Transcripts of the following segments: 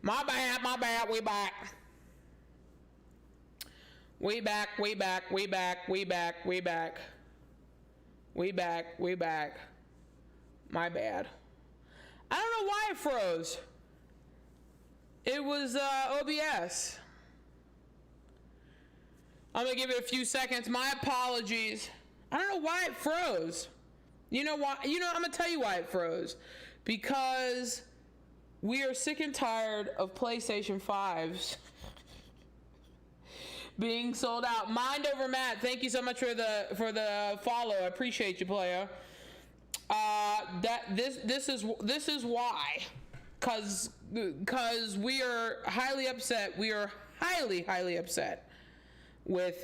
My bad, my bad. We back. We back, we back, we back, we back, we back. We back, we back. My bad. I don't know why it froze. It was OBS. I'm gonna give it a few seconds. My apologies. I don't know why it froze. You know why? You know, I'm gonna tell you why it froze. Because we are sick and tired of PlayStation 5s being sold out. Mind over Matt, thank you so much for the follow. I appreciate you, player. This is why, cause we are highly upset. We are highly upset with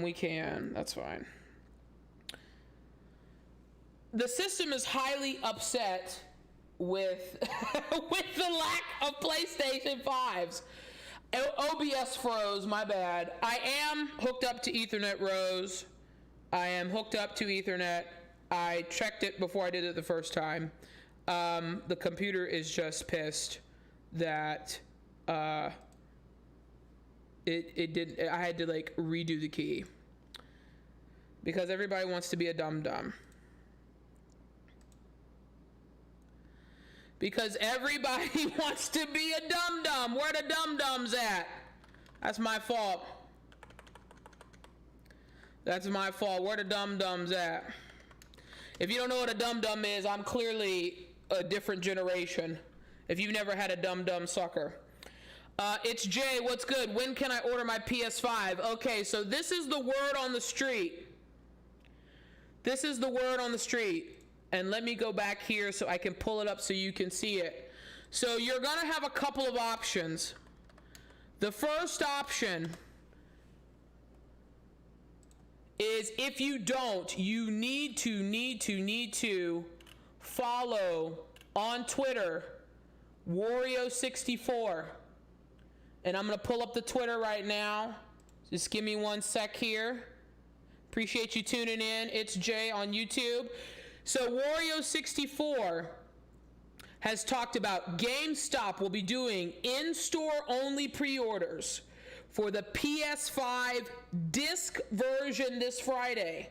we can. That's fine. The system is highly upset with with the lack of PlayStation 5s. OBS froze, my bad. I am hooked up to Ethernet, Rose. I am hooked up to Ethernet. I checked it before I did it the first time. The computer is just pissed that it didn't. I had to like redo the key because everybody wants to be a dum-dum. Because everybody wants to be a dum-dum. Where the dum-dums at? That's my fault. That's my fault. Where the dum-dums at? If you don't know what a dum-dum is, I'm clearly a different generation. If you've never had a dum-dum sucker. It's Jay, what's good? When can I order my PS5? Okay, so this is the word on the street. This is the word on the street. And let me go back here so I can pull it up so you can see it. So you're gonna have a couple of options. The first option is if you don't, you need to follow on Twitter Wario64. And I'm gonna pull up the Twitter right now. Just give me 1 sec here. Appreciate you tuning in. It's Jay on YouTube. So Wario64 has talked about GameStop will be doing in-store only pre-orders for the PS5 disc version this Friday.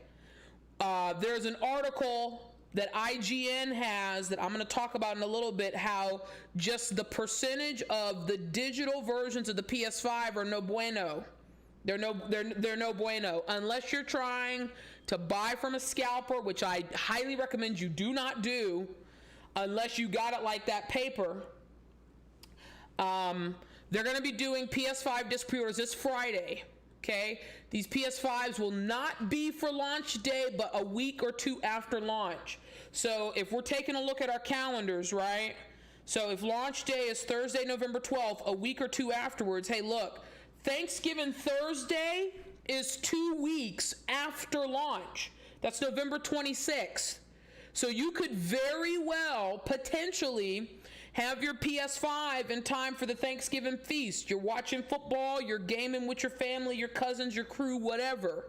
There's an article that IGN has that I'm going to talk about in a little bit, how just the percentage of the digital versions of the PS5 are no bueno. They're no bueno unless you're trying to buy from a scalper, which I highly recommend you do not do unless you got it like that paper. They're going to be doing PS5 disc pre-orders this Friday. Okay, these PS5s will not be for launch day, but a week or two after launch. So if we're taking a look at our calendars, right? So if launch day is Thursday, November 12th, a week or two afterwards, hey, look, Thanksgiving Thursday is 2 weeks after launch. That's November 26th. So you could very well potentially have your PS5 in time for the Thanksgiving feast. You're watching football, you're gaming with your family, your cousins, your crew, whatever.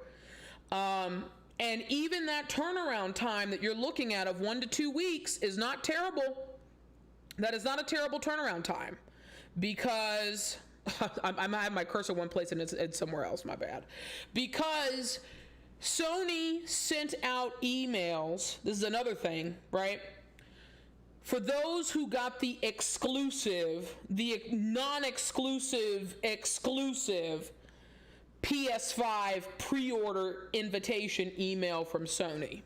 And even that turnaround time that you're looking at of 1 to 2 weeks is not terrible. That is not a terrible turnaround time, because I have my cursor one place and it's somewhere else, my bad. Because Sony sent out emails, this is another thing, right? For those who got the exclusive, the non-exclusive, exclusive PS5 pre-order invitation email from Sony.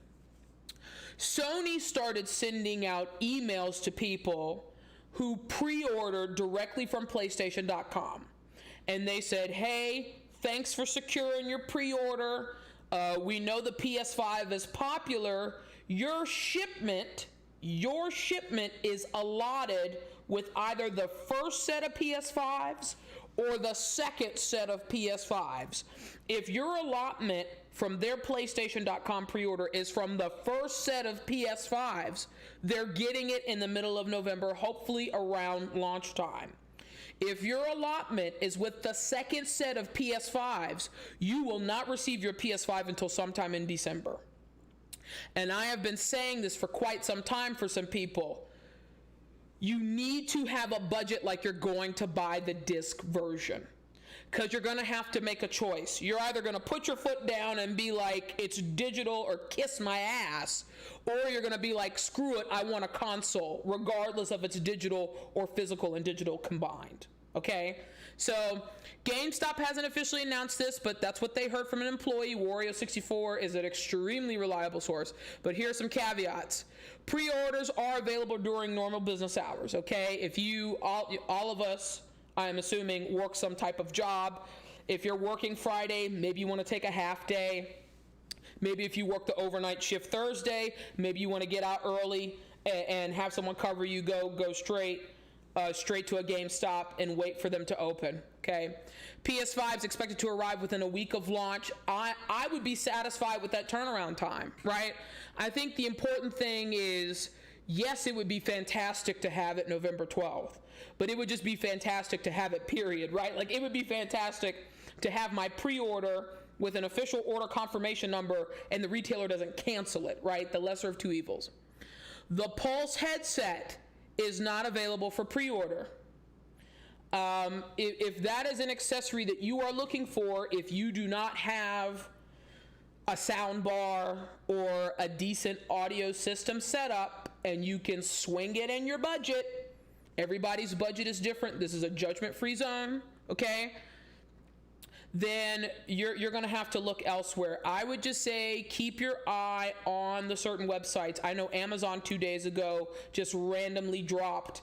Sony started sending out emails to people who pre-ordered directly from PlayStation.com. And they said, hey, thanks for securing your pre-order. We know the PS5 is popular. Your shipment is allotted with either the first set of PS5s or the second set of PS5s. If your allotment from their PlayStation.com pre-order is from the first set of PS5s, they're getting it in the middle of November, hopefully around launch time. If your allotment is with the second set of PS5s, you will not receive your PS5 until sometime in December. And I have been saying this for quite some time for some people. you need to have a budget like you're going to buy the disc version. Because you're going to have to make a choice. You're either going to put your foot down and be like, it's digital or kiss my ass, or you're going to be like, screw it, I want a console, regardless of it's digital or physical and digital combined. Okay? So GameStop hasn't officially announced this, but that's what they heard from an employee. Wario64 is an extremely reliable source. But here are some caveats. Pre-orders are available during normal business hours. Okay? If you, all of us, I'm assuming, work some type of job. If you're working Friday, maybe you want to take a half day. Maybe if you work the overnight shift Thursday, maybe you want to get out early and have someone cover you, go straight to a GameStop and wait for them to open. Okay. PS5 is expected to arrive within a week of launch. I would be satisfied with that turnaround time, right? I think the important thing is, yes, it would be fantastic to have it November 12th, but it would just be fantastic to have it, period, right? Like, it would be fantastic to have my pre-order with an official order confirmation number and the retailer doesn't cancel it, right? The lesser of two evils. The Pulse headset is not available for pre-order. If that is an accessory that you are looking for, if you do not have a sound bar or a decent audio system set up and you can swing it in your budget, everybody's budget is different. This is a judgment-free zone, okay? Then you're going to have to look elsewhere. I would just say keep your eye on the certain websites. I know Amazon 2 days ago just randomly dropped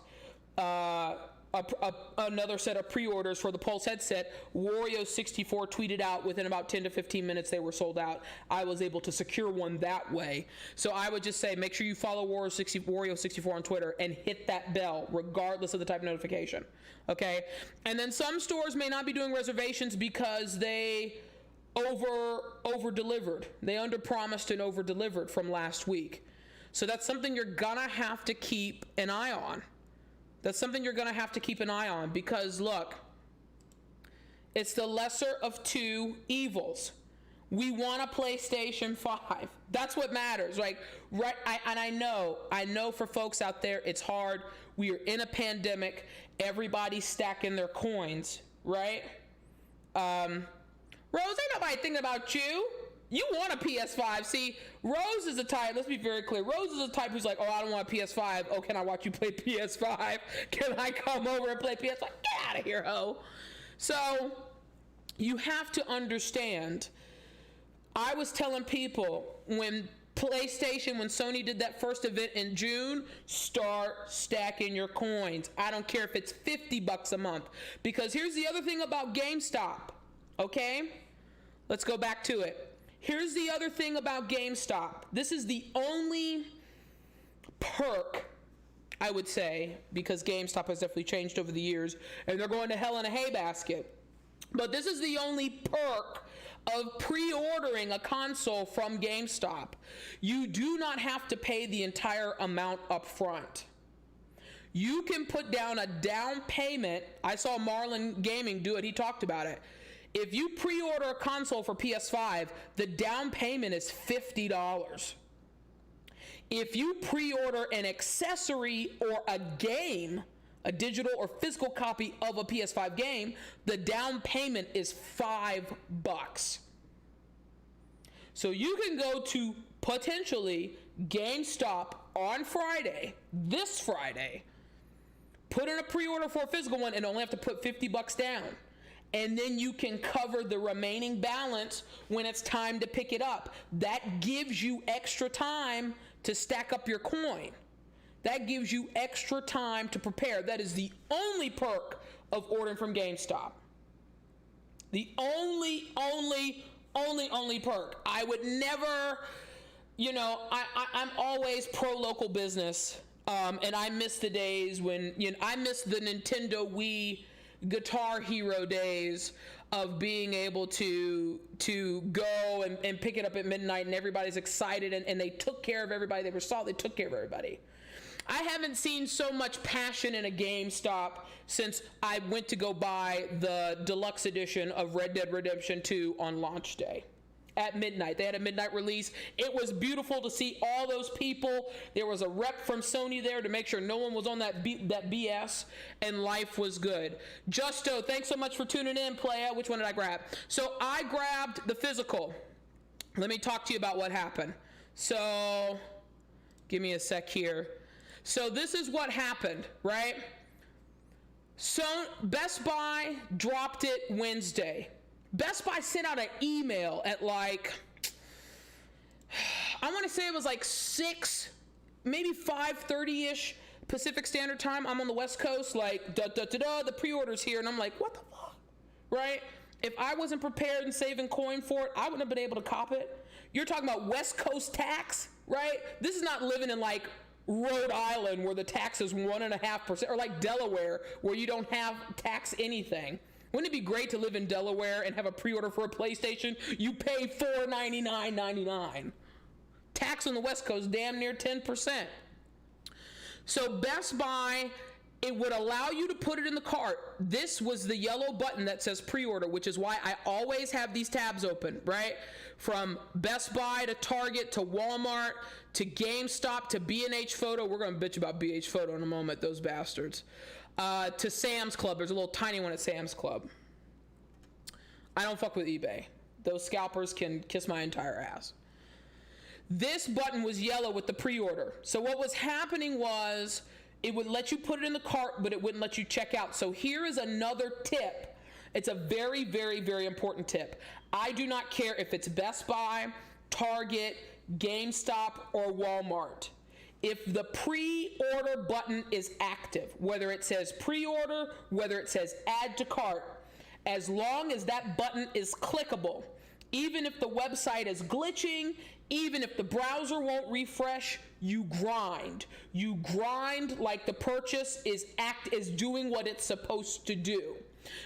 another set of pre-orders for the Pulse headset. Wario64 tweeted out within about 10 to 15 minutes they were sold out. I was able to secure one that way. So I would just say make sure you follow Wario64 on Twitter and hit that bell regardless of the type of notification. Okay? And then some stores may not be doing reservations because they over-delivered. They under-promised and over-delivered from last week. So that's something you're gonna have to keep an eye on. That's something you're going to have to keep an eye on because, look, it's the lesser of two evils. We want a PlayStation 5. That's what matters. Like, right? I know for folks out there, it's hard. We are in a pandemic. Everybody's stacking their coins, right? Rose, ain't nobody thinking about you. You want a PS5. See, Rose is the type, let's be very clear. Rose is the type who's like, oh, I don't want a PS5. Oh, can I watch you play PS5? Can I come over and play PS5? Get out of here, ho. So, you have to understand, I was telling people when Sony did that first event in June, start stacking your coins. I don't care if it's $50 a month. Because here's the other thing about GameStop, okay? Let's go back to it. Here's the other thing about GameStop. This is the only perk, I would say, because GameStop has definitely changed over the years, and they're going to hell in a hay basket. But this is the only perk of pre-ordering a console from GameStop. You do not have to pay the entire amount up front. You can put down a down payment. I saw Marlon Gaming do it. He talked about it. If you pre-order a console for PS5, the down payment is $50. If you pre-order an accessory or a game, a digital or physical copy of a PS5 game, the down payment is $5. So you can go to potentially GameStop on Friday, this Friday, put in a pre-order for a physical one and only have to put $50 down. And then you can cover the remaining balance when it's time to pick it up. That gives you extra time to stack up your coin. That gives you extra time to prepare. That is the only perk of ordering from GameStop. The only perk. I would never, I'm always pro local business. And I miss the days when, I miss the Nintendo Wii Guitar Hero days of being able to go and pick it up at midnight and everybody's excited and they took care of everybody. They were solid. They took care of everybody. I haven't seen so much passion in a GameStop since I went to go buy the deluxe edition of Red Dead Redemption 2 on launch day. at midnight. They had a midnight release. It was beautiful to see all those people. There was a rep from Sony there to make sure no one was on that BS, and life was good. Justo, thanks so much for tuning in, playa. Which one did I grab? So I grabbed the physical. Let me talk to you about what happened. So give me a sec here. So this is what happened, right? So Best Buy dropped it Wednesday. Best Buy sent out an email at like, I want to say it was like 6, maybe 5:30-ish Pacific Standard Time. I'm on the West Coast, like, the pre-order's here. And I'm like, what the fuck, right? If I wasn't prepared and saving coin for it, I wouldn't have been able to cop it. You're talking about West Coast tax, right? This is not living in like Rhode Island where the tax is 1.5%, or like Delaware where you don't have tax anything. Wouldn't it be great to live in Delaware and have a pre-order for a PlayStation? You pay $499.99. Tax on the West Coast, damn near 10%. So Best Buy, it would allow you to put it in the cart. This was the yellow button that says pre-order, which is why I always have these tabs open, right? From Best Buy to Target to Walmart to GameStop to B&H Photo. We're going to bitch about B&H Photo in a moment, those bastards. To Sam's Club. There's a little tiny one at Sam's Club. I don't fuck with eBay. Those scalpers can kiss my entire ass. This button was yellow with the pre-order. So what was happening was it would let you put it in the cart, but it wouldn't let you check out. So here is another tip. It's a very, very, very important tip. I do not care if it's Best Buy, Target, GameStop, or Walmart. If the pre-order button is active, whether it says pre-order, whether it says add to cart, as long as that button is clickable, even if the website is glitching, even if the browser won't refresh, you grind. You grind like the purchase is doing what it's supposed to do.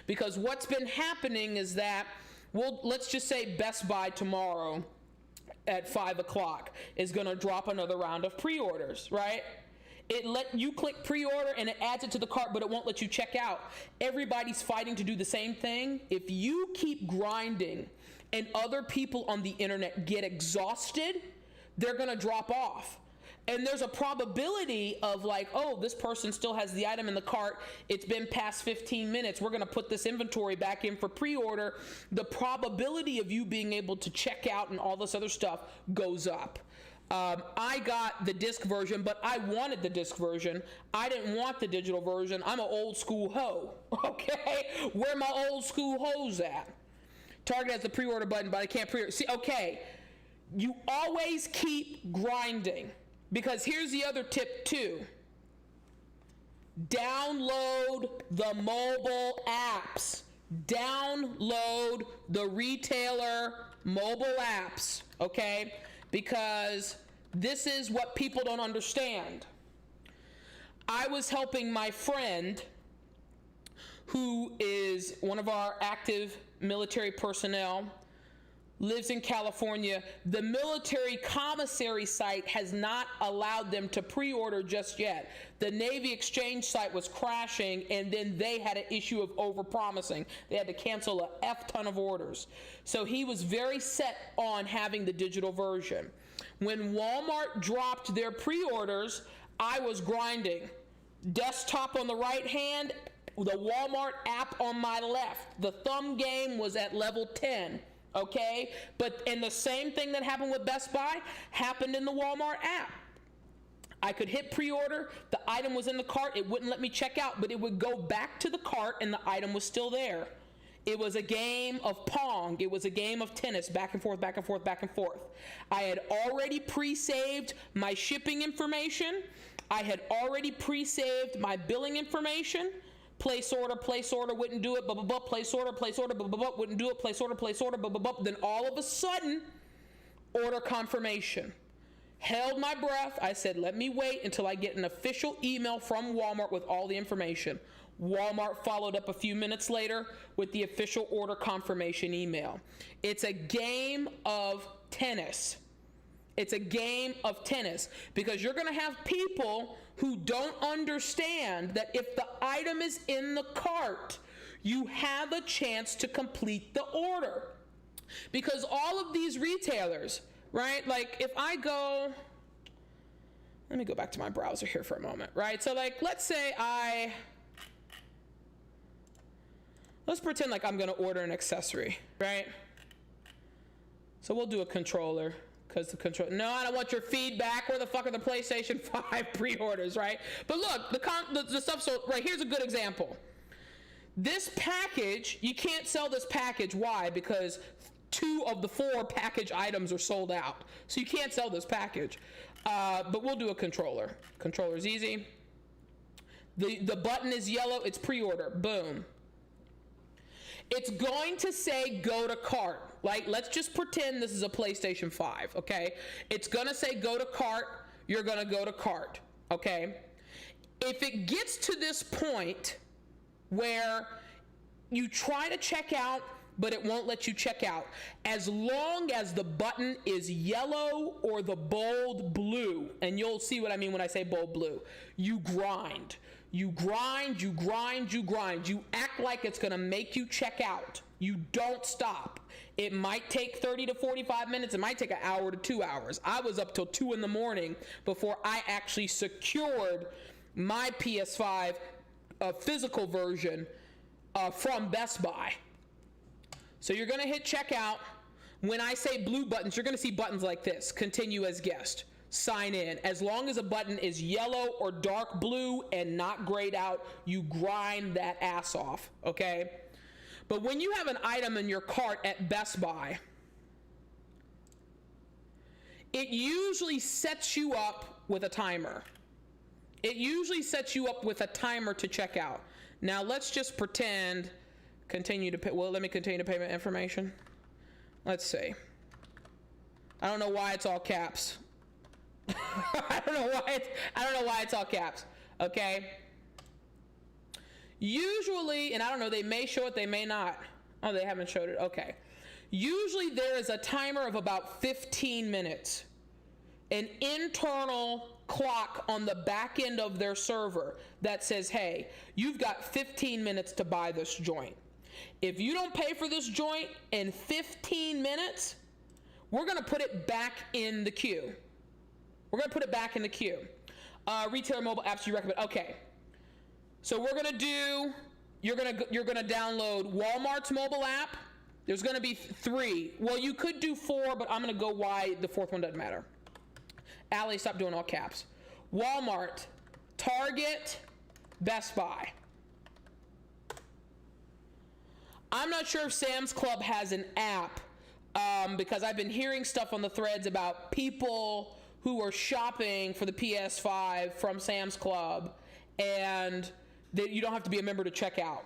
Because what's been happening is that, well, let's just say Best Buy tomorrow at 5 o'clock is going to drop another round of pre-orders, right? It let you click pre-order and it adds it to the cart, but it won't let you check out. Everybody's fighting to do the same thing. If you keep grinding and other people on the internet get exhausted, they're going to drop off. And there's a probability of like, oh, this person still has the item in the cart. It's been past 15 minutes. We're going to put this inventory back in for pre-order. The probability of you being able to check out and all this other stuff goes up. I got the disc version, but I wanted the disc version. I didn't want the digital version. I'm an old school hoe, okay? Where my old school hoes at? Target has the pre-order button, but I can't pre-order. See, okay, you always keep grinding. Because here's the other tip too. Download the mobile apps. Download the retailer mobile apps, okay? Because this is what people don't understand. I was helping my friend who is one of our active military personnel, lives in California. The military commissary site has not allowed them to pre-order just yet. The Navy Exchange site was crashing, and then they had an issue of over-promising. They had to cancel a F-ton of orders. So he was very set on having the digital version. When Walmart dropped their pre-orders, I was grinding. Desktop on the right hand, the Walmart app on my left. The thumb game was at level 10. Okay, and the same thing that happened with Best Buy happened in the Walmart app. I could hit pre-order, the item was in the cart, it wouldn't let me check out, but it would go back to the cart and the item was still there. It was a game of Pong, it was a game of tennis, back and forth, back and forth, back and forth. I had already pre-saved my shipping information, I had already pre-saved my billing information. Place order, wouldn't do it, blah, blah, blah, place order, blah, blah, blah, wouldn't do it, place order, blah, blah, blah. Then all of a sudden, order confirmation. Held my breath. I said, let me wait until I get an official email from Walmart with all the information. Walmart followed up a few minutes later with the official order confirmation email. It's a game of tennis. It's a game of tennis because you're going to have people who don't understand that if the item is in the cart, you have a chance to complete the order. Because all of these retailers, right? Like if I go, let me go back to my browser here for a moment, right? So like, let's say let's pretend like I'm gonna order an accessory, right? So we'll do a controller, because no, I don't want your feedback. Where the fuck are the PlayStation 5 pre-orders, right? But look, the stuff, so right, here's a good example. This package, you can't sell this package. Why? Because 2 of the 4 package items are sold out. So you can't sell this package. But we'll do a controller. Controller's easy. The button is yellow, it's pre-order, boom. It's going to say go to cart. Like, let's just pretend this is a PlayStation 5, okay? It's gonna say go to cart, you're gonna go to cart, okay? If it gets to this point where you try to check out, but it won't let you check out, as long as the button is yellow or the bold blue, and you'll see what I mean when I say bold blue, you grind. You grind, you grind, you grind. You act like it's gonna make you check out. You don't stop. It might take 30 to 45 minutes. It might take an hour to 2 hours. I was up till 2 in the morning before I actually secured my PS5 physical version from Best Buy. So you're gonna hit checkout. When I say blue buttons, you're gonna see buttons like this: continue as guest, sign in. As long as a button is yellow or dark blue and not grayed out, you grind that ass off, okay? But when you have an item in your cart at Best Buy, it usually sets you up with a timer. It usually sets you up with a timer to check out. Now let's just pretend, continue to pay, well, let me continue to payment information. Let's see. I don't know why it's all caps. I don't know why it's all caps. Okay. Usually, and I don't know, they may show it, they may not. Oh, they haven't showed it. Okay. Usually there is a timer of about 15 minutes. An internal clock on the back end of their server that says, hey, you've got 15 minutes to buy this joint. If you don't pay for this joint in 15 minutes, we're going to put it back in the queue. We're going to put it back in the queue. Retailer mobile apps you recommend. Okay. So we're going to do, you're going to download Walmart's mobile app. There's going to be 3. Well, you could do 4, but I'm going to go why the 4th one doesn't matter. Allie, stop doing all caps. Walmart, Target, Best Buy. I'm not sure if Sam's Club has an app because I've been hearing stuff on the threads about people who are shopping for the PS5 from Sam's Club, and that you don't have to be a member to check out.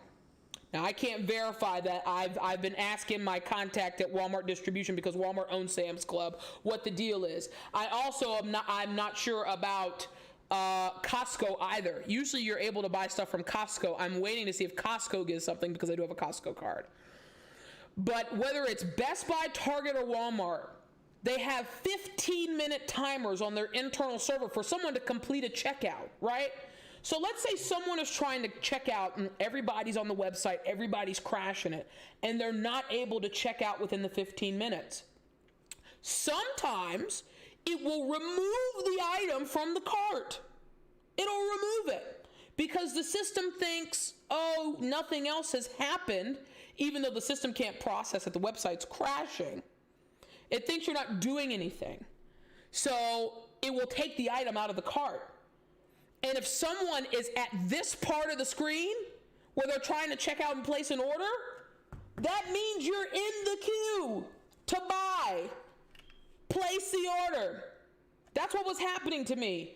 Now, I can't verify that. I've been asking my contact at Walmart Distribution, because Walmart owns Sam's Club, what the deal is. I'm not sure about Costco either. Usually you're able to buy stuff from Costco. I'm waiting to see if Costco gives something, because I do have a Costco card. But whether it's Best Buy, Target, or Walmart, they have 15-minute timers on their internal server for someone to complete a checkout, right? So let's say someone is trying to check out and everybody's on the website, everybody's crashing it, and they're not able to check out within the 15 minutes. Sometimes it will remove the item from the cart. It'll remove it because the system thinks, oh, nothing else has happened, even though the system can't process it, the website's crashing. It thinks you're not doing anything. So it will take the item out of the cart. And if someone is at this part of the screen where they're trying to check out and place an order, that means you're in the queue to buy. Place the order. That's what was happening to me.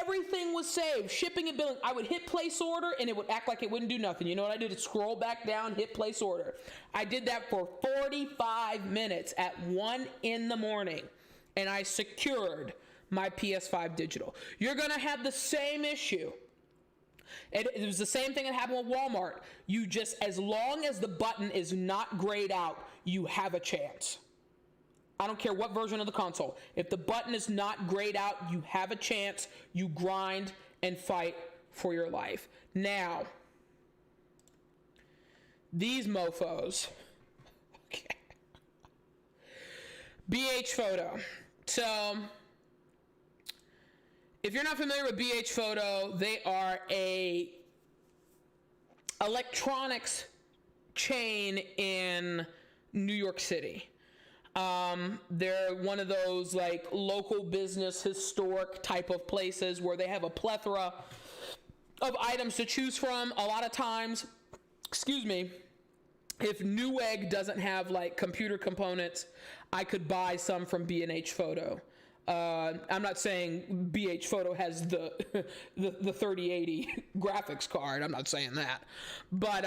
Everything was saved, shipping and billing. I would hit place order and it would act like it wouldn't do nothing. You know what I did? Scroll back down, hit place order. I did that for 45 minutes at 1 in the morning, and I secured my PS5 digital. You're gonna have the same issue. It was the same thing that happened with Walmart. You just, as long as the button is not grayed out, you have a chance. I don't care what version of the console. If the button is not grayed out, you have a chance. You grind and fight for your life. Now, these mofos. Okay. BH Photo. So, if you're not familiar with BH Photo, they are a electronics chain in New York City. They're one of those like local business, historic type of places where they have a plethora of items to choose from. A lot of times, if Newegg doesn't have like computer components, I could buy some from B&H Photo. I'm not saying BH Photo has the 3080 graphics card. I'm not saying that, but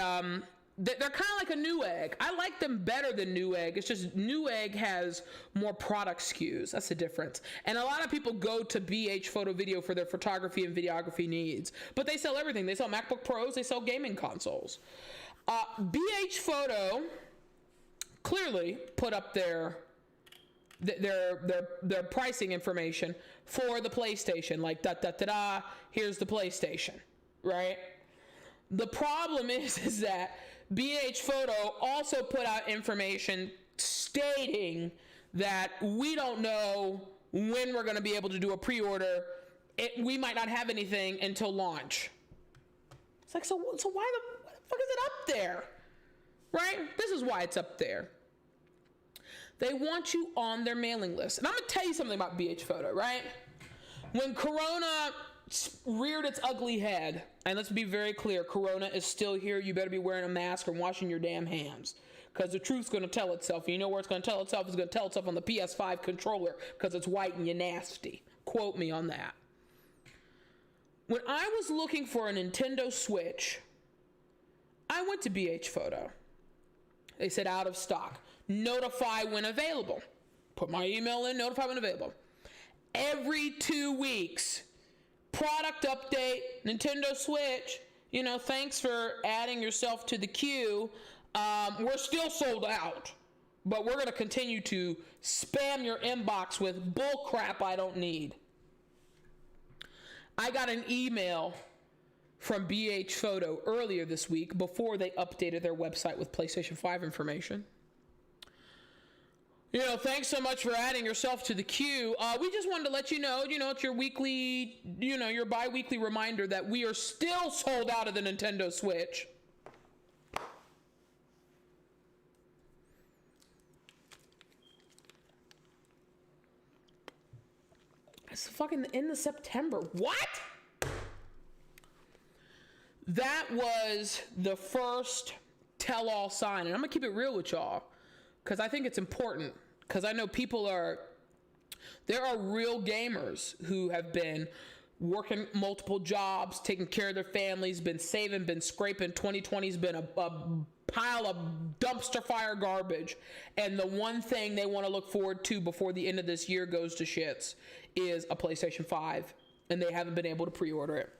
they're kind of like a Newegg. I like them better than Newegg. It's just Newegg has more product SKUs. That's the difference. And a lot of people go to BH Photo Video for their photography and videography needs, but they sell everything. They sell MacBook Pros. They sell gaming consoles. BH Photo clearly put up their pricing information for the PlayStation, like here's the PlayStation, right? The problem is that BH Photo also put out information stating that we don't know when we're going to be able to do a pre-order. We might not have anything until launch. It's like, so why the fuck is it up there? Right? This is why it's up there. They want you on their mailing list. And I'm going to tell you something about BH Photo, right? When Corona reared its ugly head, and let's be very clear, Corona is still here. You better be wearing a mask and washing your damn hands, because the truth's going to tell itself. And you know where it's going to tell itself? It's going to tell itself on the PS5 controller, because it's white and you're nasty. Quote me on that. When I was looking for a Nintendo Switch, I went to BH Photo. They said out of stock. Notify when available. Put my email in, notify when available. Every 2 weeks, product update, Nintendo Switch, thanks for adding yourself to the queue. We're still sold out, but we're going to continue to spam your inbox with bull crap I don't need. I got an email from BH Photo earlier this week before they updated their website with PlayStation 5 information. Thanks so much for adding yourself to the queue. We just wanted to let you know, it's your weekly, your bi-weekly reminder that we are still sold out of the Nintendo Switch. It's fucking the end of September. What? That was the first tell-all sign. And I'm going to keep it real with y'all, because I think it's important. Because I know there are real gamers who have been working multiple jobs, taking care of their families, been saving, been scraping. 2020's been a pile of dumpster fire garbage. And the one thing they want to look forward to before the end of this year goes to shits is a PlayStation 5. And they haven't been able to pre-order it.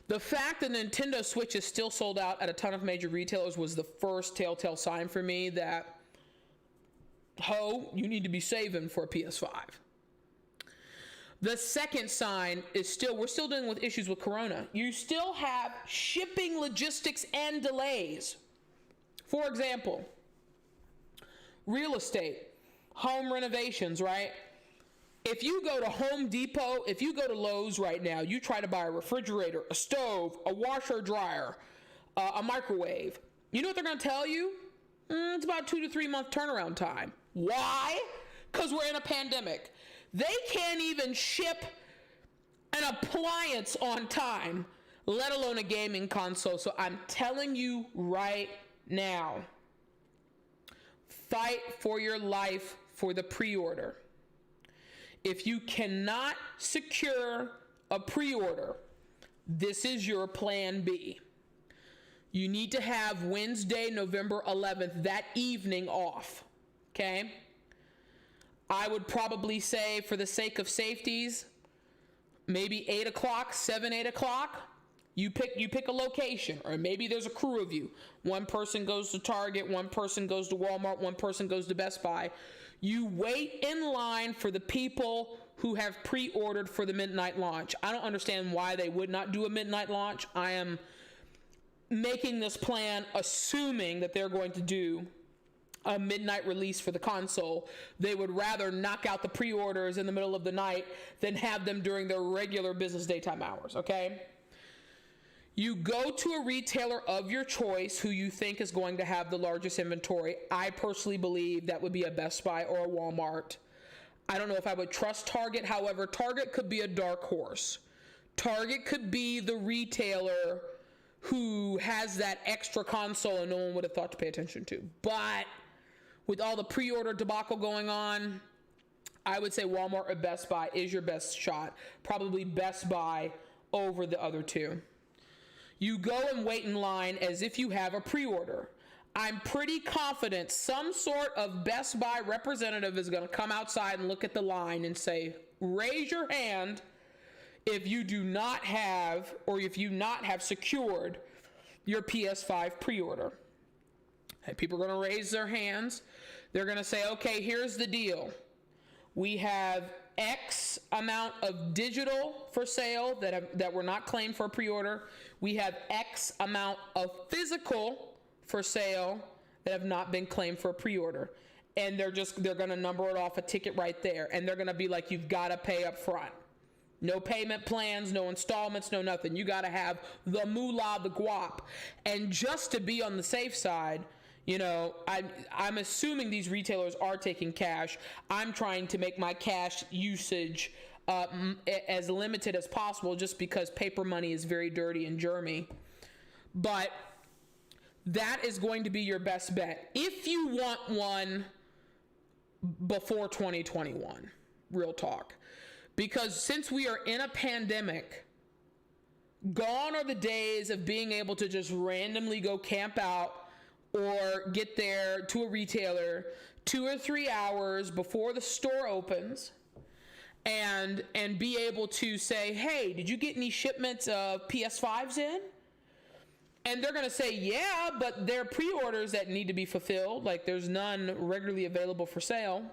The fact that Nintendo Switch is still sold out at a ton of major retailers was the first telltale sign for me that, you need to be saving for a PS5. The second sign is we're still dealing with issues with Corona. You still have shipping, logistics, and delays. For example, real estate, home renovations, right? If you go to Home Depot, if you go to Lowe's right now, you try to buy a refrigerator, a stove, a washer, dryer, a microwave, you know what they're going to tell you? It's about 2 to 3 month turnaround time. Why? Because we're in a pandemic. They can't even ship an appliance on time, let alone a gaming console. So I'm telling you right now, fight for your life for the pre-order. If you cannot secure a pre-order, this is your plan B. You need to have Wednesday, November 11th, that evening off, okay? I would probably say, for the sake of safeties, maybe 8 o'clock, 8 o'clock, you pick a location, or maybe there's a crew of you. One person goes to Target, one person goes to Walmart, one person goes to Best Buy. You wait in line for the people who have pre-ordered for the midnight launch. I don't understand why they would not do a midnight launch. I am making this plan assuming that they're going to do a midnight release for the console. They would rather knock out the pre-orders in the middle of the night than have them during their regular business daytime hours, okay? You go to a retailer of your choice who you think is going to have the largest inventory. I personally believe that would be a Best Buy or a Walmart. I don't know if I would trust Target. However, Target could be a dark horse. Target could be the retailer who has that extra console and no one would have thought to pay attention to. But with all the pre-order debacle going on, I would say Walmart or Best Buy is your best shot. Probably Best Buy over the other two. You go and wait in line as if you have a pre-order. I'm pretty confident some sort of Best Buy representative is going to come outside and look at the line and say, raise your hand if you do not have, or if you not have secured your PS5 pre-order. And people are going to raise their hands. They're going to say, okay, here's the deal. We have X amount of digital for sale that were not claimed for a pre-order. We have X amount of physical for sale that have not been claimed for a pre-order. And they're going to number it off a ticket right there. And they're going to be like, you've got to pay up front. No payment plans, no installments, no nothing. You got to have the moolah, the guap. And just to be on the safe side, you know, I'm assuming these retailers are taking cash. I'm trying to make my cash usage as limited as possible just because paper money is very dirty and germy. But that is going to be your best bet if you want one before 2021. Real talk. Because since we are in a pandemic, gone are the days of being able to just randomly go camp out or get there to a retailer 2 or 3 hours before the store opens and be able to say, hey, did you get any shipments of PS5s in? And they're going to say, yeah, but they're pre-orders that need to be fulfilled. Like there's none regularly available for sale.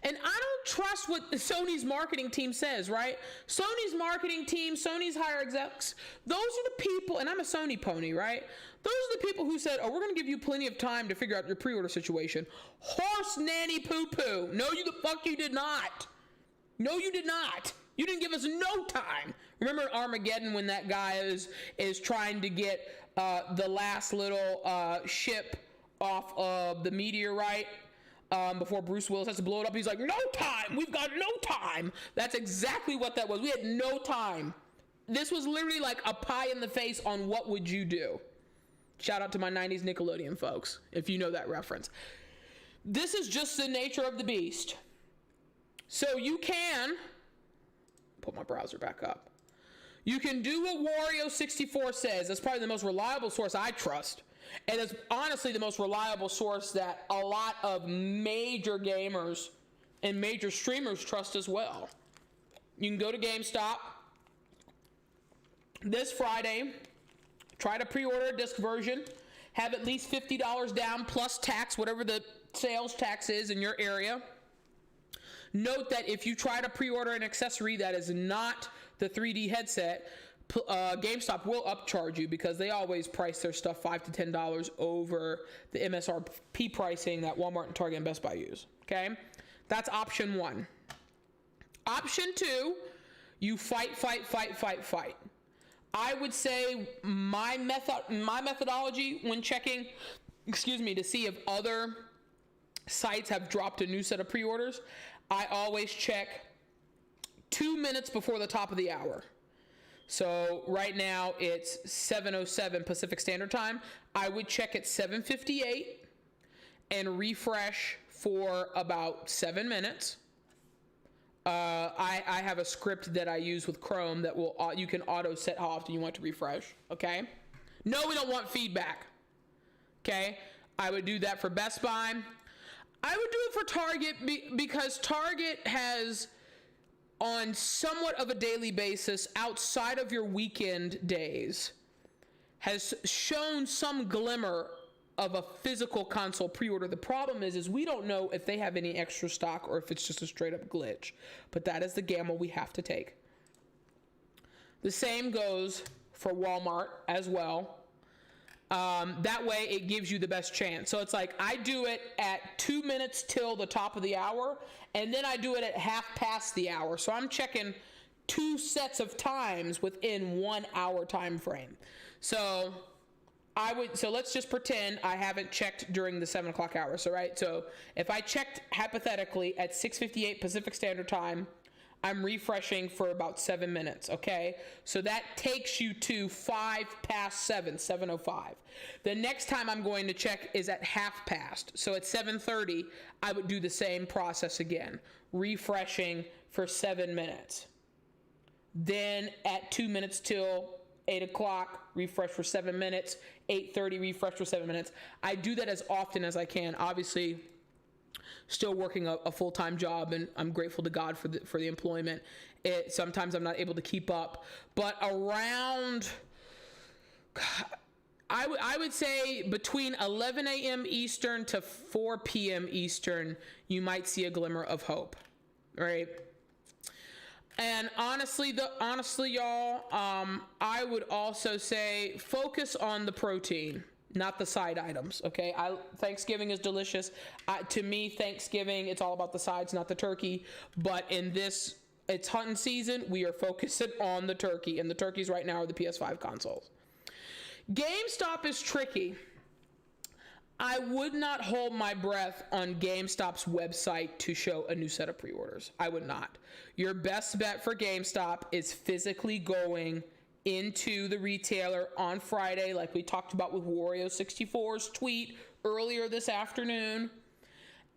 And I don't trust what Sony's marketing team says, right? Sony's marketing team, Sony's higher execs, those are the people, and I'm a Sony pony, right? Those are the people who said, oh, we're going to give you plenty of time to figure out your pre-order situation. Horse nanny poo-poo. No, you the fuck you did not. No, you did not. You didn't give us no time. Remember Armageddon when that guy is trying to get the last little ship off of the meteorite before Bruce Willis has to blow it up? He's like, no time. We've got no time. That's exactly what that was. We had no time. This was literally like a pie in the face on what would you do. Shout out to my 90s Nickelodeon folks, if you know that reference. This is just the nature of the beast. So you can put my browser back up. You can do what Wario64 says. That's probably the most reliable source I trust. And it's honestly the most reliable source that a lot of major gamers and major streamers trust as well. You can go to GameStop this Friday, try to pre-order a disc version, have at least $50 down plus tax, whatever the sales tax is in your area. Note that if you try to pre-order an accessory that is not the 3D headset, GameStop will upcharge you because they always price their stuff $5 to $10 over the MSRP pricing that Walmart and Target and Best Buy use. Okay, that's option one. Option two, you fight. I would say my methodology when checking, to see if other sites have dropped a new set of pre-orders, I always check 2 minutes before the top of the hour. So right now it's 7:07 Pacific Standard Time. I would check at 7:58 and refresh for about 7 minutes. I have a script that I use with Chrome that will you can auto set how often you want to refresh. Okay. No, we don't want feedback. Okay. I would do that for Best Buy. I would do it for Target because Target has, on somewhat of a daily basis outside of your weekend days, has shown some glimmer of a physical console pre-order. The problem is we don't know if they have any extra stock or if it's just a straight up glitch, but that is the gamble we have to take. The same goes for Walmart as well. That way it gives you the best chance. So it's like I do it at 2 minutes till the top of the hour, and then I do it at half past the hour. So I'm checking 2 sets of times within 1 hour time frame. So let's just pretend I haven't checked during the 7 o'clock hour. So if I checked hypothetically at 6:58 Pacific Standard Time, I'm refreshing for about 7 minutes, okay? So that takes you to 5 past 7, 7:05. The next time I'm going to check is at half past. So at 7:30, I would do the same process again, refreshing for 7 minutes. Then at 2 minutes till 8 o'clock, refresh for 7 minutes, 8:30, refresh for 7 minutes. I do that as often as I can. Obviously, still working a full-time job, and I'm grateful to God for the employment. Sometimes I'm not able to keep up, but around, I would say between 11 a.m. Eastern to 4 p.m. Eastern, you might see a glimmer of hope, right? And honestly, y'all, I would also say focus on the protein, not the side items, okay? Thanksgiving is delicious. To me, Thanksgiving, it's all about the sides, not the turkey. But in this, it's hunting season, we are focusing on the turkey. And the turkeys right now are the PS5 consoles. GameStop is tricky. I would not hold my breath on GameStop's website to show a new set of pre-orders. I would not. Your best bet for GameStop is physically going into the retailer on Friday, like we talked about with Wario64's tweet earlier this afternoon,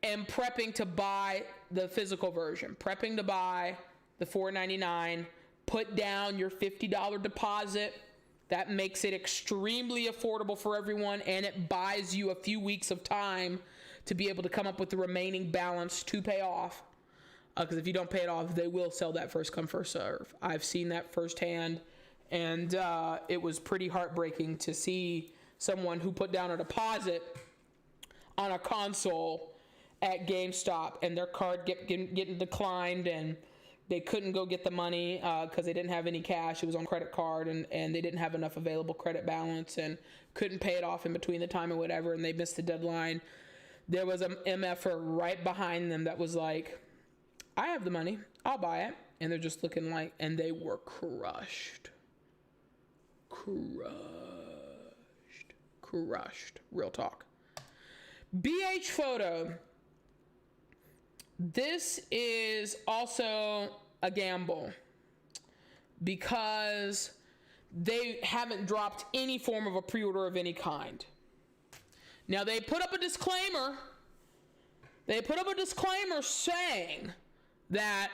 and prepping to buy the physical version, prepping to buy the $4.99, put down your $50 deposit. That makes it extremely affordable for everyone, and it buys you a few weeks of time to be able to come up with the remaining balance to pay off. Because if you don't pay it off, they will sell that first come, first serve. I've seen that firsthand. And it was pretty heartbreaking to see someone who put down a deposit on a console at GameStop and their card getting declined, and they couldn't go get the money because they didn't have any cash. It was on credit card, and they didn't have enough available credit balance and couldn't pay it off in between the time or whatever, and they missed the deadline. There was an MFer right behind them that was like, I have the money, I'll buy it. And they're just looking like, and they were crushed. Crushed. Real talk. BH Photo. This is also a gamble because they haven't dropped any form of a pre-order of any kind. Now they put up a disclaimer. Saying that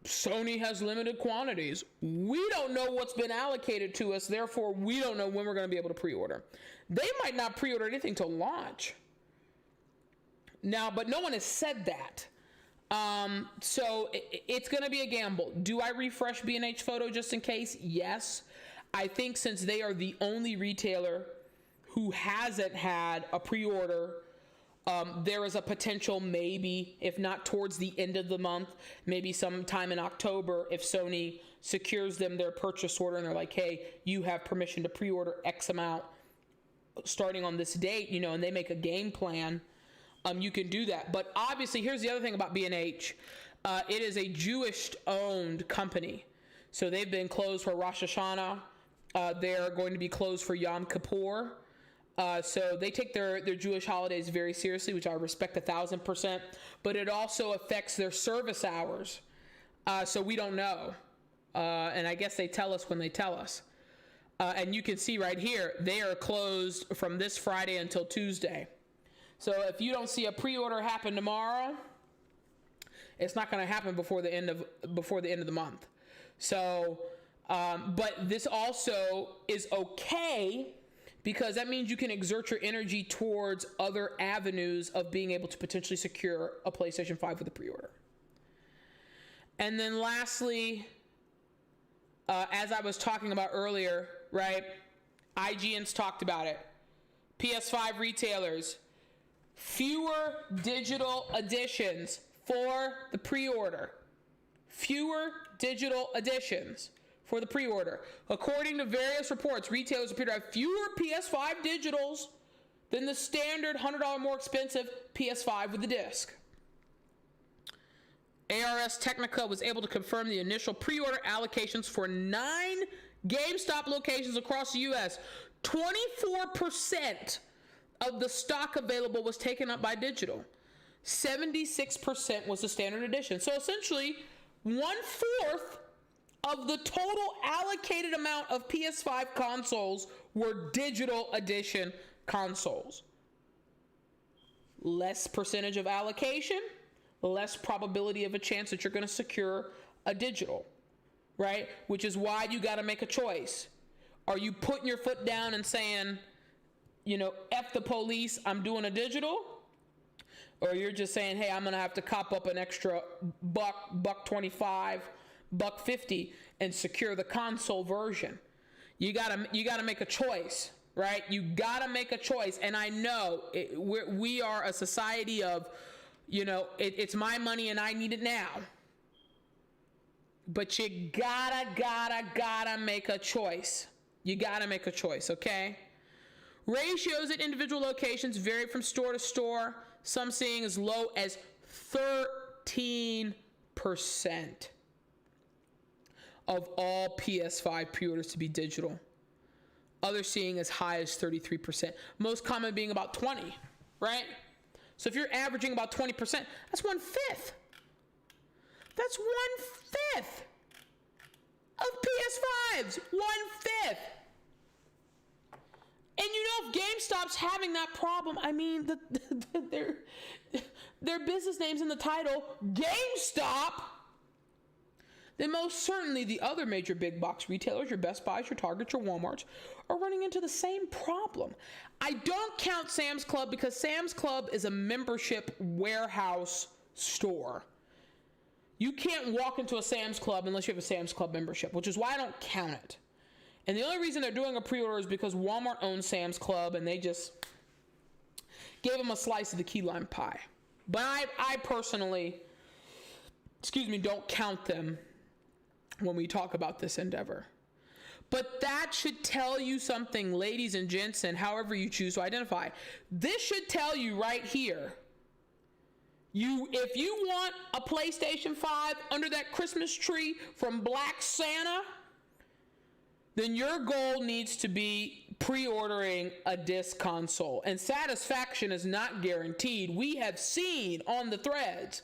Sony has limited quantities. We don't know what's been allocated to us, therefore we don't know when we're going to be able to pre-order. They might not pre-order anything till launch. Now, but no one has said that. So it's going to be a gamble. Do I refresh B&H Photo just in case? Yes. I think since they are the only retailer who hasn't had a pre-order, there is a potential maybe, if not towards the end of the month, maybe sometime in October, if Sony secures them their purchase order and they're like, hey, you have permission to pre-order X amount starting on this date, and they make a game plan, you can do that. But obviously, here's the other thing about B&H. It is a Jewish-owned company. So they've been closed for Rosh Hashanah. They're going to be closed for Yom Kippur. So they take their Jewish holidays very seriously, which I respect 1,000%, but it also affects their service hours. So we don't know. And I guess they tell us when they tell us. And you can see right here, they are closed from this Friday until Tuesday. So if you don't see a pre-order happen tomorrow, it's not going to happen before the end of the month. So, but this also is okay, because that means you can exert your energy towards other avenues of being able to potentially secure a PlayStation 5 with a pre-order. And then lastly, as I was talking about earlier, right? IGN's talked about it. PS5 retailers, fewer digital editions for the pre-order. Fewer digital editions for the pre-order. According to various reports, retailers appear to have fewer PS5 digitals than the standard $100 more expensive PS5 with the disc. ARS Technica was able to confirm the initial pre-order allocations for 9 GameStop locations across the U.S. 24% of the stock available was taken up by digital. 76% was the standard edition. So essentially, 1/4 of the total allocated amount of PS5 consoles were digital edition consoles. Less percentage of allocation, less probability of a chance that you're going to secure a digital, right? Which is why you got to make a choice. Are you putting your foot down and saying, you know, F the police, I'm doing a digital? Or you're just saying, hey, I'm going to have to cop up an extra $1.25, $1.50 and secure the console version. You got to make a choice, right? You got to make a choice. And I know we are a society of, you know, it's my money and I need it now. But you gotta make a choice. You gotta make a choice, okay? Ratios at individual locations vary from store to store, some seeing as low as 13% of all PS5 pre-orders to be digital. Others seeing as high as 33%. Most common being about 20, right? So if you're averaging about 20%, that's 1/5. That's 1/5 of PS5s. 1/5. And you know, if GameStop's having that problem, I mean, their business name's in the title, GameStop, then most certainly the other major big box retailers, your Best Buys, your Targets, your Walmarts, are running into the same problem. I don't count Sam's Club because Sam's Club is a membership warehouse store. You can't walk into a Sam's Club unless you have a Sam's Club membership, which is why I don't count it. And the only reason they're doing a pre-order is because Walmart owns Sam's Club and they just gave them a slice of the key lime pie. But I personally, don't count them when we talk about this endeavor. But that should tell you something, ladies and gents, and however you choose to identify. This should tell you right here. If you want a PlayStation 5 under that Christmas tree from Black Santa, then your goal needs to be pre-ordering a disc console. And satisfaction is not guaranteed. We have seen on the threads,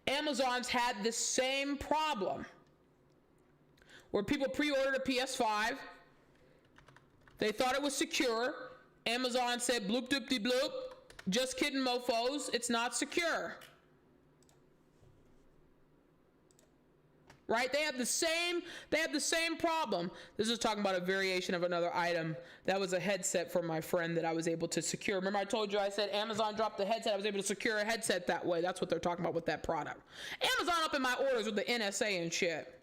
Amazon's had the same problem, where people pre-ordered a PS5, they thought it was secure. Amazon said, bloop doop de bloop, just kidding mofos, it's not secure. Right? They have the same problem. This is talking about a variation of another item. That was a headset for my friend that I was able to secure. Remember I told you, I said Amazon dropped the headset. I was able to secure a headset that way. That's what they're talking about with that product. Amazon up in my orders with the NSA and shit.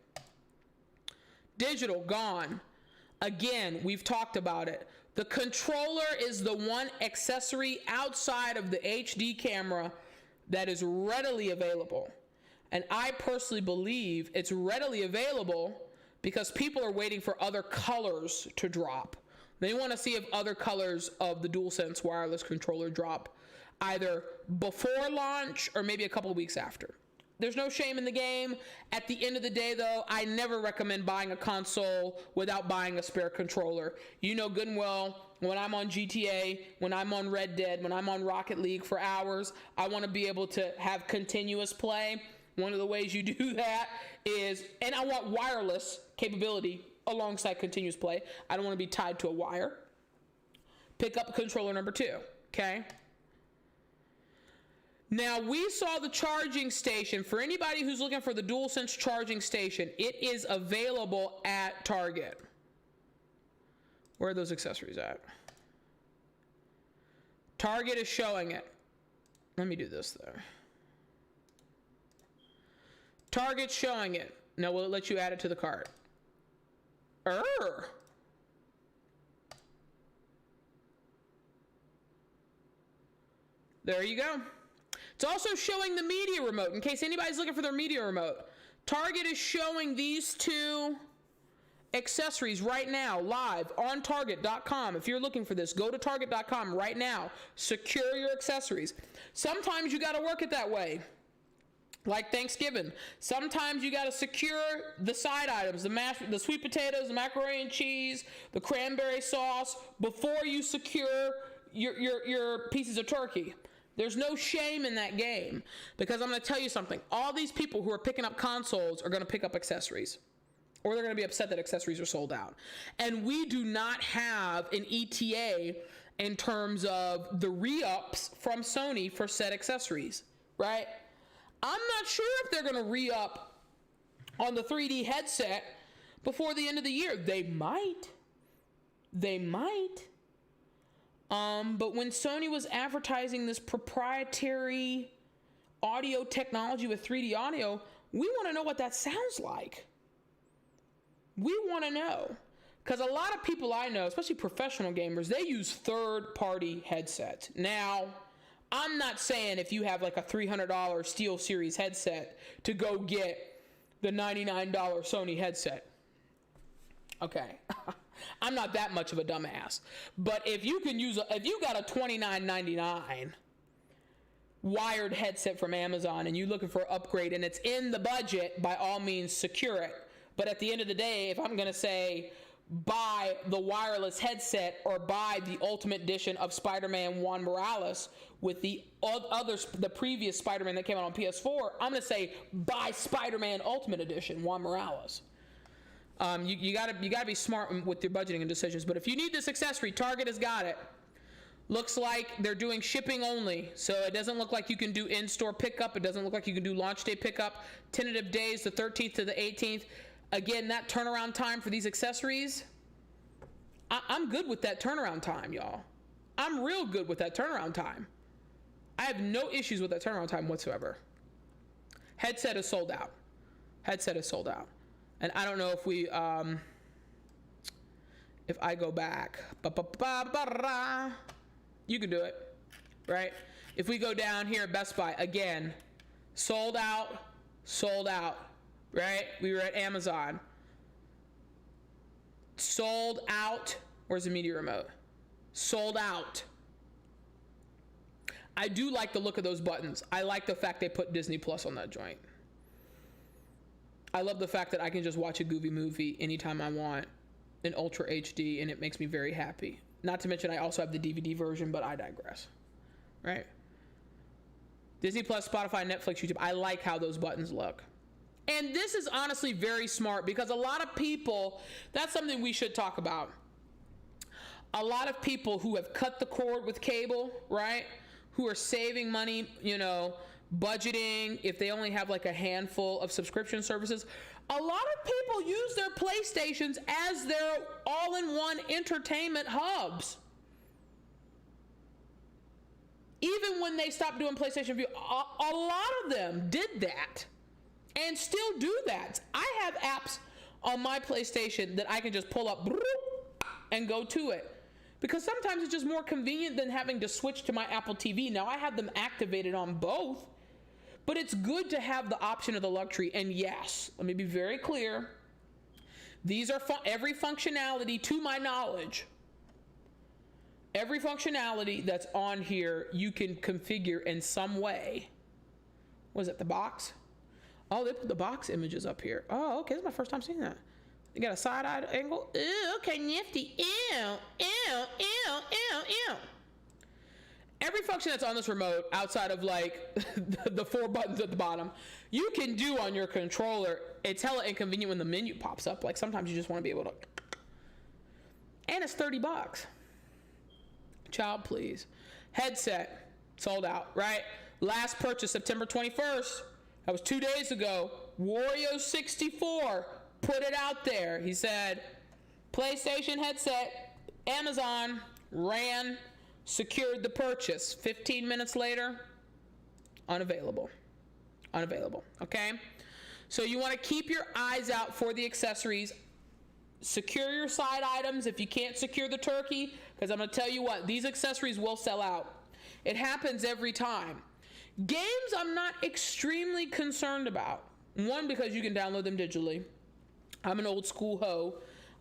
Digital, gone. Again, we've talked about it. The controller is the one accessory outside of the HD camera that is readily available. And I personally believe it's readily available because people are waiting for other colors to drop. They want to see if other colors of the DualSense wireless controller drop either before launch or maybe a couple of weeks after. There's no shame in the game. At the end of the day, though, I never recommend buying a console without buying a spare controller. You know good and well, when I'm on GTA, when I'm on Red Dead, when I'm on Rocket League for hours, I want to be able to have continuous play. One of the ways you do that is, and I want wireless capability alongside continuous play. I don't want to be tied to a wire. Pick up controller number 2, okay? Now, we saw the charging station. For anybody who's looking for the DualSense charging station, it is available at Target. Where are those accessories at? Target is showing it. Let me do this there. Target's showing it. Now, will it let you add it to the cart? There you go. It's also showing the media remote in case anybody's looking for their media remote. Target is showing these two accessories right now, live on Target.com. If you're looking for this, go to Target.com right now. Secure your accessories. Sometimes you got to work it that way. Like Thanksgiving. Sometimes you got to secure the side items, the sweet potatoes, the macaroni and cheese, the cranberry sauce, before you secure your pieces of turkey. There's no shame in that game, because I'm going to tell you something. All these people who are picking up consoles are going to pick up accessories, or they're going to be upset that accessories are sold out. And we do not have an ETA in terms of the re-ups from Sony for said accessories, right? I'm not sure if they're going to re-up on the 3D headset before the end of the year. They might. But when Sony was advertising this proprietary audio technology with 3D audio, we want to know what that sounds like. We want to know. Because a lot of people I know, especially professional gamers, they use third-party headsets. Now, I'm not saying if you have like a $300 SteelSeries headset to go get the $99 Sony headset. Okay. I'm not that much of a dumbass. But if you got a $29.99 wired headset from Amazon and you're looking for an upgrade and it's in the budget, by all means secure it. But at the end of the day, if I'm going to say buy the wireless headset or buy the Ultimate Edition of Spider-Man Juan Morales with the previous Spider-Man that came out on PS4, I'm going to say buy Spider-Man Ultimate Edition Juan Morales. You gotta be smart with your budgeting and decisions. But if you need this accessory, Target has got it. Looks like they're doing shipping only, so it doesn't look like you can do in-store pickup. It doesn't look like you can do launch day pickup. Tentative days, the 13th to the 18th. Again, that turnaround time for these accessories, I'm good with that turnaround time, y'all. I'm real good with that turnaround time. I have no issues with that turnaround time whatsoever. Headset is sold out. And I don't know if if I go back, you can do it, right? If we go down here at Best Buy, again, sold out, right? We were at Amazon. Sold out. Where's the media remote? Sold out. I do like the look of those buttons. I like the fact they put Disney Plus on that joint. I love the fact that I can just watch a Goofy movie anytime I want in Ultra HD, and it makes me very happy. Not to mention I also have the DVD version, but I digress. Right? Disney Plus, Spotify, Netflix, YouTube. I like how those buttons look. And this is honestly very smart, because a lot of people, that's something we should talk about. A lot of people who have cut the cord with cable, right? Who are saving money, budgeting, if they only have like a handful of subscription services. A lot of people use their PlayStations as their all-in-one entertainment hubs. Even when they stopped doing PlayStation View, a lot of them did that and still do that. I have apps on my PlayStation that I can just pull up and go to it. Because sometimes it's just more convenient than having to switch to my Apple TV. Now, I have them activated on both. But it's good to have the option of the luxury. And yes, let me be very clear. These are every functionality, to my knowledge, every functionality that's on here, you can configure in some way. Was it the box? Oh, they put the box images up here. Oh, okay. This is my first time seeing that. You got a side-eye angle. Ew, okay, nifty. Ew. Every function that's on this remote, outside of like the 4 buttons at the bottom, you can do on your controller. It's hella inconvenient when the menu pops up. Like sometimes you just want to be able to. And it's $30. Child, please. Headset, sold out, right? Last purchase, September 21st. That was 2 days ago. Wario64 put it out there. He said, PlayStation headset, Amazon, ran, secured the purchase. 15 minutes later, unavailable. Okay? So you want to keep your eyes out for the accessories. Secure your side items if you can't secure the turkey, because I'm going to tell you what, these accessories will sell out. It happens every time. Games I'm not extremely concerned about. One, because you can download them digitally. I'm an old school hoe.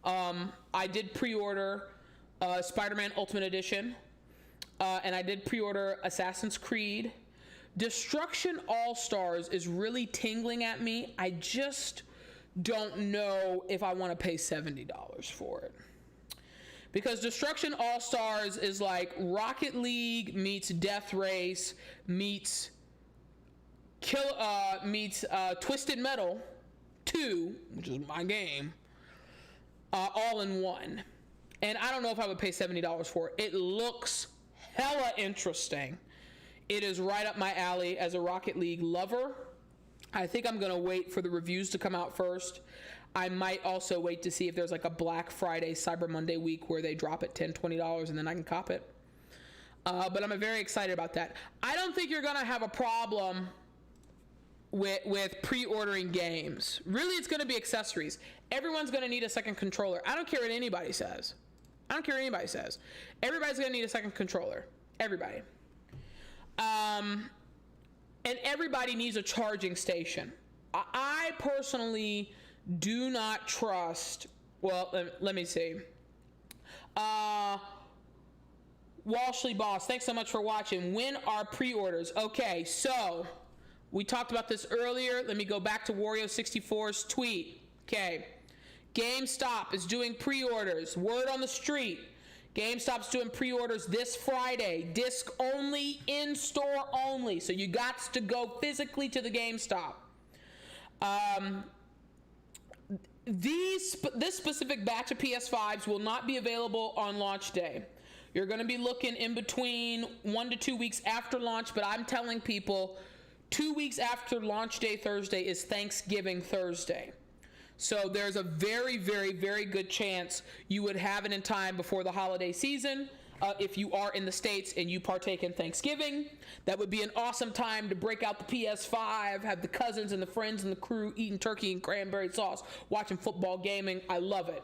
I did pre-order Spider-Man Ultimate Edition, and I did pre-order Assassin's Creed. Destruction All-Stars is really tingling at me. I just don't know if I want to pay $70 for it. Because Destruction All-Stars is like Rocket League meets Death Race meets Twisted Metal 2, which is my game, all in one. And I don't know if I would pay $70 for it. It looks hella interesting. It is right up my alley as a Rocket League lover. I think I'm going to wait for the reviews to come out first. I might also wait to see if there's like a Black Friday, Cyber Monday week where they drop it $10, $20 and then I can cop it. But I'm very excited about that. I don't think you're going to have a problem with pre-ordering games. Really, it's going to be accessories. Everyone's going to need a second controller. I don't care what anybody says. Everybody's going to need a second controller. Everybody. And everybody needs a charging station. I personally do not trust, well, let me see. Walshley Boss, thanks so much for watching. When are pre-orders? Okay, so we talked about this earlier. Let me go back to Wario64's tweet. Okay, GameStop is doing pre-orders. Word on the street. GameStop's doing pre-orders this Friday. Disc only, in-store only. So you got to go physically to the GameStop. This specific batch of PS5s will not be available on launch day. You're going to be looking in between 1 to 2 weeks after launch, but I'm telling people 2 weeks after launch day Thursday is Thanksgiving Thursday. So there's a very, very, very good chance you would have it in time before the holiday season. If you are in the States and you partake in Thanksgiving, that would be an awesome time to break out the PS5, have the cousins and the friends and the crew eating turkey and cranberry sauce, watching football, gaming. I love it.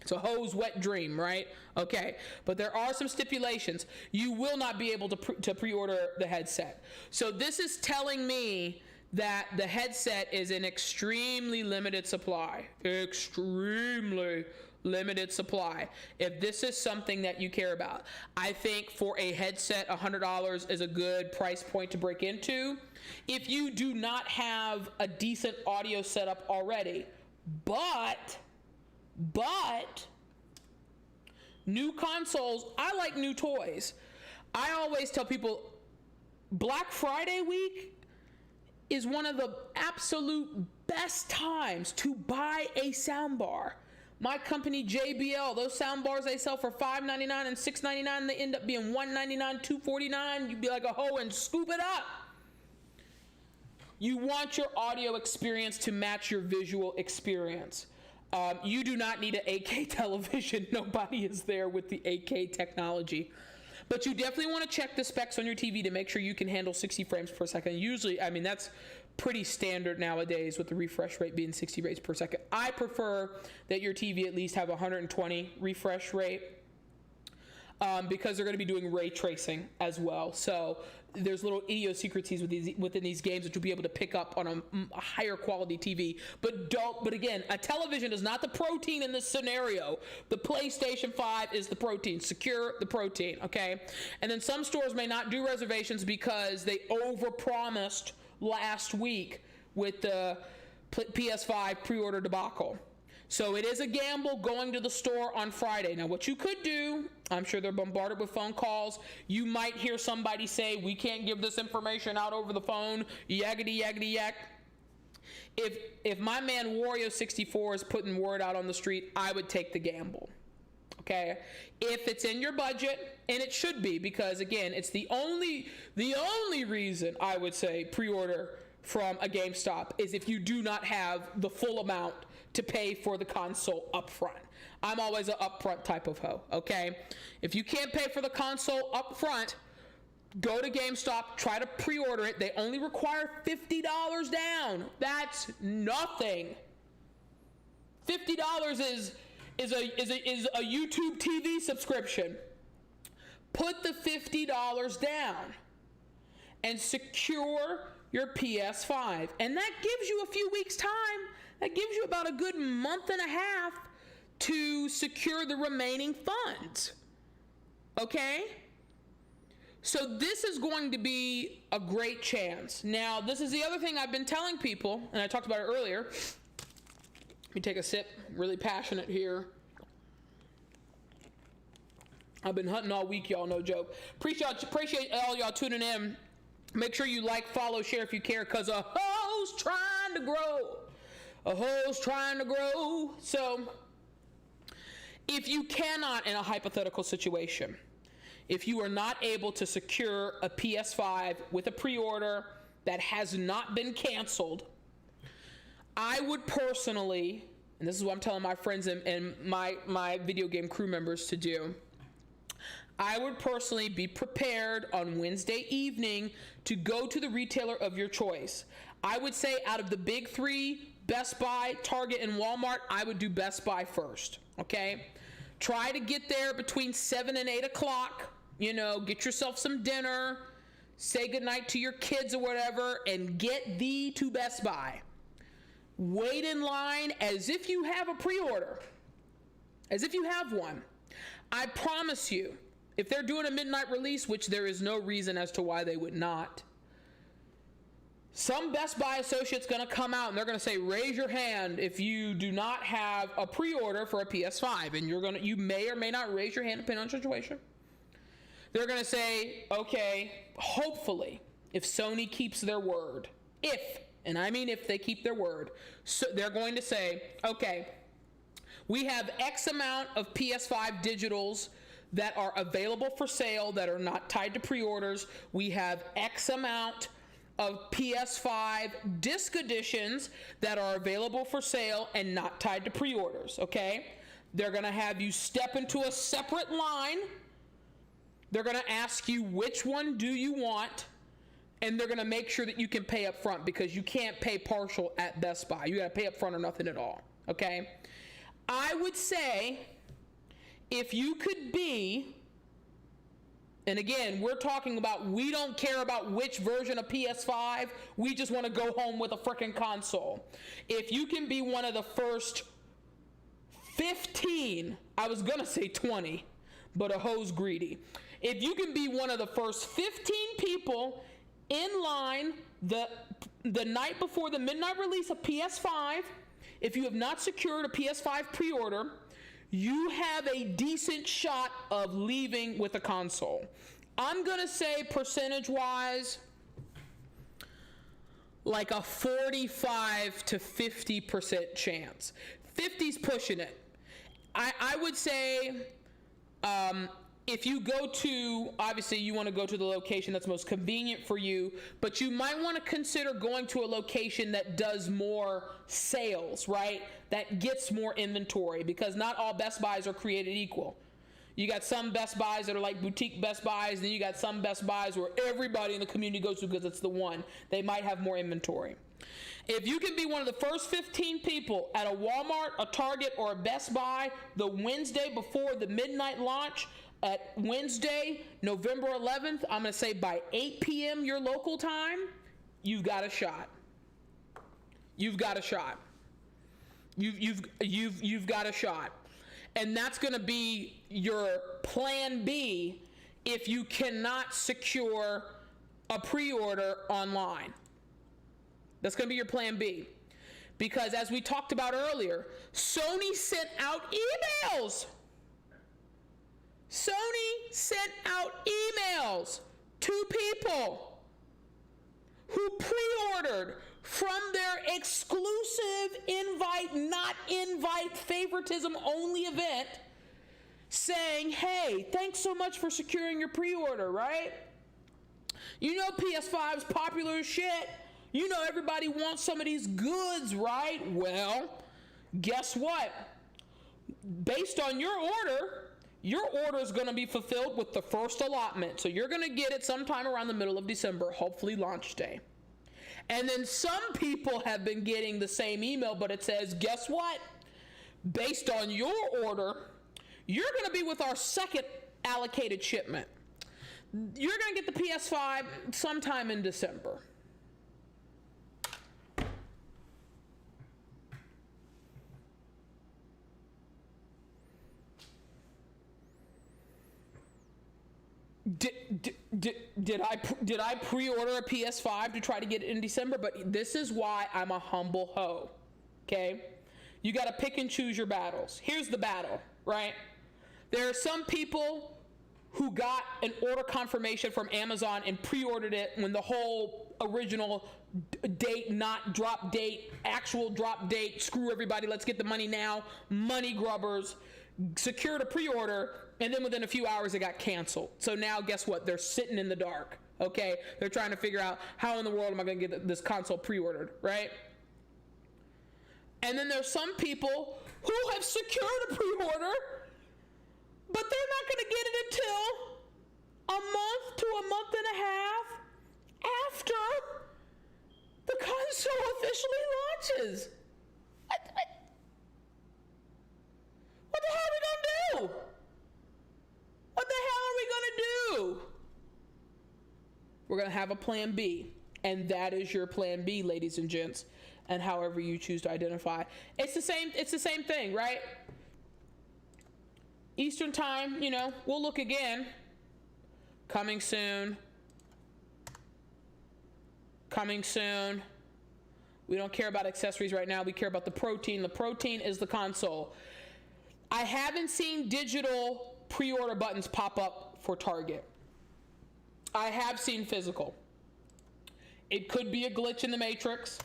It's a hoe's wet dream, right? Okay, but there are some stipulations. You will not be able to pre-order the headset. So this is telling me that the headset is in extremely limited supply. Extremely limited supply. If this is something that you care about, I think for a headset, $100 is a good price point to break into. If you do not have a decent audio setup already, but new consoles, I like new toys. I always tell people Black Friday week is one of the absolute best times to buy a soundbar. My company JBL, those soundbars they sell for $5.99 and $6.99, they end up being $1.99, $2.49. You'd be like a hoe and scoop it up. You want your audio experience to match your visual experience. You do not need an 8K television. Nobody is there with the 8K technology. But you definitely want to check the specs on your TV to make sure you can handle 60 frames per second. Usually, I mean, that's pretty standard nowadays with the refresh rate being 60 frames per second. I prefer that your TV at least have 120 refresh rate because they're going to be doing ray tracing as well. So there's little idiosyncrasies within these games that you'll be able to pick up on a higher quality TV. But again, a television is not the protein in this scenario. The PlayStation 5 is the protein. Secure the protein, okay? And then some stores may not do reservations because they overpromised last week with the PS5 pre-order debacle. So it is a gamble going to the store on Friday. Now, what you could do, I'm sure they're bombarded with phone calls. You might hear somebody say, we can't give this information out over the phone, yaggity, yaggity, yak. If my man Wario64 is putting word out on the street, I would take the gamble, okay? If it's in your budget, and it should be, because again, it's the only reason I would say pre-order from a GameStop is if you do not have the full amount to pay for the console up front. I'm always an upfront type of hoe, okay? If you can't pay for the console up front, go to GameStop, try to pre-order it. They only require $50 down. That's nothing. $50 is a YouTube TV subscription. Put the $50 down and secure your PS5. And that gives you a few weeks time. That gives you about a good month and a half to secure the remaining funds. Okay? So this is going to be a great chance. Now, this is the other thing I've been telling people, and I talked about it earlier. Let me take a sip. Really passionate here. I've been hunting all week, y'all, no joke. Appreciate all y'all tuning in. Make sure you like, follow, share if you care, because a hoe's trying to grow. A hoe's trying to grow. So, if you cannot, in a hypothetical situation, if you are not able to secure a PS5 with a pre-order that has not been canceled, I would personally, and this is what I'm telling my friends and my video game crew members to do, I would personally be prepared on Wednesday evening to go to the retailer of your choice. I would say out of the big three, Best Buy, Target, and Walmart, I would do Best Buy first, okay? Try to get there between 7 and 8 o'clock, you know, get yourself some dinner, say goodnight to your kids or whatever, and get thee to Best Buy. Wait in line as if you have a pre-order, as if you have one. I promise you, if they're doing a midnight release, which there is no reason as to why they would not, some Best Buy associate's going to come out and they're going to say, raise your hand if you do not have a pre-order for a PS5. And you may or may not raise your hand depending on the situation. They're going to say, okay, hopefully, if Sony keeps their word, and I mean if they keep their word, so they're going to say, okay, we have X amount of PS5 digitals that are available for sale that are not tied to pre-orders. We have X amount of PS5 disc editions that are available for sale and not tied to pre-orders, okay? They're gonna have you step into a separate line. They're gonna ask you which one do you want, and they're gonna make sure that you can pay up front, because you can't pay partial at Best Buy. You gotta pay up front or nothing at all, okay? I would say, if you could be, and again, we're talking about, we don't care about which version of PS5, we just want to go home with a freaking console. If you can be one of the first 15, I was gonna say 20, but a hoe's greedy. If you can be one of the first 15 people in line the night before the midnight release of PS5, if you have not secured a PS5 pre-order, you have a decent shot of leaving with a console. I'm gonna say percentage-wise, like a 45 to 50% chance. 50's pushing it. I would say, if you go to, obviously you want to go to the location that's most convenient for you, but you might want to consider going to a location that does more sales, right? That gets more inventory, because not all Best Buys are created equal. You got some Best Buys that are like boutique Best Buys, and then you got some Best Buys where everybody in the community goes to because it's the one. They might have more inventory. If you can be one of the first 15 people at a Walmart, a Target, or a Best Buy the Wednesday before the midnight launch, at Wednesday, November 11th, I'm going to say by 8 p.m. your local time, you've got a shot. You've got a shot. You've got a shot. And that's going to be your plan B if you cannot secure a pre-order online. That's going to be your plan B. Because as we talked about earlier, Sony sent out emails. Sony sent out emails to people who pre-ordered from their exclusive invite, not invite, favoritism only event, saying, hey, thanks so much for securing your pre-order, right? You know PS5's popular as shit. You know everybody wants some of these goods, right? Well, guess what? Based on your order is going to be fulfilled with the first allotment. So you're going to get it sometime around the middle of December, hopefully launch day. And then some people have been getting the same email, but it says, guess what? Based on your order, you're going to be with our second allocated shipment. You're going to get the PS5 sometime in December. Did I pre-order a PS5 to try to get it in December? But this is why I'm a humble hoe. Okay, you got to pick and choose your battles. Here's the battle, right? There are some people who got an order confirmation from Amazon and pre-ordered it when the whole original date, not drop date, actual drop date, screw everybody, let's get the money now, money grubbers, secured a pre-order, and then within a few hours it got canceled. So now guess what? They're sitting in the dark, okay? They're trying to figure out how in the world am I going to get this console pre-ordered, right? And then there's some people who have secured a pre-order, but they're not going to get it until a month to a month and a half after the console officially launches. What the hell are we going to do? What the hell are we going to do? We're going to have a plan B, and that is your plan B, ladies and gents, and however you choose to identify. It's the same thing, right? Eastern time, you know, we'll look again. Coming soon. Coming soon. We don't care about accessories right now. We care about the protein. The protein is the console. I haven't seen digital pre-order buttons pop up for Target. I have seen physical. It could be a glitch in the matrix.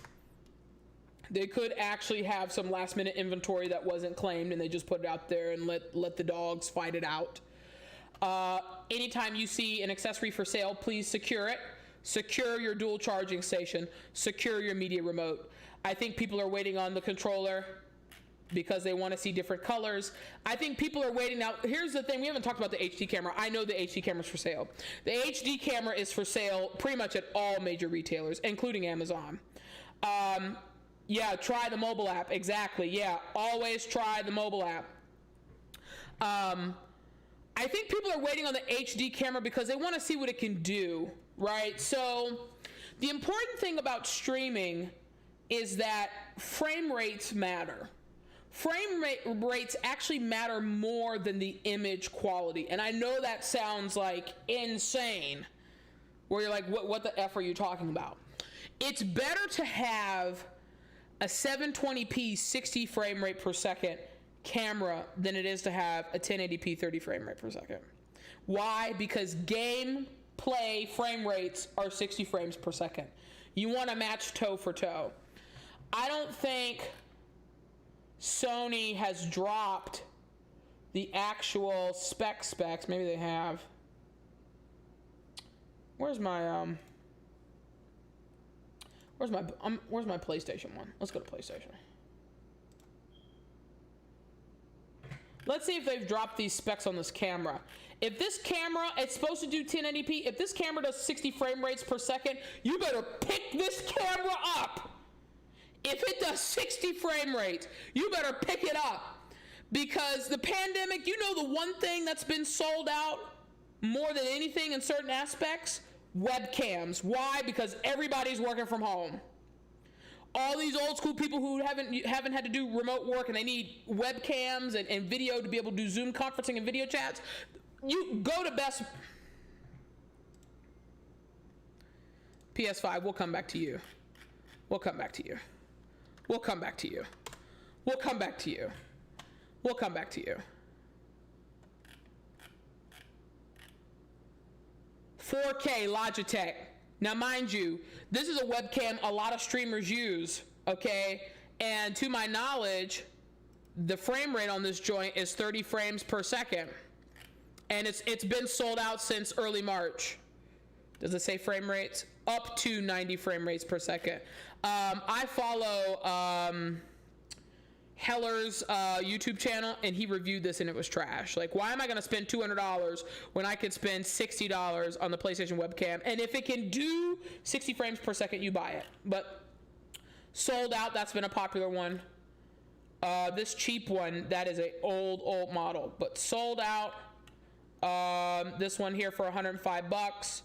They could actually have some last minute inventory that wasn't claimed and they just put it out there and let the dogs fight it out. Anytime you see an accessory for sale, please secure it. Secure your dual charging station. Secure your media remote. I think people are waiting on the controller because they want to see different colors. I think people are waiting. Now, here's the thing. We haven't talked about the HD camera. I know the HD camera is for sale. The HD camera is for sale pretty much at all major retailers, including Amazon. Yeah, try the mobile app. Exactly. Yeah, always try the mobile app. I think people are waiting on the HD camera because they want to see what it can do, right? So the important thing about streaming is that frame rates matter. Frame rates actually matter more than the image quality. And I know that sounds like insane, where you're like, what the F are you talking about? It's better to have a 720p 60 frame rate per second camera than it is to have a 1080p 30 frame rate per second. Why? Because gameplay frame rates are 60 frames per second. You want to match toe for toe. I don't think Sony has dropped the actual specs. Maybe they have. Where's my PlayStation one? Let's go to PlayStation. Let's see if they've dropped these specs on this camera. If this camera, it's supposed to do 1080p. If this camera does 60 frame rates per second, you better pick this camera up. If it does 60 frame rates, you better pick it up. Because the pandemic, you know the one thing that's been sold out more than anything in certain aspects? Webcams. Why? Because everybody's working from home. All these old school people who haven't had to do remote work and they need webcams and video to be able to do Zoom conferencing and video chats, you go to Best. PS5, we'll come back to you. We'll come back to you. We'll come back to you. We'll come back to you. We'll come back to you. 4K Logitech. Now, mind you, this is a webcam a lot of streamers use, okay? And to my knowledge, the frame rate on this joint is 30 frames per second. And it's been sold out since early March. Does it say frame rates? Up to 90 frame rates per second. I follow Heller's YouTube channel, and he reviewed this and it was trash. Like, why am I going to spend $200 when I could spend $60 on the PlayStation webcam? And if it can do 60 frames per second, you buy it. But sold out, that's been a popular one. This cheap one, that is a old model, but sold out. This one here for $105.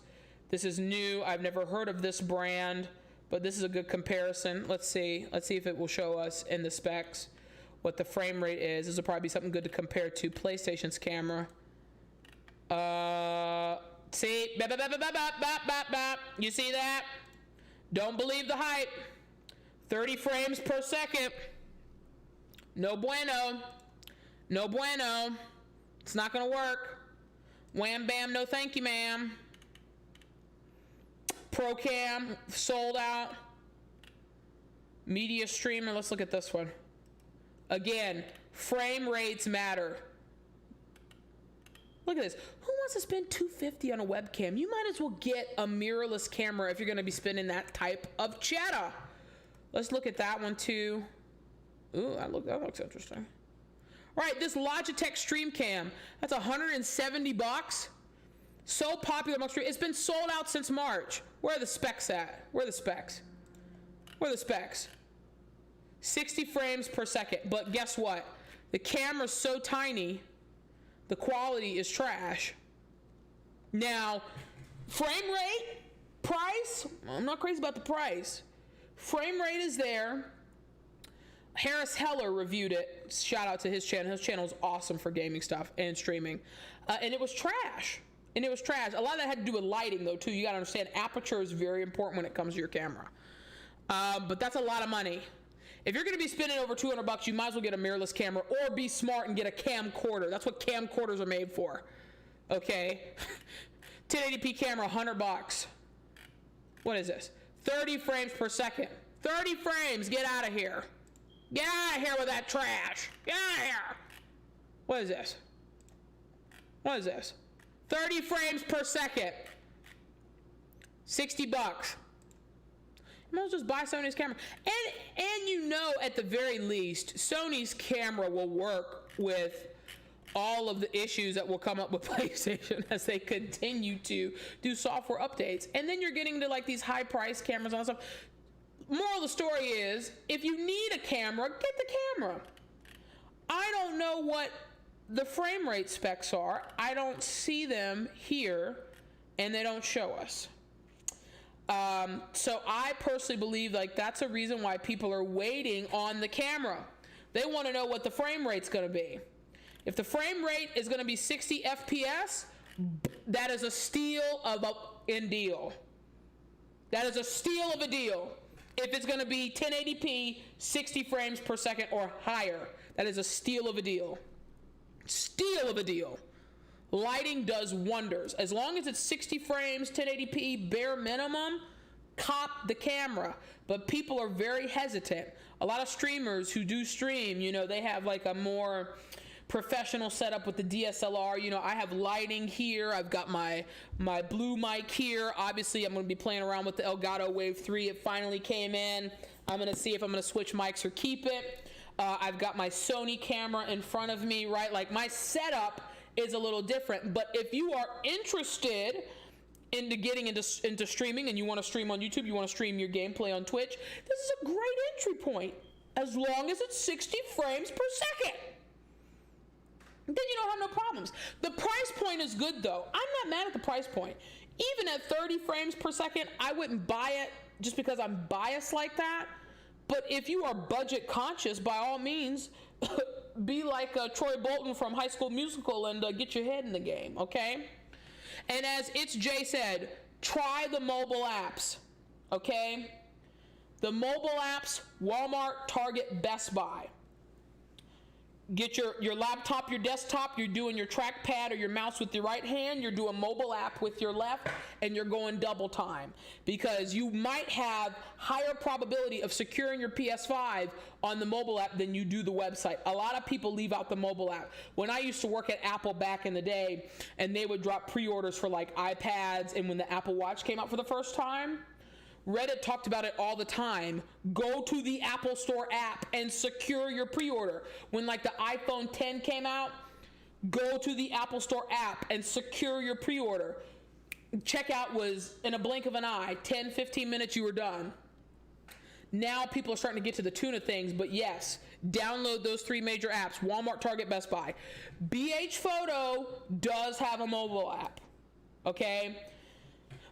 This is new. I've never heard of this brand, but this is a good comparison. Let's see if it will show us in the specs what the frame rate is. This will probably be something good to compare to PlayStation's camera. See? Bap, bap, bap, bap, bap, bap, bap, bap. You see that? Don't believe the hype. 30 frames per second. No bueno. No bueno. It's not going to work. Wham bam, no thank you, ma'am. Pro cam, sold out. Media streamer, let's look at this one. Again, frame rates matter. Look at this. Who wants to spend $250 on a webcam? You might as well get a mirrorless camera if you're going to be spending that type of cheddar. Let's look at that one too. Ooh, that looks interesting. All right, this Logitech Stream Cam, that's $170. So popular amongst streamers. It's been sold out since March. Where are the specs at? Where are the specs? Where are the specs? 60 frames per second. But guess what? The camera's so tiny, the quality is trash. Now, frame rate, price, I'm not crazy about the price. Frame rate is there. Harris Heller reviewed it. Shout out to his channel. His channel is awesome for gaming stuff and streaming. And it was trash. A lot of that had to do with lighting, though, too. You got to understand, aperture is very important when it comes to your camera. But that's a lot of money. If you're going to be spending over $200, you might as well get a mirrorless camera or be smart and get a camcorder. That's what camcorders are made for. Okay? 1080p camera, $100. What is this? 30 frames per second. 30 frames. Get out of here. Get out of here with that trash. Get out of here. What is this? What is this? 30 frames per second. $60. You might as well just buy Sony's camera. And you know, at the very least, Sony's camera will work with all of the issues that will come up with PlayStation as they continue to do software updates. And then you're getting to like these high price cameras and all that stuff. Moral of the story is, if you need a camera, get the camera. I don't know what the frame rate specs are. I don't see them here, and they don't show us. So I personally believe like that's a reason why people are waiting on the camera. They want to know what the frame rate's going to be. If the frame rate is going to be 60 FPS, that is a steal of a deal. That is a steal of a deal. If it's going to be 1080p, 60 frames per second or higher, that is a steal of a deal. Steal of a deal. Lighting does wonders. As long as it's 60 frames, 1080p, bare minimum, cop the camera. But people are very hesitant. A lot of streamers who do stream, you know, they have like a more professional setup with the DSLR. You know, I have lighting here. I've got my blue mic here. Obviously, I'm going to be playing around with the Elgato Wave 3. It finally came in. I'm going to see if I'm going to switch mics or keep it. I've got my Sony camera in front of me, right? Like my setup is a little different. But if you are interested into getting into streaming and you want to stream on YouTube, you want to stream your gameplay on Twitch, this is a great entry point as long as it's 60 frames per second. Then you don't have no problems. The price point is good though. I'm not mad at the price point. Even at 30 frames per second, I wouldn't buy it just because I'm biased like that. But if you are budget conscious, by all means, be like Troy Bolton from High School Musical and get your head in the game, okay? And as It's Jay said, try the mobile apps, okay? The mobile apps, Walmart, Target, Best Buy. Get your laptop, your desktop, you're doing your trackpad or your mouse with your right hand, you're doing mobile app with your left, and you're going double time. Because you might have higher probability of securing your PS5 on the mobile app than you do the website. A lot of people leave out the mobile app. When I used to work at Apple back in the day, and they would drop pre-orders for like iPads, and when the Apple Watch came out for the first time, Reddit talked about it all the time. Go to the Apple Store app and secure your pre-order. When like the iPhone 10 came out, go to the Apple Store app and secure your pre-order. Checkout was in a blink of an eye. 10, 15 minutes, you were done. Now people are starting to get to the tune of things, but yes, download those three major apps, Walmart, Target, Best Buy. BH Photo does have a mobile app, okay?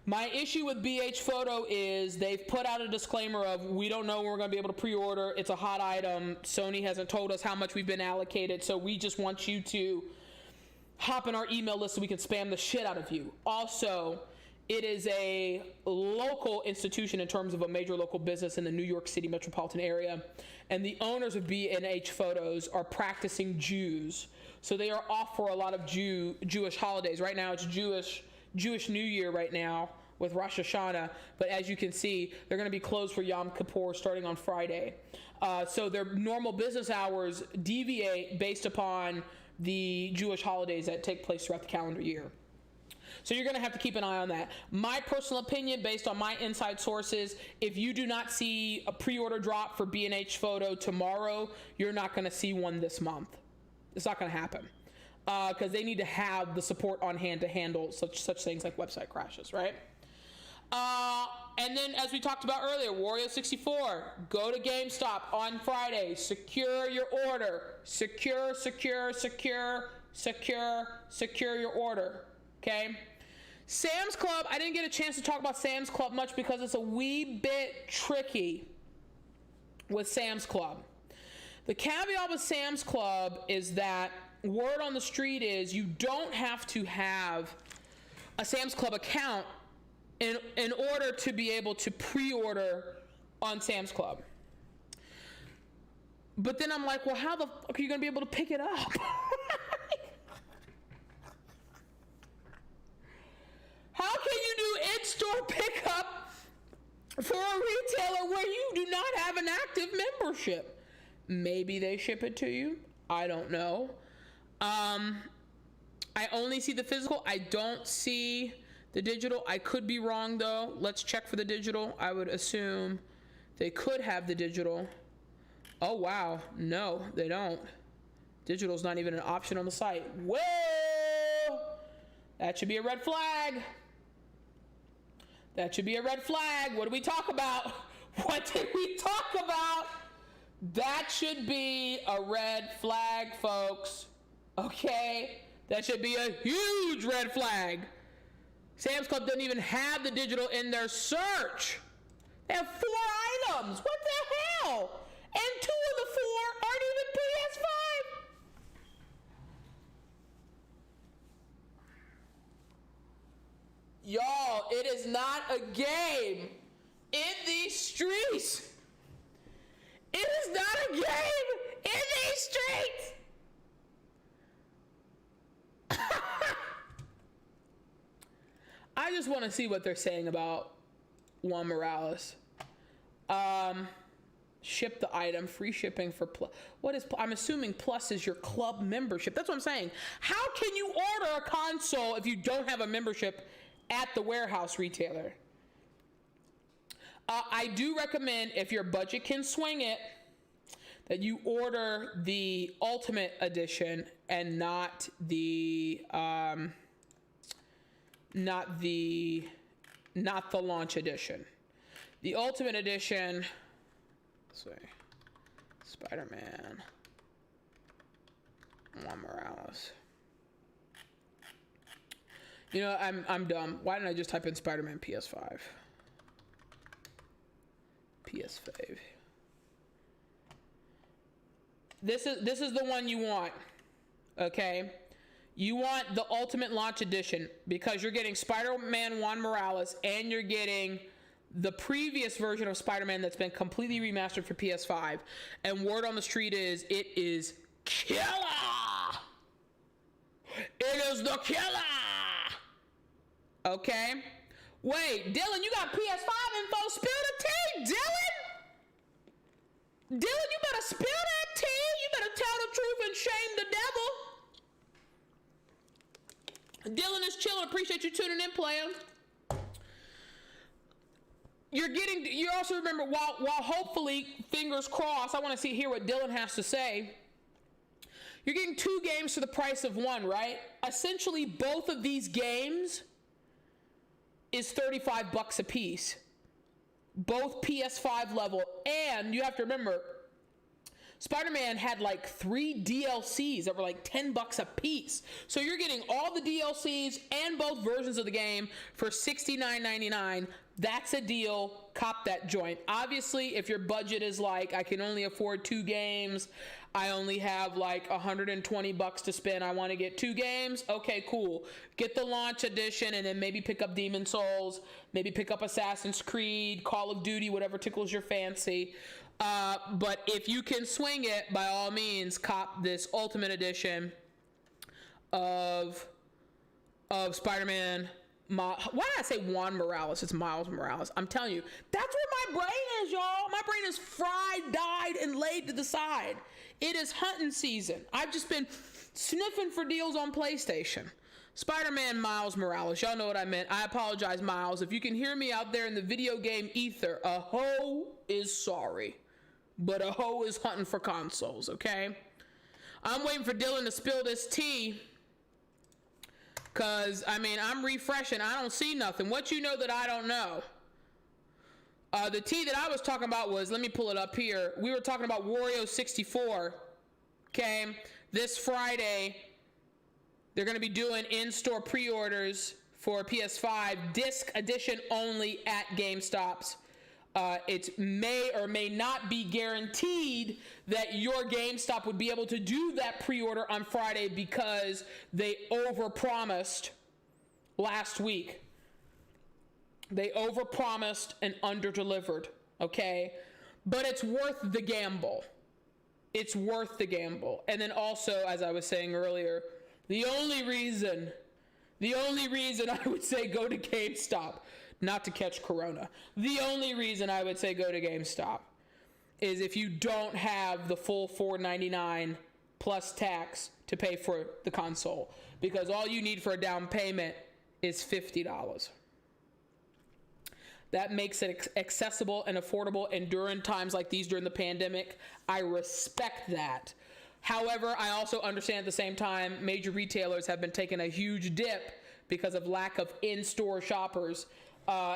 My issue with BH Photo is they've put out a disclaimer of we don't know when we're going to be able to pre-order. It's a hot item. Sony hasn't told us how much we've been allocated, so we just want you to hop in our email list so we can spam the shit out of you. Also, it is a local institution in terms of a major local business in the New York City metropolitan area. And the owners of B&H Photos are practicing Jews. So they are off for a lot of Jewish holidays. Right now it's Jewish New Year right now with Rosh Hashanah. But as you can see, they're going to be closed for Yom Kippur starting on Friday. So their normal business hours deviate based upon the Jewish holidays that take place throughout the calendar year. So you're going to have to keep an eye on that. My personal opinion, based on my inside sources, if you do not see a pre-order drop for B&H Photo tomorrow, you're not going to see one this month. It's not going to happen because they need to have the support on hand to handle such things like website crashes, right? And then, as we talked about earlier, Wario64, go to GameStop on Friday. Secure your order. Secure your order. Okay? Sam's Club, I didn't get a chance to talk about Sam's Club much because it's a wee bit tricky with Sam's Club. The caveat with Sam's Club is that word on the street is you don't have to have a Sam's Club account in order to be able to pre-order on Sam's Club. But then I'm like, well, how the fuck are you going to be able to pick it up? How can you do in-store pickup for a retailer where you do not have an active membership? Maybe they ship it to you. I don't know. I only see the physical. I don't see the digital. I could be wrong though. Let's check for the digital. I would assume they could have the digital. Oh wow, no, they don't. Digital's not even an option on the site. Whoa! That should be a red flag. That should be a red flag. What did we talk about? What did we talk about? That should be a red flag, folks. Okay? That should be a huge red flag. Sam's Club doesn't even have the digital in their search. They have 4 items. What the hell? And 2 of the 4 aren't even PS5. Y'all, it is not a game in these streets. It is not a game in these streets. I just want to see what they're saying about Juan Morales. Ship the item, free shipping for plus. What is, I'm assuming plus is your club membership. That's what I'm saying. How can you order a console if you don't have a membership at the warehouse retailer? I do recommend, if your budget can swing it, that you order the Ultimate Edition and not the launch edition. The Ultimate Edition, let's see, Spider-Man, Juan Morales. You know, I'm dumb. Why didn't I just type in Spider-Man PS5? PS5. This is the one you want. Okay? You want the Ultimate Launch Edition because you're getting Spider-Man Juan Morales and you're getting the previous version of Spider-Man that's been completely remastered for PS5. And word on the street is it is killer. It is the killer. Okay? Wait, Dylan, you got PS5 info. Spill the tea, Dylan. Dylan, you better spill that tea. You better tell the truth and shame the devil. Dylan is chilling. Appreciate you tuning in, player. You also remember, while hopefully, fingers crossed, I want to hear what Dylan has to say. You're getting 2 games for the price of 1, right? Essentially, both of these games is $35 a piece. Both PS5 level, and you have to remember, Spider-Man had like 3 DLCs that were like $10 a piece. So you're getting all the DLCs and both versions of the game for $69.99. That's a deal cop that joint. Obviously, if your budget is like, I can only afford 2 games, I only have like $120 to spend, I want to get 2 games, okay, cool. Get the launch edition and then maybe pick up Demon Souls, maybe pick up Assassin's Creed, Call of Duty, whatever tickles your fancy. But if you can swing it, by all means, cop this Ultimate Edition of Spider-Man. Why did I say Juan Morales? It's Miles Morales. I'm telling you, that's where my brain is, y'all. My brain is fried, dyed, and laid to the side. It is hunting season. I've just been sniffing for deals on PlayStation. Spider-Man Miles Morales. Y'all know what I meant. I apologize, Miles. If you can hear me out there in the video game ether, a hoe is sorry. But a hoe is hunting for consoles, okay? I'm waiting for Dylan to spill this tea. Because, I mean, I'm refreshing. I don't see nothing. What you know that I don't know? The tea that I was talking about was, let me pull it up here. We were talking about Wario 64. Okay? This Friday, they're going to be doing in-store pre-orders for PS5, disc edition only at GameStops. It may or may not be guaranteed that your GameStop would be able to do that pre-order on Friday because they overpromised last week. They overpromised and underdelivered, okay? But it's worth the gamble. It's worth the gamble. And then also, as I was saying earlier, the only reason I would say go to GameStop, not to catch corona. The only reason I would say go to GameStop is if you don't have the full $499 plus tax to pay for the console, because all you need for a down payment is $50. That makes it accessible and affordable, and during times like these, during the pandemic, I respect that. However, I also understand at the same time, major retailers have been taking a huge dip because of lack of in-store shoppers.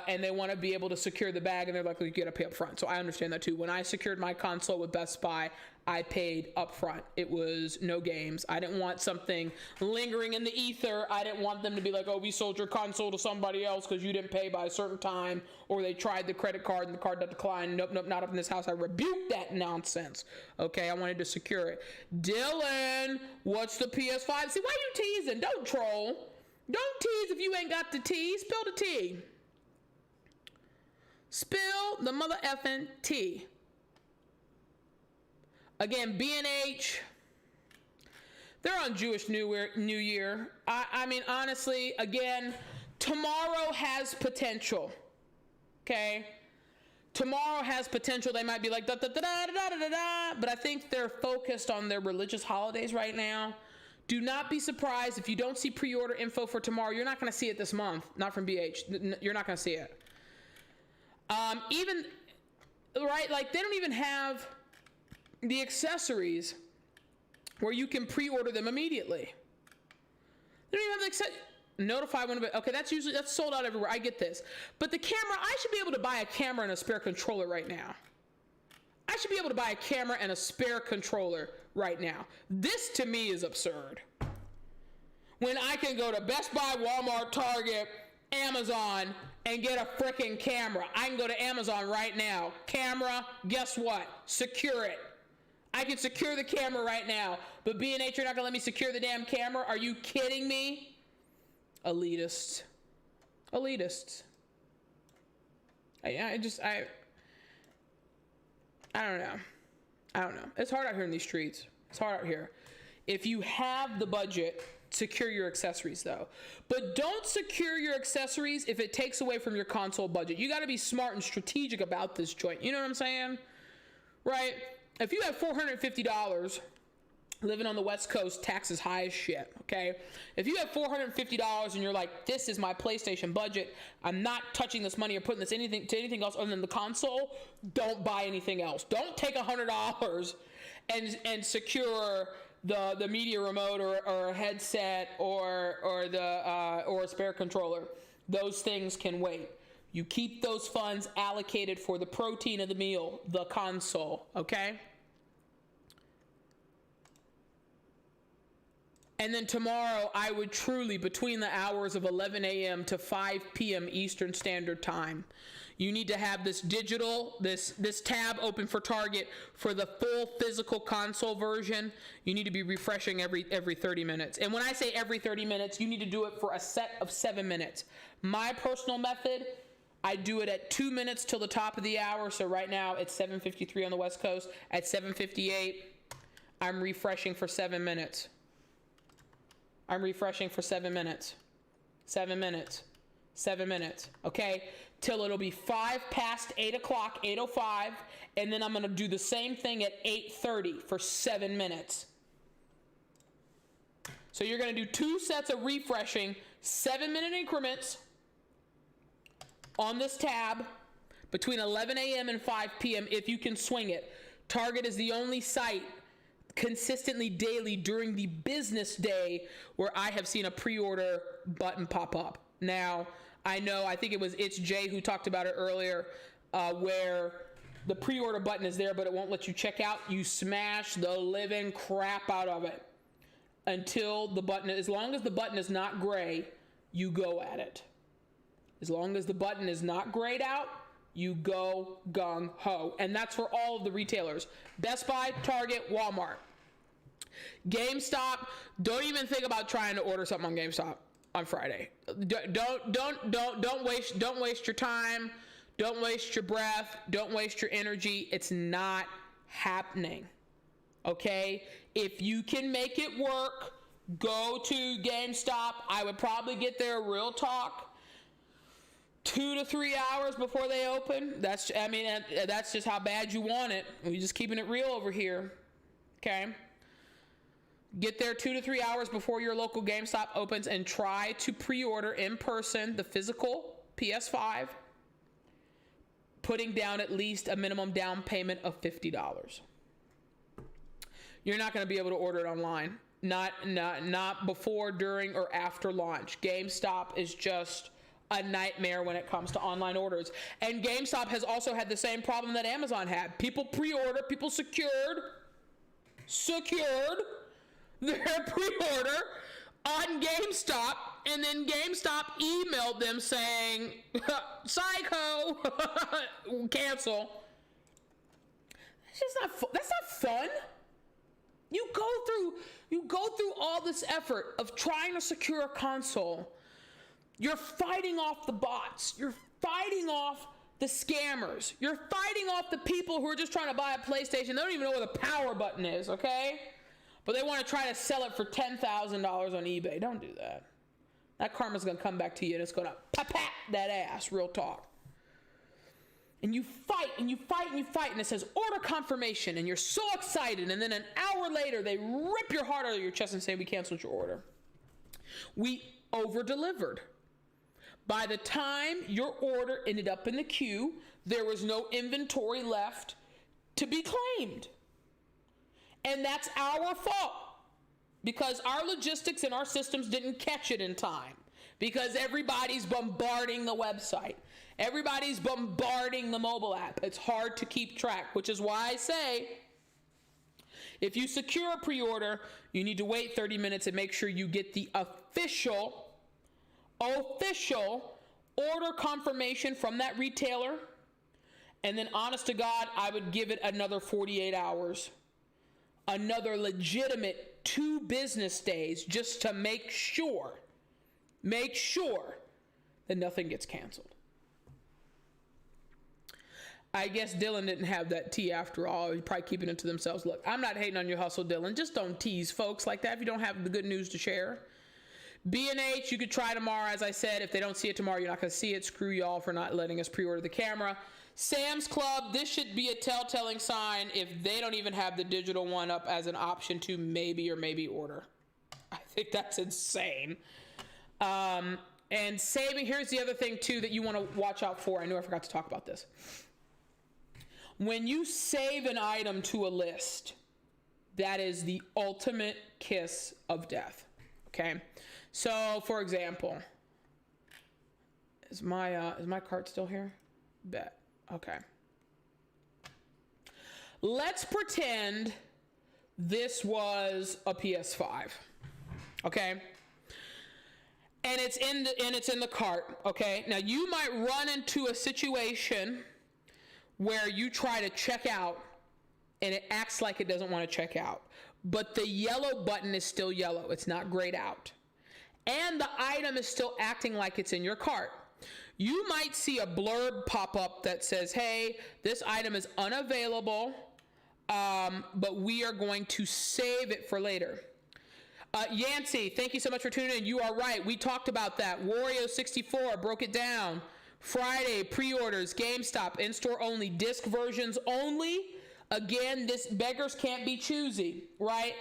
And they want to be able to secure the bag, and they're like, you got to pay up front. So I understand that too. When I secured my console with Best Buy, I paid up front. It was no games. I didn't want something lingering in the ether. I didn't want them to be like, oh, we sold your console to somebody else because you didn't pay by a certain time, or they tried the credit card and the card got declined. Nope, not up in this house. I rebuked that nonsense. Okay, I wanted to secure it. Dylan, what's the PS5? See, why you teasing? Don't troll. Don't tease if you ain't got the tea. Spill the tea. Spill the mother effing tea. Again, B&H, they're on Jewish New Year. I mean, honestly, again, tomorrow has potential. Okay? Tomorrow has potential. They might be like, da da da da da da da, but I think they're focused on their religious holidays right now. Do not be surprised if you don't see pre-order info for tomorrow. You're not going to see it this month. Not from BH. You're not going to see it. Even, right, like they don't even have the accessories where you can pre-order them immediately. They don't even have the notify when, okay, that's sold out everywhere. I get this. But the camera, I should be able to buy a camera and a spare controller right now. I should be able to buy a camera and a spare controller right now. This to me is absurd. When I can go to Best Buy, Walmart, Target, Amazon, and get a freaking camera. I can go to Amazon right now. Camera, guess what? Secure it. I can secure the camera right now. But B&H, you're not gonna let me secure the damn camera? Are you kidding me? Elitists. Elitists. I don't know. I don't know. It's hard out here in these streets. It's hard out here. If you have the budget, secure your accessories though. But don't secure your accessories if it takes away from your console budget. You gotta be smart and strategic about this joint. You know what I'm saying? Right? If you have $450 living on the West Coast, taxes high as shit, okay? If you have $450 and you're like, this is my PlayStation budget, I'm not touching this money or putting this to anything else other than the console, don't buy anything else. Don't take $100 and secure the media remote or a headset or a spare controller. Those things can wait. You keep those funds allocated for the protein of the meal, the console, okay? And then tomorrow, I would truly, between the hours of 11 a.m. to 5 p.m. Eastern Standard Time, you need to have this digital, this tab open for Target for the full physical console version. You need to be refreshing every 30 minutes. And when I say every 30 minutes, you need to do it for a set of 7 minutes. My personal method, I do it at 2 minutes till the top of the hour. So right now it's 7:53 on the West Coast. At 7:58, I'm refreshing for 7 minutes. I'm refreshing for 7 minutes. 7 minutes. 7 minutes. Okay? Till it'll be 5 past 8 o'clock, 8:05. And then I'm going to do the same thing at 8:30 for 7 minutes. So you're going to do 2 sets of refreshing, 7-minute increments on this tab between 11 a.m. and 5 p.m. if you can swing it. Target is the only site consistently daily during the business day where I have seen a pre-order button pop up. Now, I think it's Jay who talked about it earlier, where the pre-order button is there, but it won't let you check out. You smash the living crap out of it until the button, as long as the button is not gray, you go at it. As long as the button is not grayed out, you go gung ho. And that's for all of the retailers. Best Buy, Target, Walmart. GameStop, don't even think about trying to order something on GameStop on Friday. Don't waste your time. Don't waste your breath. Don't waste your energy. It's not happening. Okay? If you can make it work, go to GameStop. I would probably get there, real talk, 2 to 3 hours before they open. That's just how bad you want it. We're just keeping it real over here. Okay? Get there 2 to 3 hours before your local GameStop opens and try to pre-order in person the physical PS5, putting down at least a minimum down payment of $50. You're not going to be able to order it online. Not before, during, or after launch. GameStop is just a nightmare when it comes to online orders. And GameStop has also had the same problem that Amazon had. People pre-order, people secured their pre-order on GameStop, and then GameStop emailed them saying, psycho, cancel. That's not fun. You go through all this effort of trying to secure a console. You're fighting off the bots. You're fighting off the scammers. You're fighting off the people who are just trying to buy a PlayStation. They don't even know where the power button is, okay? But they want to try to sell it for $10,000 on eBay. Don't do that. That karma's going to come back to you, and it's going to pat that ass, real talk. And you fight, and you fight, and you fight, and it says order confirmation, and you're so excited, and then an hour later, they rip your heart out of your chest and say, we canceled your order. We over-delivered. By the time your order ended up in the queue, there was no inventory left to be claimed. And that's our fault, because our logistics and our systems didn't catch it in time, because everybody's bombarding the website. Everybody's bombarding the mobile app. It's hard to keep track, which is why I say, if you secure a pre-order, you need to wait 30 minutes and make sure you get the official order confirmation from that retailer. And then, honest to God, I would give it another 48 hours. Another legitimate 2 business days, just to make sure that nothing gets canceled. I guess Dylan didn't have that tea after all. He's probably keeping it to themselves. Look, I'm not hating on your hustle, Dylan. Just don't tease folks like that if you don't have the good news to share. B&H, you could try tomorrow. As I said, if they don't see it tomorrow, you're not going to see it. Screw y'all for not letting us pre-order the camera. Sam's Club, this should be a telltale sign if they don't even have the digital one up as an option to maybe order. I think that's insane. And saving, here's the other thing too that you want to watch out for. I knew I forgot to talk about this. When you save an item to a list, that is the ultimate kiss of death. Okay? So, for example, is my cart still here? Bet. Okay. Let's pretend this was a PS5. okay? And it's in the cart, okay? Now you might run into a situation where you try to check out and it acts like it doesn't want to check out. But the yellow button is still yellow. It's not grayed out. And the item is still acting like it's in your cart. You might see a blurb pop up that says, hey, this item is unavailable, but we are going to save it for later. Yancey, thank you so much for tuning in. You are right. We talked about that. Wario64 broke it down. Friday, pre-orders, GameStop, in-store only, disc versions only. Again, this beggars can't be choosy, right?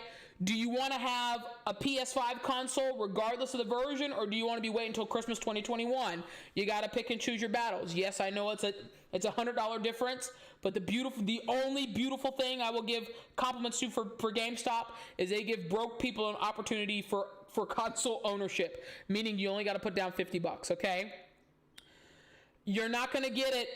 Do you want to have a PS5 console regardless of the version, or do you want to be waiting until Christmas 2021? You got to pick and choose your battles. Yes, I know it's a $100 difference, but the only beautiful thing I will give compliments to for GameStop is they give broke people an opportunity for console ownership, meaning you only got to put down $50, okay? You're not going to get it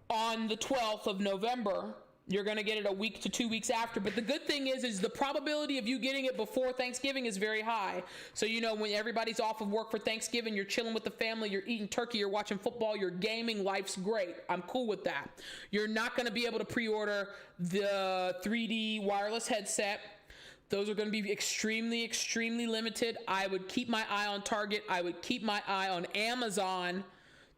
on the 12th of November. You're going to get it a week to 2 weeks after. But the good thing is the probability of you getting it before Thanksgiving is very high. So, when everybody's off of work for Thanksgiving, you're chilling with the family, you're eating turkey, you're watching football, you're gaming, life's great. I'm cool with that. You're not going to be able to pre-order the 3D wireless headset. Those are going to be extremely, extremely limited. I would keep my eye on Target. I would keep my eye on Amazon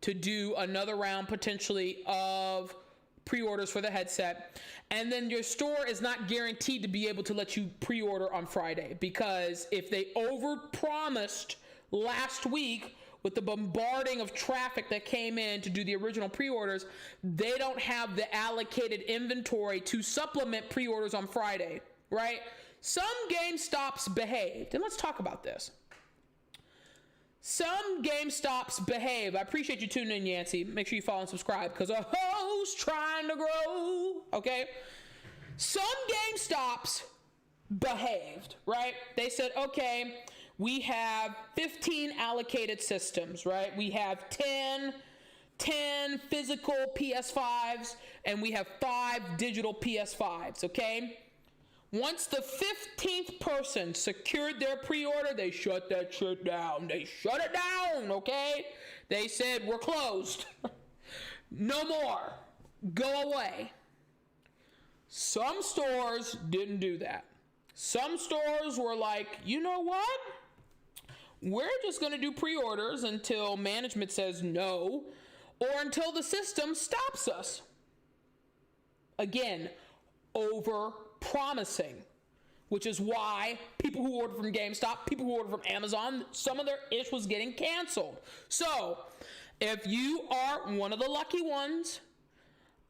to do another round potentially of pre-orders for the headset. And then your store is not guaranteed to be able to let you pre-order on Friday, because if they overpromised last week with the bombarding of traffic that came in to do the original pre-orders, they don't have the allocated inventory to supplement pre-orders on Friday, right? Some GameStops behaved, and let's talk about this. Some GameStops behave. I appreciate you tuning in, Yancey. Make sure you follow and subscribe, because a hoe's trying to grow, okay? Some GameStops behaved, right? They said, okay, we have 15 allocated systems, right? We have 10 physical PS5s, and we have 5 digital PS5s, okay? Once the 15th person secured their pre-order, they shut that shit down. They shut it down, okay? They said, we're closed. No more. Go away. Some stores didn't do that. Some stores were like, you know what? We're just going to do pre-orders until management says no, or until the system stops us. Again, over-promising, which is why people who order from GameStop, people who order from Amazon, some of their ish was getting canceled. So, if you are one of the lucky ones,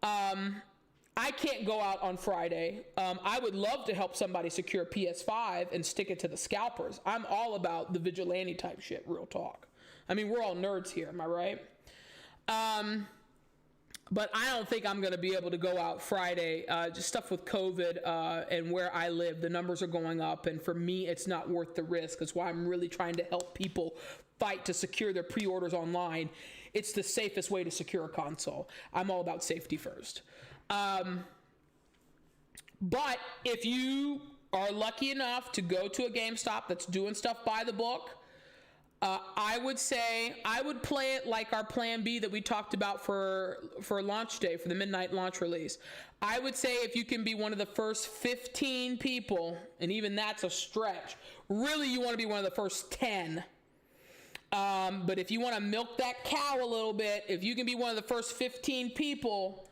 I can't go out on Friday. I would love to help somebody secure PS5 and stick it to the scalpers. I'm all about the vigilante type shit, real talk. I mean, we're all nerds here, am I right? But I don't think I'm going to be able to go out Friday. Just stuff with COVID and where I live, the numbers are going up. And for me, it's not worth the risk. That's why I'm really trying to help people fight to secure their pre-orders online. It's the safest way to secure a console. I'm all about safety first. But if you are lucky enough to go to a GameStop that's doing stuff by the book, I would say I would play it like our plan B that we talked about for launch day, for the midnight launch release. I would say if you can be one of the first 15 people, and even that's a stretch, really you want to be one of the first 10. But if you want to milk that cow a little bit, if you can be one of the first 15 people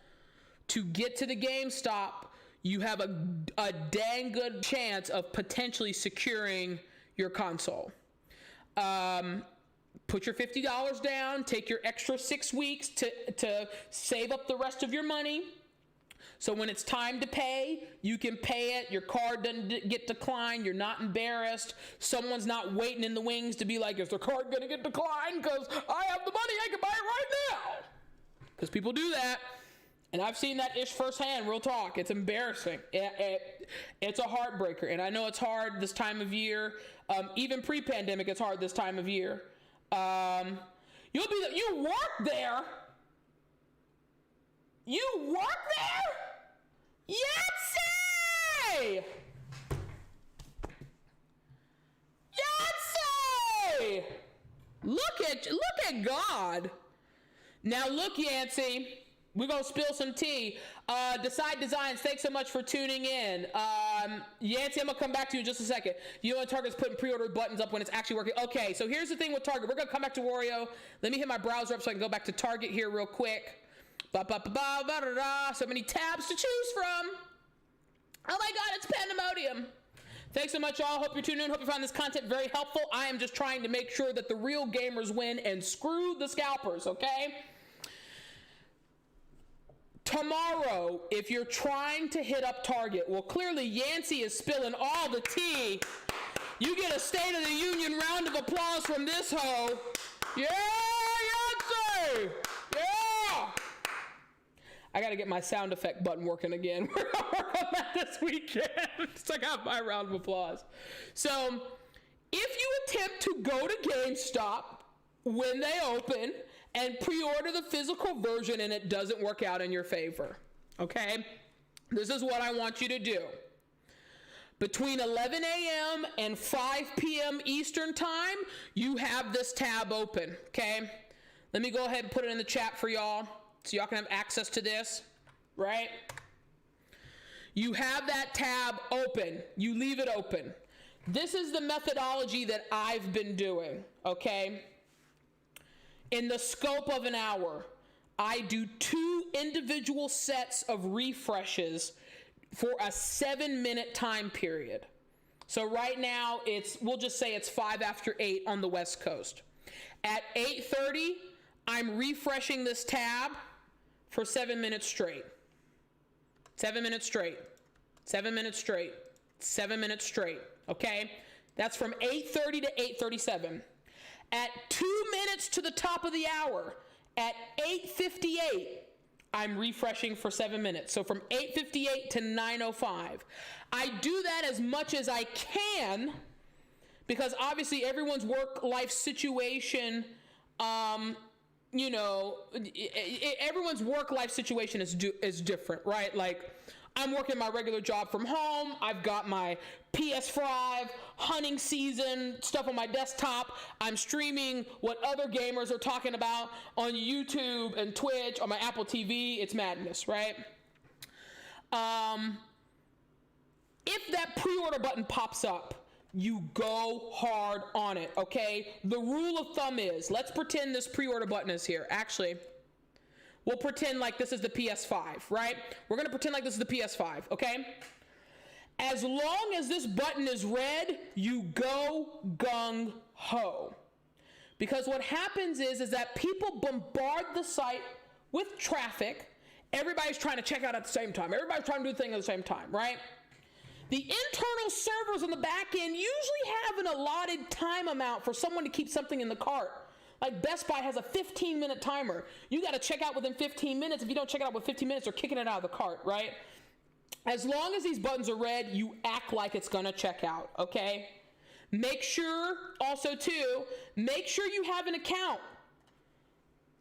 to get to the GameStop, you have a dang good chance of potentially securing your console. Put your $50 down, take your extra 6 weeks to save up the rest of your money. So when it's time to pay, you can pay it. Your card doesn't get declined. You're not embarrassed. Someone's not waiting in the wings to be like, is the card going to get declined? Because I have the money. I can buy it right now. Because people do that. And I've seen that ish firsthand, real talk. It's embarrassing. It's a heartbreaker. And I know it's hard this time of year. Even pre-pandemic, it's hard this time of year. You work there. You work there? Yahtzee! Dear God. Now look, Yancey, we're going to spill some tea. Decide Designs, thanks so much for tuning in. Yancey, I'm going to come back to you in just a second. You know, Target's putting pre-order buttons up when it's actually working. Okay, so here's the thing with Target. We're going to come back to Wario. Let me hit my browser up so I can go back to Target here real quick. So many tabs to choose from. Oh my God, it's pandemonium. Thanks so much, all. Hope you're tuning in. Hope you found this content very helpful. I am just trying to make sure that the real gamers win and screw the scalpers, okay? Tomorrow, if you're trying to hit up Target, well, clearly Yancey is spilling all the tea. You get a State of the Union round of applause from this hoe. Yeah, Yancey! Yeah! I gotta get my sound effect button working again. We're gonna work on that this weekend. So I got my round of applause. So, if you attempt to go to GameStop when they open and pre-order the physical version and it doesn't work out in your favor, okay? This is what I want you to do. Between 11 a.m. and 5 p.m. Eastern time, you have this tab open, okay? Let me go ahead and put it in the chat for y'all so y'all can have access to this, right? You have that tab open. You leave it open. This is the methodology that I've been doing, okay? In the scope of an hour, I do 2 individual sets of refreshes for a 7-minute time period. So right now, we'll just say it's 5 after 8 on the West Coast. At 8:30, I'm refreshing this tab for 7 minutes straight. 7 minutes straight. 7 minutes straight. 7 minutes straight. Okay? That's from 8:30 to 8:37. At 2 minutes to the top of the hour, at 8:58, I'm refreshing for 7 minutes. So from 8:58 to 9:05. I do that as much as I can because obviously everyone's work-life situation, everyone's work-life situation is different, right? Like, I'm working my regular job from home. I've got my PS5 hunting season stuff on my desktop. I'm streaming what other gamers are talking about on YouTube and Twitch, on my Apple TV. It's madness, right? If that pre-order button pops up, you go hard on it, okay? The rule of thumb is, let's pretend this pre-order button is here. Actually, we'll pretend like this is the PS5, right? We're gonna pretend like this is the PS5, okay? As long as this button is red, you go gung-ho. Because what happens is that people bombard the site with traffic. Everybody's trying to check out at the same time. Everybody's trying to do the thing at the same time, right? The internal servers on the back end usually have an allotted time amount for someone to keep something in the cart. Like Best Buy has a 15-minute timer. You got to check out within 15 minutes. If you don't check it out within 15 minutes, they're kicking it out of the cart, right? As long as these buttons are red, you act like it's going to check out, okay? Make sure, also too, make sure you have an account.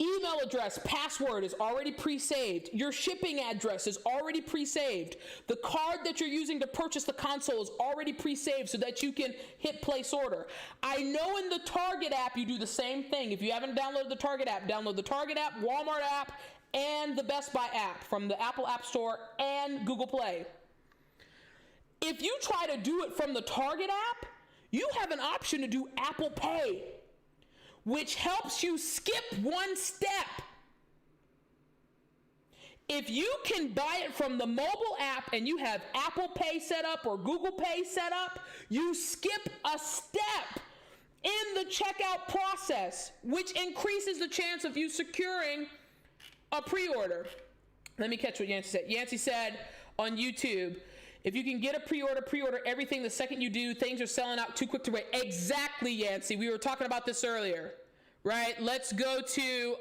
Email address, password is already pre-saved. Your shipping address is already pre-saved. The card that you're using to purchase the console is already pre-saved so that you can hit place order. I know in the Target app you do the same thing. If you haven't downloaded the Target app, download the Target app, Walmart app, and the Best Buy app from the Apple App Store and Google Play. If you try to do it from the Target app, you have an option to do Apple Pay, which helps you skip one step. If you can buy it from the mobile app and you have Apple Pay set up or Google Pay set up, you skip a step in the checkout process, which increases the chance of you securing a pre-order. Let me catch what Yancey said. Yancey said on YouTube, if you can get a pre-order everything the second you do. Things are selling out too quick to wait. Exactly, Yancey. We were talking about this earlier, right? Let's go to,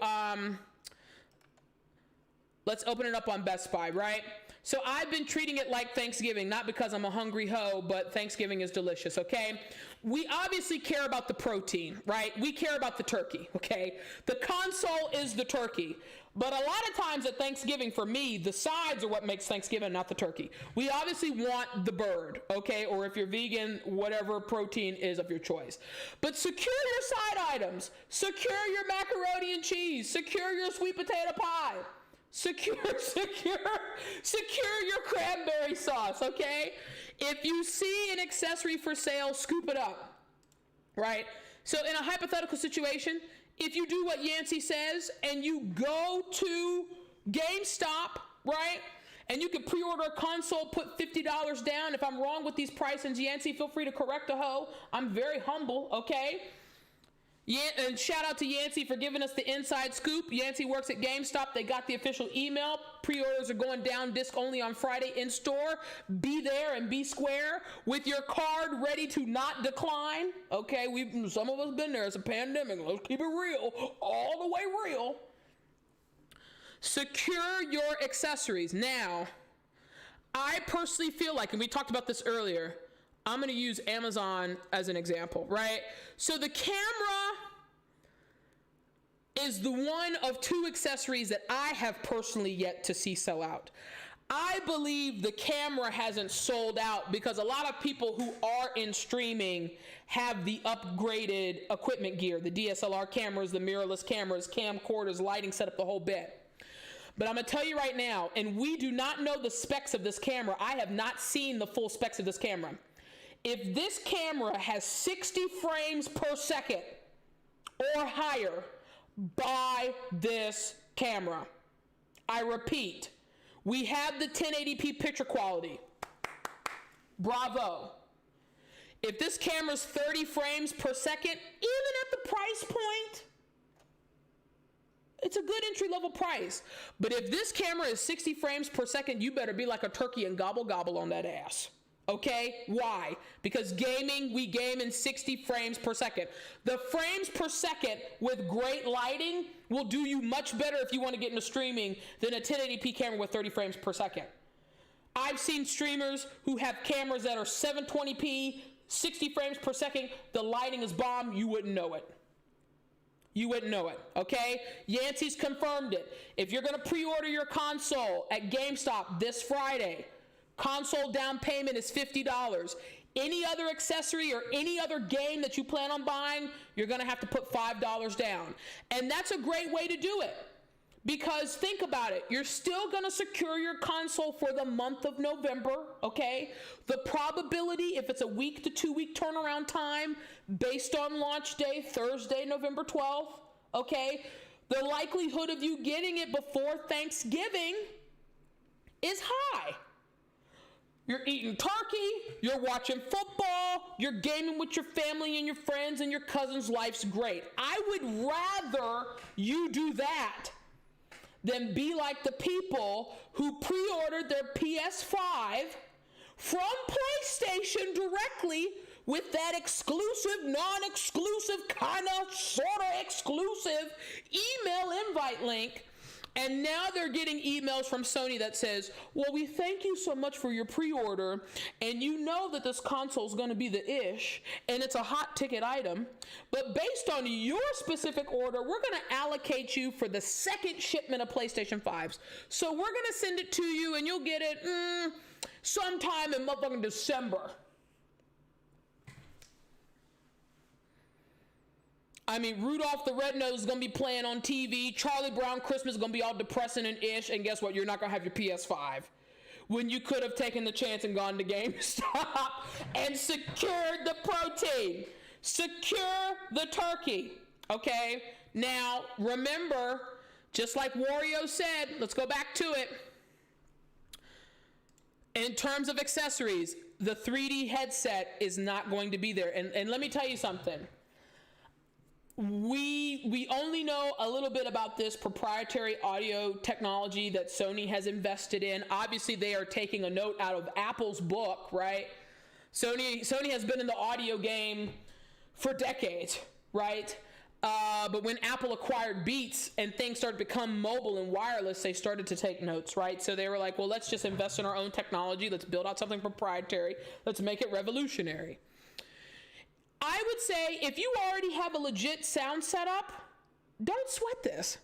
let's open it up on Best Buy, right? So I've been treating it like Thanksgiving, not because I'm a hungry hoe, but Thanksgiving is delicious, okay? We obviously care about the protein, right? We care about the turkey, okay? The console is the turkey. But a lot of times at Thanksgiving, for me, the sides are what makes Thanksgiving, not the turkey. We obviously want the bird, okay? Or if you're vegan, whatever protein is of your choice. But secure your side items. Secure your macaroni and cheese. Secure your sweet potato pie. Secure your cranberry sauce, okay? If you see an accessory for sale, scoop it up, right? So in a hypothetical situation, if you do what Yancey says and you go to GameStop, right? And you can pre-order a console, put $50 down. If I'm wrong with these prices, Yancey, feel free to correct a hoe. I'm very humble, okay? Yeah, and shout out to Yancey for giving us the inside scoop. Yancey works at GameStop. They got the official email. Pre-orders are going down disc only on Friday in store. Be there and be square with your card ready to not decline. Okay, some of us been there. It's a pandemic. Let's keep it real, all the way real. Secure your accessories. Now, I personally feel like, and we talked about this earlier, I'm going to use Amazon as an example, right? So the camera is the one of two accessories that I have personally yet to see sell out. I believe the camera hasn't sold out because a lot of people who are in streaming have the upgraded equipment gear, the DSLR cameras, the mirrorless cameras, camcorders, lighting setup, the whole bit. But I'm going to tell you right now, and we do not know the specs of this camera. I have not seen the full specs of this camera. If this camera has 60 frames per second or higher, buy this camera. I repeat, we have the 1080p picture quality. Bravo. If this camera's 30 frames per second, even at the price point, it's a good entry-level price. But if this camera is 60 frames per second, you better be like a turkey and gobble gobble on that ass. Okay, why? Because gaming, we game in 60 frames per second. The frames per second with great lighting will do you much better if you want to get into streaming than a 1080p camera with 30 frames per second. I've seen streamers who have cameras that are 720p, 60 frames per second. The lighting is bomb. You wouldn't know it. You wouldn't know it, okay? Yancey's confirmed it. If you're going to pre-order your console at GameStop this Friday, console down payment is $50. Any other accessory or any other game that you plan on buying, you're going to have to put $5 down. And that's a great way to do it. Because think about it, you're still going to secure your console for the month of November, okay? The probability, if it's a week to 2 week turnaround time, based on launch day, Thursday, November 12th, okay? The likelihood of you getting it before Thanksgiving is high. You're eating turkey, you're watching football, you're gaming with your family and your friends and your cousins. Life's great. I would rather you do that than be like the people who pre-ordered their PS5 from PlayStation directly with that exclusive, non-exclusive, kind of, sort of exclusive email invite link. And now they're getting emails from Sony that says, well, we thank you so much for your pre-order, and you know that this console is going to be the ish, and it's a hot ticket item, but based on your specific order, we're going to allocate you for the second shipment of PlayStation 5s. So we're going to send it to you, and you'll get it sometime in motherfucking December. I mean, Rudolph the Red-Nosed is going to be playing on TV. Charlie Brown Christmas is going to be all depressing and ish. And guess what? You're not going to have your PS5. When you could have taken the chance and gone to GameStop and secured the protein. Secure the turkey. Okay? Now, remember, just like Wario said, let's go back to it. In terms of accessories, the 3D headset is not going to be there. And let me tell you something. We only know a little bit about this proprietary audio technology that Sony has invested in. Obviously, they are taking a note out of Apple's book, right? Sony has been in the audio game for decades, right? But when Apple acquired Beats and things started to become mobile and wireless, they started to take notes, right? So they were like, well, let's just invest in our own technology. Let's build out something proprietary. Let's make it revolutionary. I would say if you already have a legit sound setup, don't sweat this.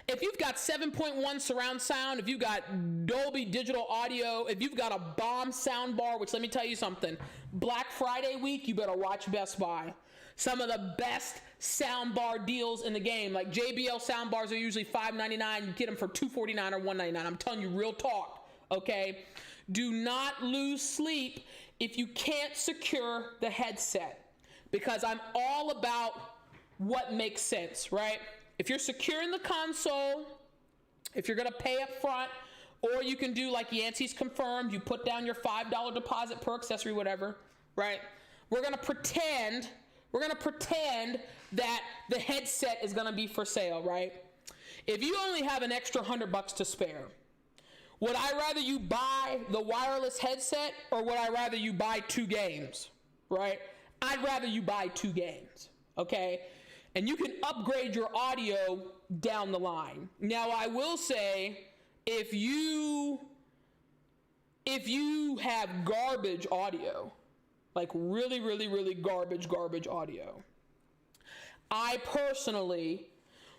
If you've got 7.1 surround sound, if you've got Dolby digital audio, if you've got a bomb sound bar, which let me tell you something, Black Friday week, you better watch Best Buy. Some of the best sound bar deals in the game, like JBL sound bars are usually $5.99. You get them for $2.49 or $1.99. I'm telling you real talk, okay? Do not lose sleep if you can't secure the headset, because I'm all about what makes sense, right? If you're securing the console, if you're going to pay up front, or you can do like Yancey's confirmed, you put down your $5 deposit per accessory, whatever, right? We're going to pretend that the headset is going to be for sale, right? If you only have an extra $100 to spare, would I rather you buy the wireless headset, or would I rather you buy 2 games, right? I'd rather you buy 2 games, okay? And you can upgrade your audio down the line. Now, I will say, if you have garbage audio, like really, really, really garbage audio, I personally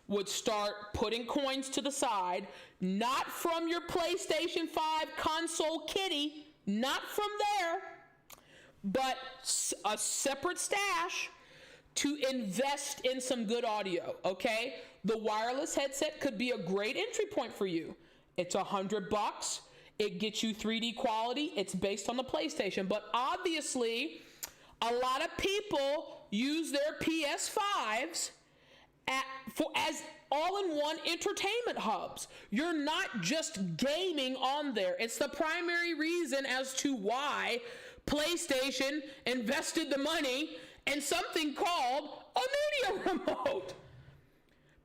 would start putting coins to the side, not from your PlayStation 5 console kitty, not from there, but a separate stash to invest in some good audio, okay? The wireless headset could be a great entry point for you. It's $100. It gets you 3D quality. It's based on the PlayStation. But obviously, a lot of people use their PS5s as all-in-one entertainment hubs. You're not just gaming on there. It's the primary reason as to why PlayStation invested the money in something called a media remote.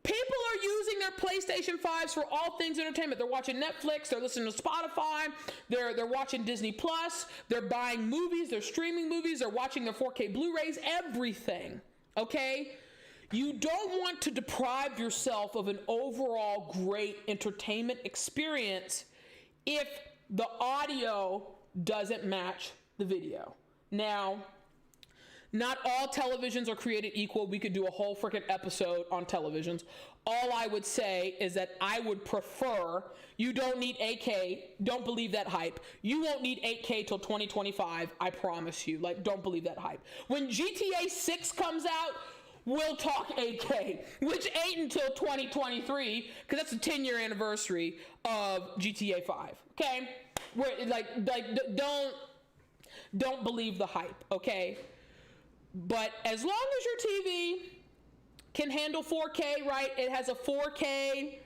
People are using their PlayStation 5s for all things entertainment. They're watching Netflix, they're listening to Spotify, they're watching Disney Plus, they're buying movies, they're streaming movies, they're watching their 4K Blu-rays, everything, okay? You don't want to deprive yourself of an overall great entertainment experience if the audio doesn't match the video. Now, not all televisions are created equal. We could do a whole freaking episode on televisions. All I would say is that I would prefer, you don't need 8K. Don't believe that hype. You won't need 8K till 2025. I promise you. Like, don't believe that hype. When GTA 6 comes out, we'll talk 8K, which ain't until 2023, because that's the 10-year anniversary of GTA 5. Okay? Don't believe the hype, okay? But as long as your TV can handle 4K, right? It has a 4K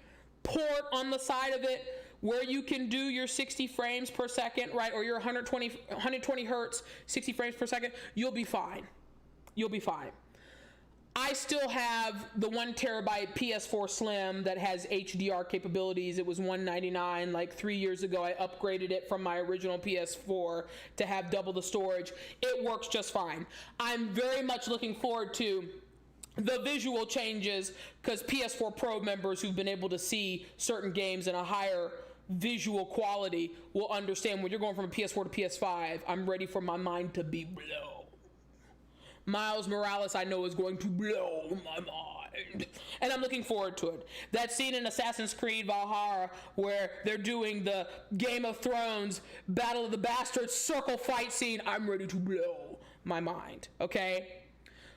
port on the side of it where you can do your 60 frames per second, right? Or your 120 hertz, 60 frames per second. You'll be fine. You'll be fine. I still have the 1 terabyte PS4 Slim that has HDR capabilities. It was $199 like 3 years ago. I upgraded it from my original PS4 to have double the storage. It works just fine. I'm very much looking forward to the visual changes, because PS4 Pro members who've been able to see certain games in a higher visual quality will understand when you're going from a PS4 to PS5, I'm ready for my mind to be blown. Miles Morales, I know, is going to blow my mind. And I'm looking forward to it. That scene in Assassin's Creed Valhalla where they're doing the Game of Thrones Battle of the Bastards circle fight scene, I'm ready to blow my mind, okay?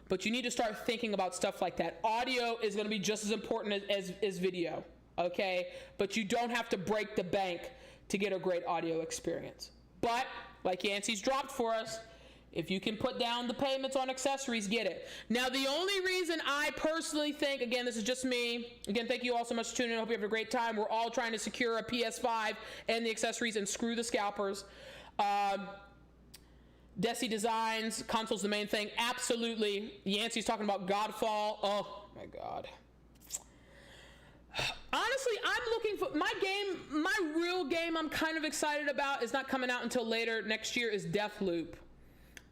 But you need to start thinking about stuff like that. Audio is going to be just as important as video, okay? But you don't have to break the bank to get a great audio experience. But, like Yancey's dropped for us, if you can put down the payments on accessories, get it. Now, the only reason I personally think, again, this is just me. Again, thank you all so much for tuning in. I hope you have a great time. We're all trying to secure a PS5 and the accessories and screw the scalpers. Desi Designs, console's the main thing. Absolutely. Yancey's talking about Godfall. Oh, my God. Honestly, I'm looking for my real game I'm kind of excited about is not coming out until later next year is Deathloop.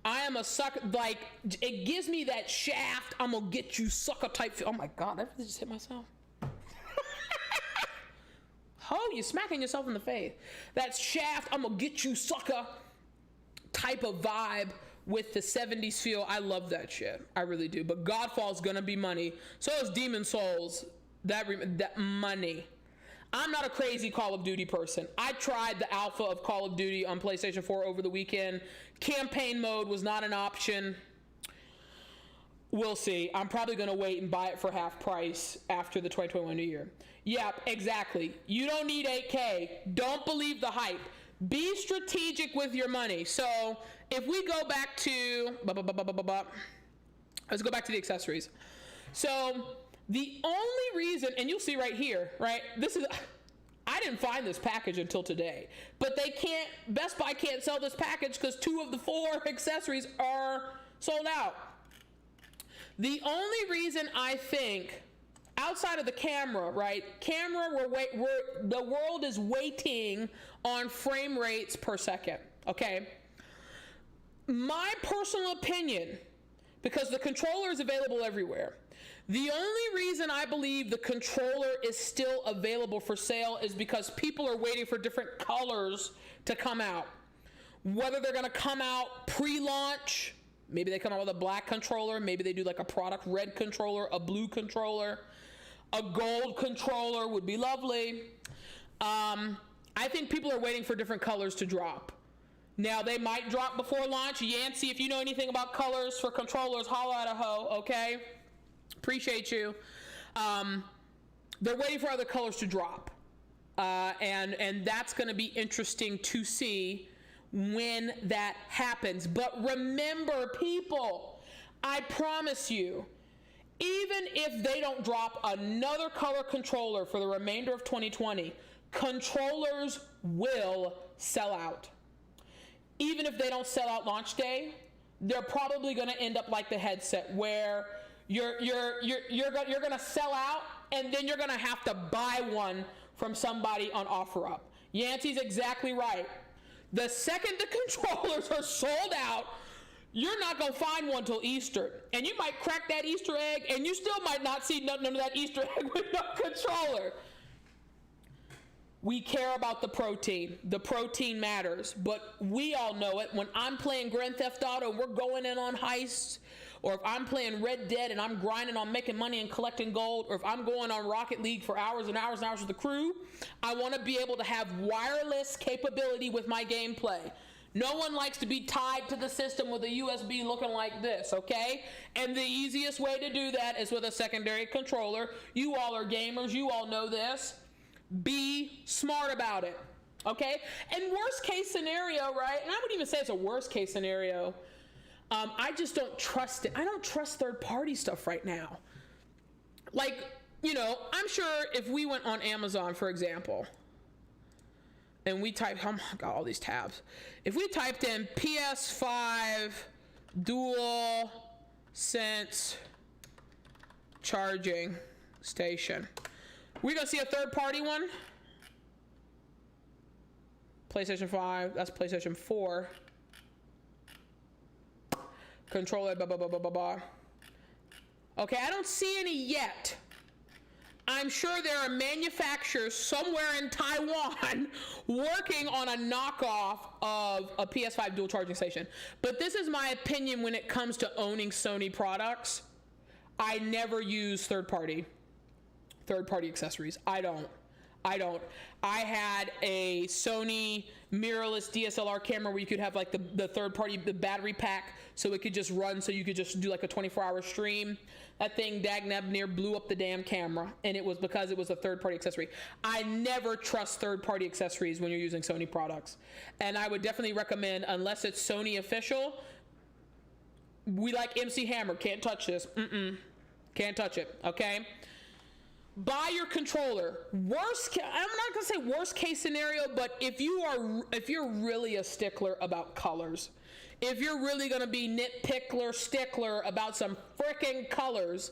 I am a sucker. Like, it gives me that Shaft, I'm gonna get you sucker type feel. Oh my God, I just hit myself. Oh, you're smacking yourself in the face. That Shaft, I'm gonna get you sucker type of vibe with the 70s feel. I love that shit. I really do. But Godfall's gonna be money. So is Demon Souls. That money. I'm not a crazy Call of Duty person. I tried the alpha of Call of Duty on PlayStation 4 over the weekend. Campaign mode was not an option. We'll see. I'm probably going to wait and buy it for half price after the 2021 New Year. Yep, exactly. You don't need 8K. Don't believe the hype. Be strategic with your money. So if we go back to... Let's go back to the accessories. So... the only reason, and you'll see right here, right? I didn't find this package until today, but Best Buy can't sell this package because 2 of the 4 accessories are sold out. The only reason I think, outside of the camera, right? The world is waiting on frame rates per second, okay? My personal opinion, because the controller is available everywhere, the only reason I believe the controller is still available for sale is because people are waiting for different colors to come out. Whether they're going to come out pre-launch, maybe they come out with a black controller, maybe they do like a product red controller, a blue controller, a gold controller would be lovely. I think people are waiting for different colors to drop. Now, they might drop before launch. Yancey, if you know anything about colors for controllers, holla at a hoe, okay? Appreciate you. They're waiting for other colors to drop. And that's going to be interesting to see when that happens. But remember, people, I promise you, even if they don't drop another color controller for the remainder of 2020, controllers will sell out. Even if they don't sell out launch day, they're probably going to end up like the headset, where you're going to sell out, and then you're going to have to buy one from somebody on OfferUp. Yancey's exactly right. The second the controllers are sold out, you're not going to find one till Easter. And you might crack that Easter egg, and you still might not see none of that Easter egg with no controller. We care about the protein. The protein matters, but we all know it. When I'm playing Grand Theft Auto and we're going in on heists, or if I'm playing Red Dead and I'm grinding on making money and collecting gold, or if I'm going on Rocket League for hours and hours and hours with the crew, I want to be able to have wireless capability with my gameplay. No one likes to be tied to the system with a USB looking like this, okay? And the easiest way to do that is with a secondary controller. You all are gamers. You all know this. Be smart about it, okay? And worst case scenario, right? And I would even say it's a worst case scenario. I just don't trust it. I don't trust third-party stuff right now. Like, you know, I'm sure if we went on Amazon, for example, and we typed, oh my God, all these tabs. If we typed in PS5 Dual Sense Charging Station, we're going to see a third-party one. PlayStation 5, that's PlayStation 4. Controller, blah, blah, blah, blah, blah, blah. Okay, I don't see any yet. I'm sure there are manufacturers somewhere in Taiwan working on a knockoff of a PS5 dual charging station. But this is my opinion when it comes to owning Sony products. I never use third-party accessories. I don't. I had a Sony mirrorless DSLR camera where you could have like the third-party the battery pack, so it could just run, so you could just do like a 24-hour stream. That thing, dagnab near, blew up the damn camera, and it was because it was a third-party accessory. I never trust third-party accessories when you're using Sony products, and I would definitely recommend, unless it's Sony official. We like MC Hammer, can't touch this. Can't touch it. Okay. Buy your controller. I'm not gonna say worst case scenario, but if you're really a stickler about colors, if you're really gonna be stickler about some freaking colors,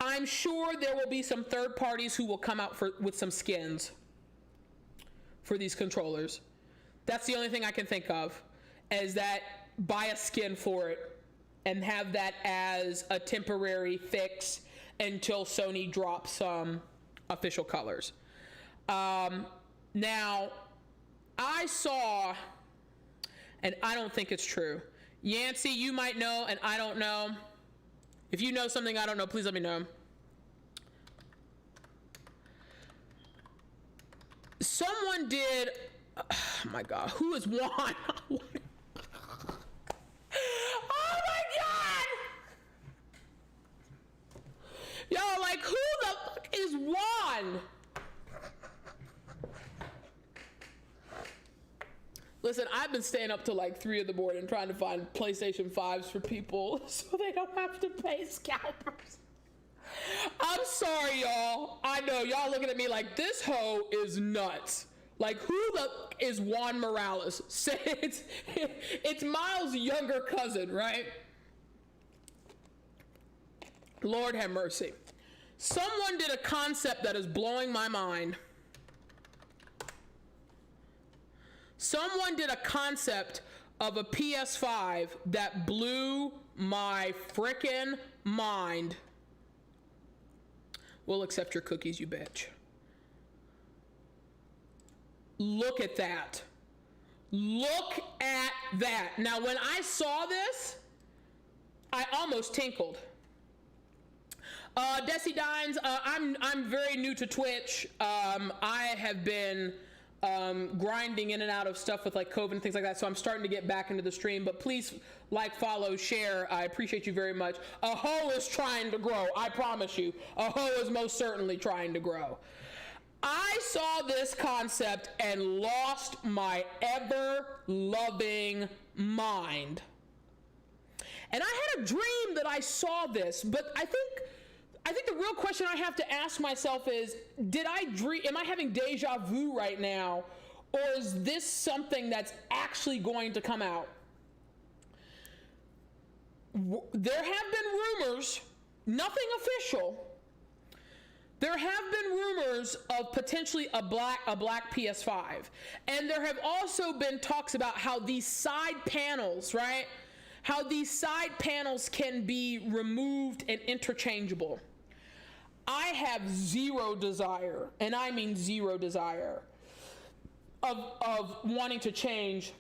I'm sure there will be some third parties who will come out with some skins for these controllers. That's the only thing I can think of, is that buy a skin for it and have that as a temporary fix until Sony drops some official colors. Now, I saw, and I don't think it's true. Yancey, you might know, and I don't know. If you know something I don't know, please let me know. Someone did, oh my God, who is Juan? Oh my God! Y'all, like, who the fuck is Juan? Listen, I've been staying up till like 3 in the morning trying to find PlayStation 5s for people so they don't have to pay scalpers. I'm sorry, y'all. I know y'all looking at me like this hoe is nuts. Like, who the is Juan Morales? Say it's Miles' younger cousin, right? Lord have mercy. Someone did a concept that is blowing my mind. Someone did a concept of a PS5 that blew my frickin' mind. We'll accept your cookies, you bitch. Look at that. Look at that. Now, when I saw this, I almost tinkled. Desi Dines, I'm very new to Twitch. I have been grinding in and out of stuff with like COVID and things like that, so I'm starting to get back into the stream, but please like, follow, share. I appreciate you very much. A hoe is trying to grow, I promise you. A hoe is most certainly trying to grow. I saw this concept and lost my ever-loving mind. And I had a dream that I saw this, but I think the real question I have to ask myself is, did I dream, am I having deja vu right now, or is this something that's actually going to come out? There have been rumors, nothing official. There have been rumors of potentially a black PS5. And there have also been talks about how these side panels, right? How these side panels can be removed and interchangeable. I have zero desire, and I mean zero desire, of wanting to change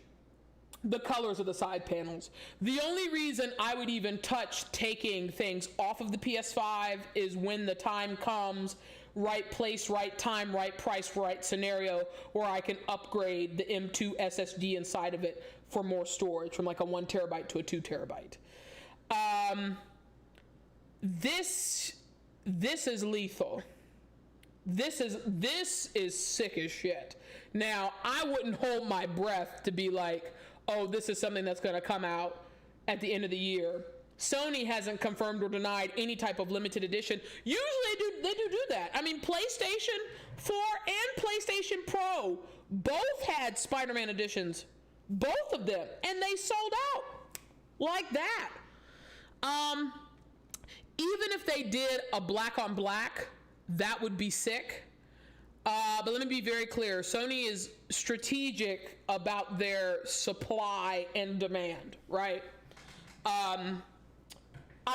the colors of the side panels. The only reason I would even touch taking things off of the PS5 is when the time comes, right place, right time, right price, right scenario, where I can upgrade the M2 SSD inside of it for more storage, from like a 1 terabyte to a 2 terabyte. This is lethal. This is sick as shit. Now, I wouldn't hold my breath to be like, oh, this is something that's going to come out at the end of the year. Sony hasn't confirmed or denied any type of limited edition. Usually they do that. I mean, PlayStation 4 and PlayStation Pro both had Spider-Man editions, both of them, and they sold out like that. Even if they did a black on black, that would be sick. But let me be very clear. Sony is strategic about their supply and demand, right? I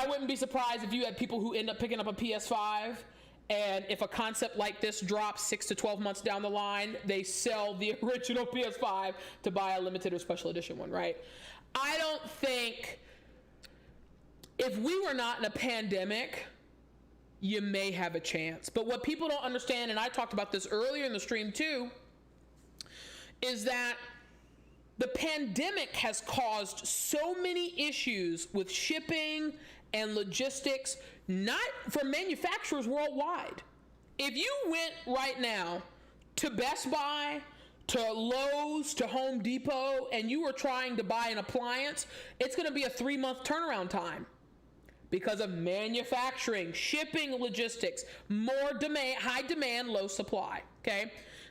wouldn't be surprised if you had people who end up picking up a PS5, and if a concept like this drops 6 to 12 months down the line, they sell the original PS5 to buy a limited or special edition one, right? I don't think, if we were not in a pandemic, you may have a chance. But what people don't understand, and I talked about this earlier in the stream too, is that the pandemic has caused so many issues with shipping and logistics, not for manufacturers worldwide. If you went right now to Best Buy, to Lowe's, to Home Depot, and you were trying to buy an appliance, it's going to be a 3-month turnaround time. Because of manufacturing, shipping, logistics, more demand, high demand, low supply, okay?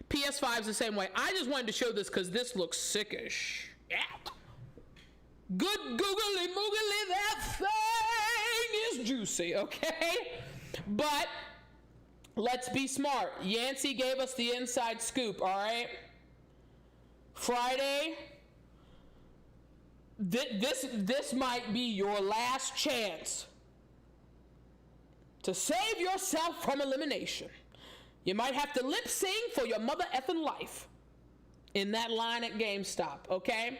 PS5 is the same way. I just wanted to show this because this looks sickish. Yeah. Good googly moogly, that thing is juicy, okay? But let's be smart. Yancey gave us the inside scoop, all right? Friday, this might be your last chance to save yourself from elimination. You might have to lip sing for your mother effing life in that line at GameStop, okay?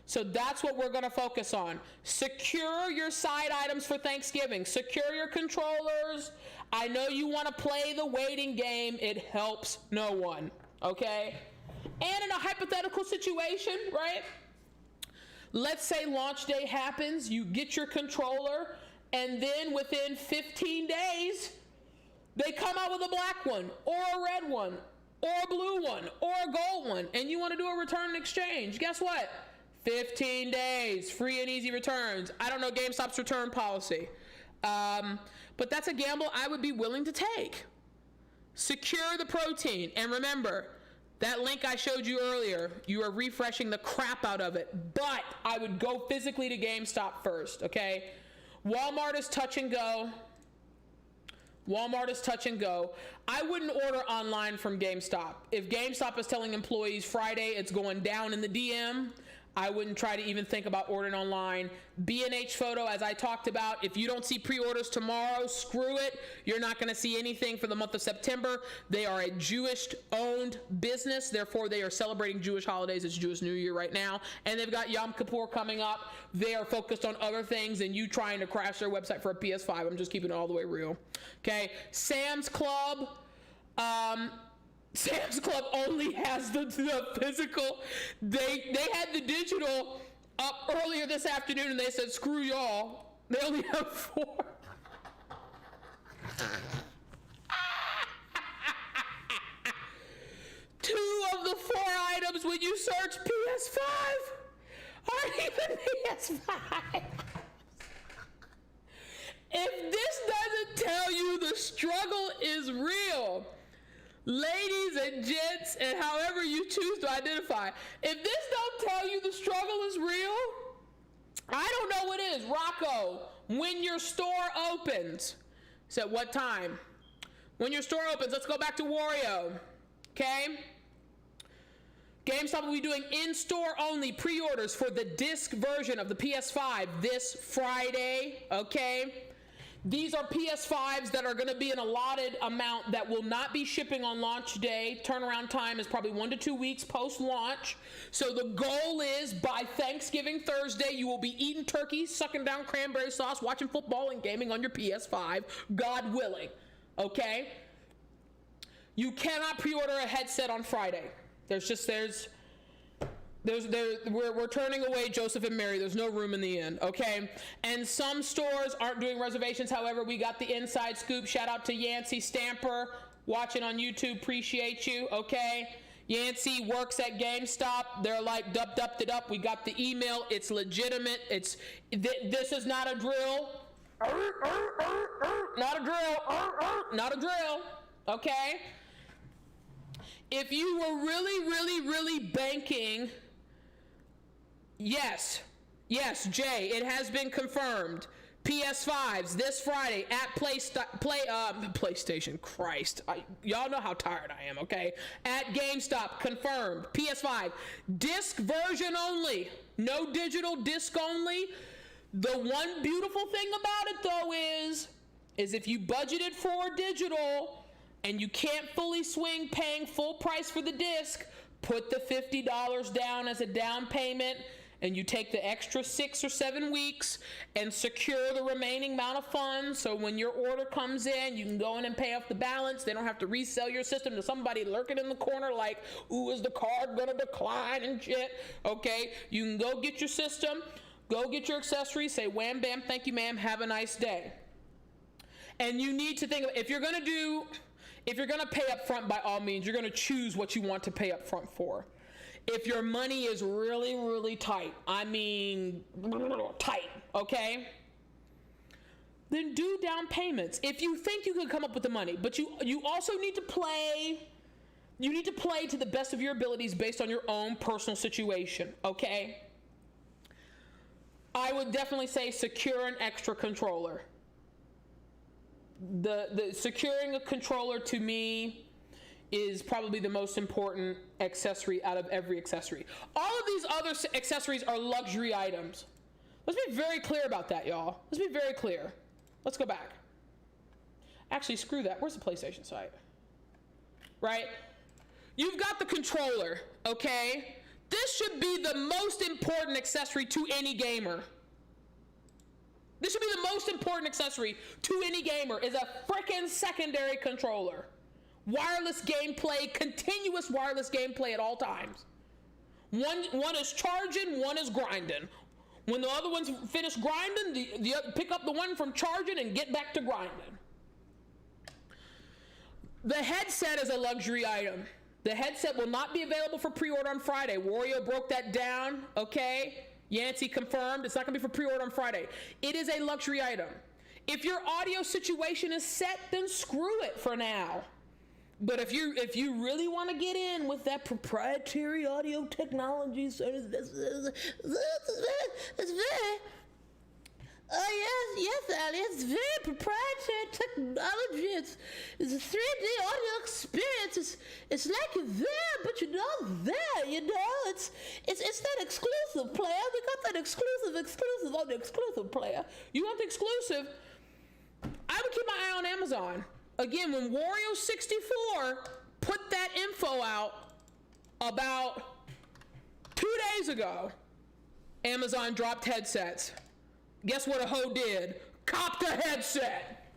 So that's what we're going to focus on. Secure your side items for Thanksgiving. Secure your controllers. I know you want to play the waiting game. It helps no one, okay? And in a hypothetical situation, right? Let's say launch day happens. You get your controller, and then within 15 days, they come out with a black one, or a red one, or a blue one, or a gold one, and you want to do a return and exchange. Guess what? 15 days, free and easy returns. I don't know GameStop's return policy, but that's a gamble I would be willing to take. Secure the protein, and remember, that link I showed you earlier, you are refreshing the crap out of it, but I would go physically to GameStop first, okay? Walmart is touch and go. Walmart is touch and go. I wouldn't order online from GameStop. If GameStop is telling employees Friday it's going down in the DM, I wouldn't try to even think about ordering online. B&H Photo, as I talked about, if you don't see pre-orders tomorrow, screw it. You're not going to see anything for the month of September. They are a Jewish-owned business. Therefore, they are celebrating Jewish holidays. It's Jewish New Year right now. And they've got Yom Kippur coming up. They are focused on other things than you trying to crash their website for a PS5. I'm just keeping it all the way real. Okay? Sam's Club. Sam's Club only has the physical. They had the digital up earlier this afternoon, and they said, screw y'all. They only have 4. Two of the 4 items when you search PS5 aren't even PS5. If this doesn't tell you the struggle is real, ladies and gents, and however you choose to identify, if this don't tell you the struggle is real, I don't know what is. Rocco, when your store opens, it's at what time? When your store opens, let's go back to Wario, okay? GameStop will be doing in-store only pre-orders for the disc version of the PS5 this Friday, okay? These are PS5s that are going to be an allotted amount that will not be shipping on launch day. Turnaround time is probably 1 to 2 weeks post-launch. So the goal is by Thanksgiving Thursday, you will be eating turkey, sucking down cranberry sauce, watching football, and gaming on your PS5, God willing. Okay? You cannot pre-order a headset on Friday. We're turning away Joseph and Mary. There's no room in the inn, okay? And some stores aren't doing reservations. However, we got the inside scoop. Shout out to Yancey Stamper watching on YouTube. Appreciate you, okay? Yancey works at GameStop. They're like, dup. We got the email. It's legitimate. This is not a drill. Not a drill. Not a drill, okay? If you were really banking... Yes, Jay, it has been confirmed. PS5s this Friday at PlayStation. Christ, y'all know how tired I am, okay? At GameStop, confirmed. PS5, disc version only. No digital, disc only. The one beautiful thing about it, though, is if you budgeted for digital and you can't fully swing paying full price for the disc, put the $50 down as a down payment, and you take the extra 6 or 7 weeks and secure the remaining amount of funds. So when your order comes in, you can go in and pay off the balance. They don't have to resell your system to somebody lurking in the corner like, ooh, is the card gonna decline and shit? Okay, you can go get your system, go get your accessories, say wham bam, thank you ma'am, have a nice day. And you need to think, if you're gonna pay up front, by all means, you're gonna choose what you want to pay up front for. If your money is really tight, I mean tight, okay? Then do down payments if you think you can come up with the money. But you also need to play. You need to play to the best of your abilities based on your own personal situation, okay? I would definitely say secure an extra controller. The securing a controller to me is probably the most important accessory out of every accessory. All of these other accessories are luxury items. Let's be very clear about that, y'all. Let's be very clear. Let's go back. Actually, screw that. Where's the PlayStation site? Right? You've got the controller, okay? This should be the most important accessory to any gamer. This should be the most important accessory to any gamer is a freaking secondary controller. Wireless gameplay, continuous wireless gameplay at all times. One is charging, one is grinding. When the other one's finished grinding, pick up the one from charging and get back to grinding. The headset is a luxury item. The headset will not be available for pre-order on Friday. Wario broke that down, okay? Yancey confirmed it's not gonna be for pre-order on Friday. It is a luxury item. If your audio situation is set, then screw it for now. But if you really want to get in with that proprietary audio technology, so it's very, yes, Ali, it's very proprietary technology. It's a 3D audio experience. It's like you're there, but you're not there. You know, it's that exclusive player. We got that exclusive on the exclusive player. You want the exclusive? I would keep my eye on Amazon. Again, when Wario64 put that info out about 2 days ago, Amazon dropped headsets. Guess what a hoe did? Copped a headset.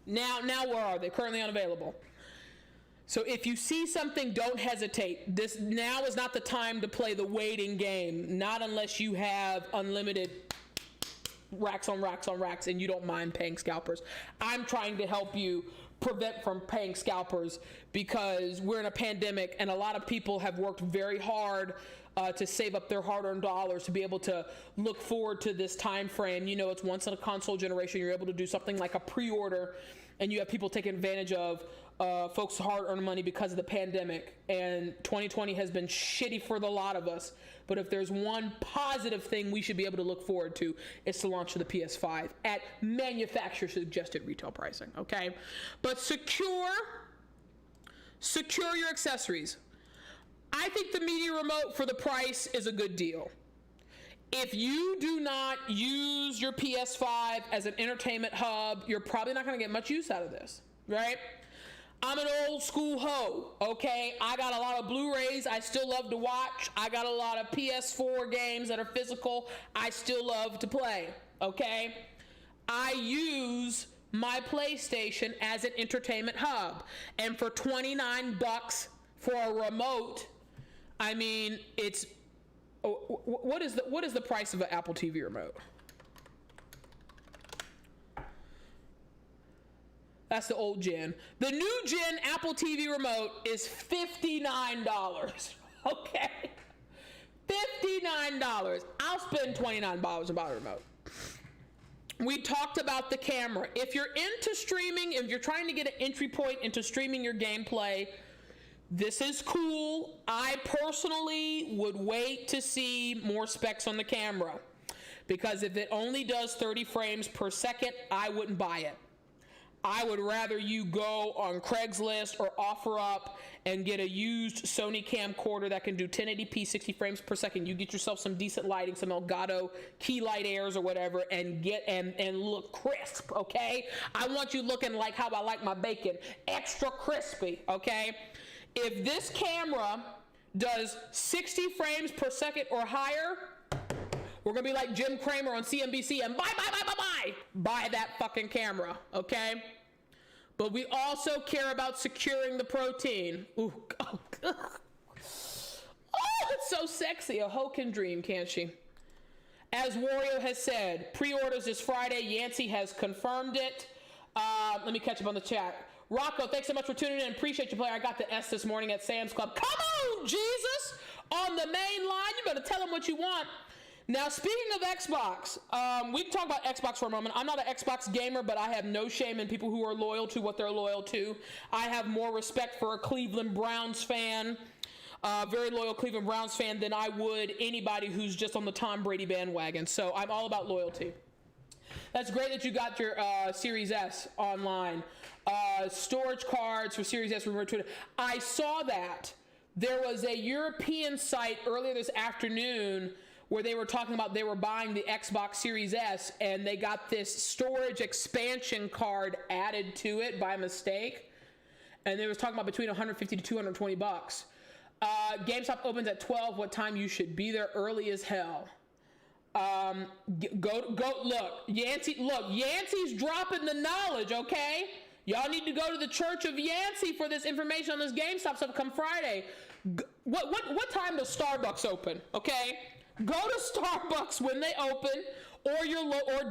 Now where are they? Currently unavailable. So if you see something, don't hesitate. This now is not the time to play the waiting game. Not unless you have unlimited racks on racks on racks and you don't mind paying scalpers. I'm trying to help you prevent from paying scalpers because we're in a pandemic and a lot of people have worked very hard to save up their hard-earned dollars to be able to look forward to this time frame. You know, it's once in a console generation. You're able to do something like a pre-order, and you have people taking advantage of folks' hard-earned money because of the pandemic. And 2020 has been shitty for the lot of us. But if there's one positive thing we should be able to look forward to, it's the launch of the PS5 at manufacturer suggested retail pricing, okay? But secure your accessories. I think the media remote for the price is a good deal. If you do not use your PS5 as an entertainment hub, you're probably not going to get much use out of this, right? I'm an old school hoe, okay? I got a lot of Blu-rays I still love to watch. I got a lot of PS4 games that are physical I still love to play, okay? I use my PlayStation as an entertainment hub. And for $29 for a remote, I mean, it's what is the price of an Apple TV remote? That's the old gen. The new gen Apple TV remote is $59. Okay? $59. I'll spend $29 to buy a remote. We talked about the camera. If you're into streaming, if you're trying to get an entry point into streaming your gameplay, this is cool. I personally would wait to see more specs on the camera because if it only does 30 frames per second, I wouldn't buy it. I would rather you go on Craigslist or OfferUp and get a used Sony camcorder that can do 1080p 60 frames per second. You get yourself some decent lighting, some Elgato key light airs or whatever, and get and look crisp, okay? I want you looking like how I like my bacon, extra crispy, okay? If this camera does 60 frames per second or higher, we're gonna be like Jim Cramer on CNBC and buy that fucking camera, okay? But we also care about securing the protein. Ooh, oh, it's so sexy. A hoe can dream, can't she? As Wario has said, pre-orders this Friday. Yancey has confirmed it. Let me catch up on the chat. Rocco, thanks so much for tuning in. Appreciate you, player. I got the S this morning at Sam's Club. Come on, Jesus! On the main line, you better tell them what you want. Now, speaking of Xbox, we can talk about Xbox for a moment. I'm not an Xbox gamer, but I have no shame in people who are loyal to what they're loyal to. I have more respect for a Cleveland Browns fan, very loyal Cleveland Browns fan, than I would anybody who's just on the Tom Brady bandwagon. So I'm all about loyalty. That's great that you got your Series S online. Storage cards for Series S were Twitter. I saw that. There was a European site earlier this afternoon where they were talking about they were buying the Xbox Series S and they got this storage expansion card added to it by mistake. And they was talking about between 150 to 220 bucks. GameStop opens at 12. What time you should be there? Early as hell. Look, Yancey's dropping the knowledge, okay? Y'all need to go to the Church of Yancey for this information on this GameStop stuff come Friday. What time does Starbucks open, okay? Go to Starbucks when they open, or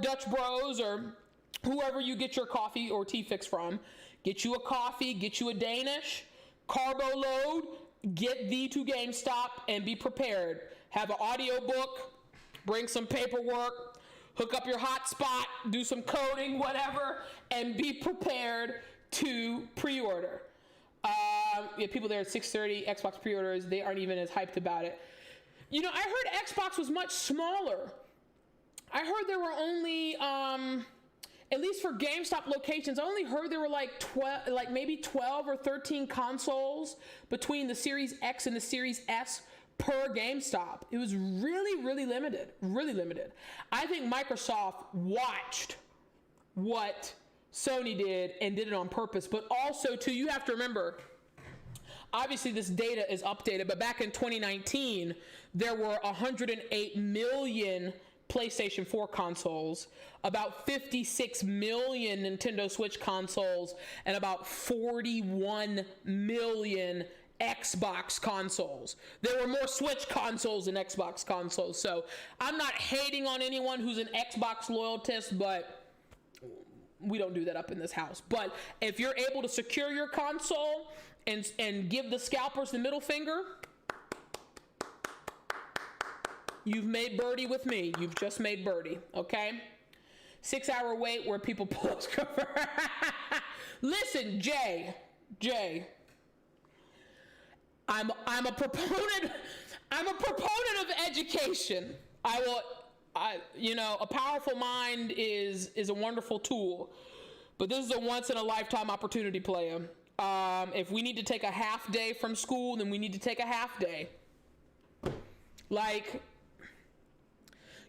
Dutch Bros, or whoever you get your coffee or tea fix from. Get you a coffee, get you a Danish, carbo load, get thee to GameStop and be prepared. Have an audio book, bring some paperwork, hook up your hotspot, do some coding, whatever, and be prepared to pre-order. People there at 6:30, Xbox pre-orders, they aren't even as hyped about it. You know, I heard Xbox was much smaller. I heard there were only, at least for GameStop locations, I only heard there were maybe 12 or 13 consoles between the Series X and the Series S per GameStop. It was really, really limited, really limited. I think Microsoft watched what Sony did and did it on purpose, but also too, you have to remember, obviously this data is updated, but back in 2019, there were 108 million PlayStation 4 consoles, about 56 million Nintendo Switch consoles, and about 41 million Xbox consoles. There were more Switch consoles than Xbox consoles. So I'm not hating on anyone who's an Xbox loyalist, but we don't do that up in this house. But if you're able to secure your console and give the scalpers the middle finger, you've made birdie with me. You've just made birdie, okay? 6-hour wait where people post. Listen, Jay, I'm a proponent of education. A powerful mind is a wonderful tool, but this is a once in a lifetime opportunity, player. If we need to take a half day from school, then we need to take a half day. Like,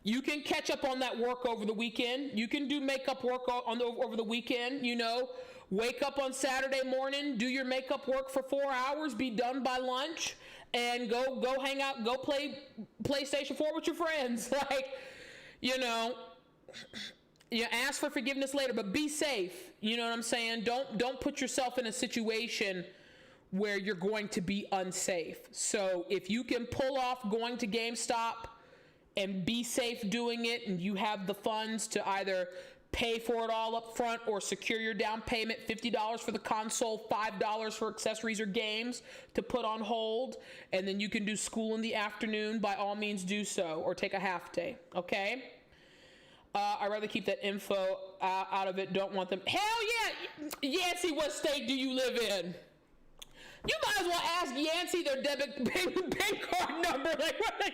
you can catch up on that work over the weekend. You can do makeup work over the weekend, you know. Wake up on Saturday morning, do your makeup work for 4 hours, be done by lunch, and go hang out, go play PlayStation 4 with your friends. Like, you ask for forgiveness later, but be safe. You know what I'm saying? Don't put yourself in a situation where you're going to be unsafe. So if you can pull off going to GameStop and be safe doing it, and you have the funds to either pay for it all up front or secure your down payment, $50 for the console, $5 for accessories or games to put on hold, and then you can do school in the afternoon, by all means do so, or take a half day, okay? I'd rather keep that info out of it. Don't want them. Hell yeah! Yancey, what state do you live in? You might as well ask Yancey their debit bank card number. Like, what?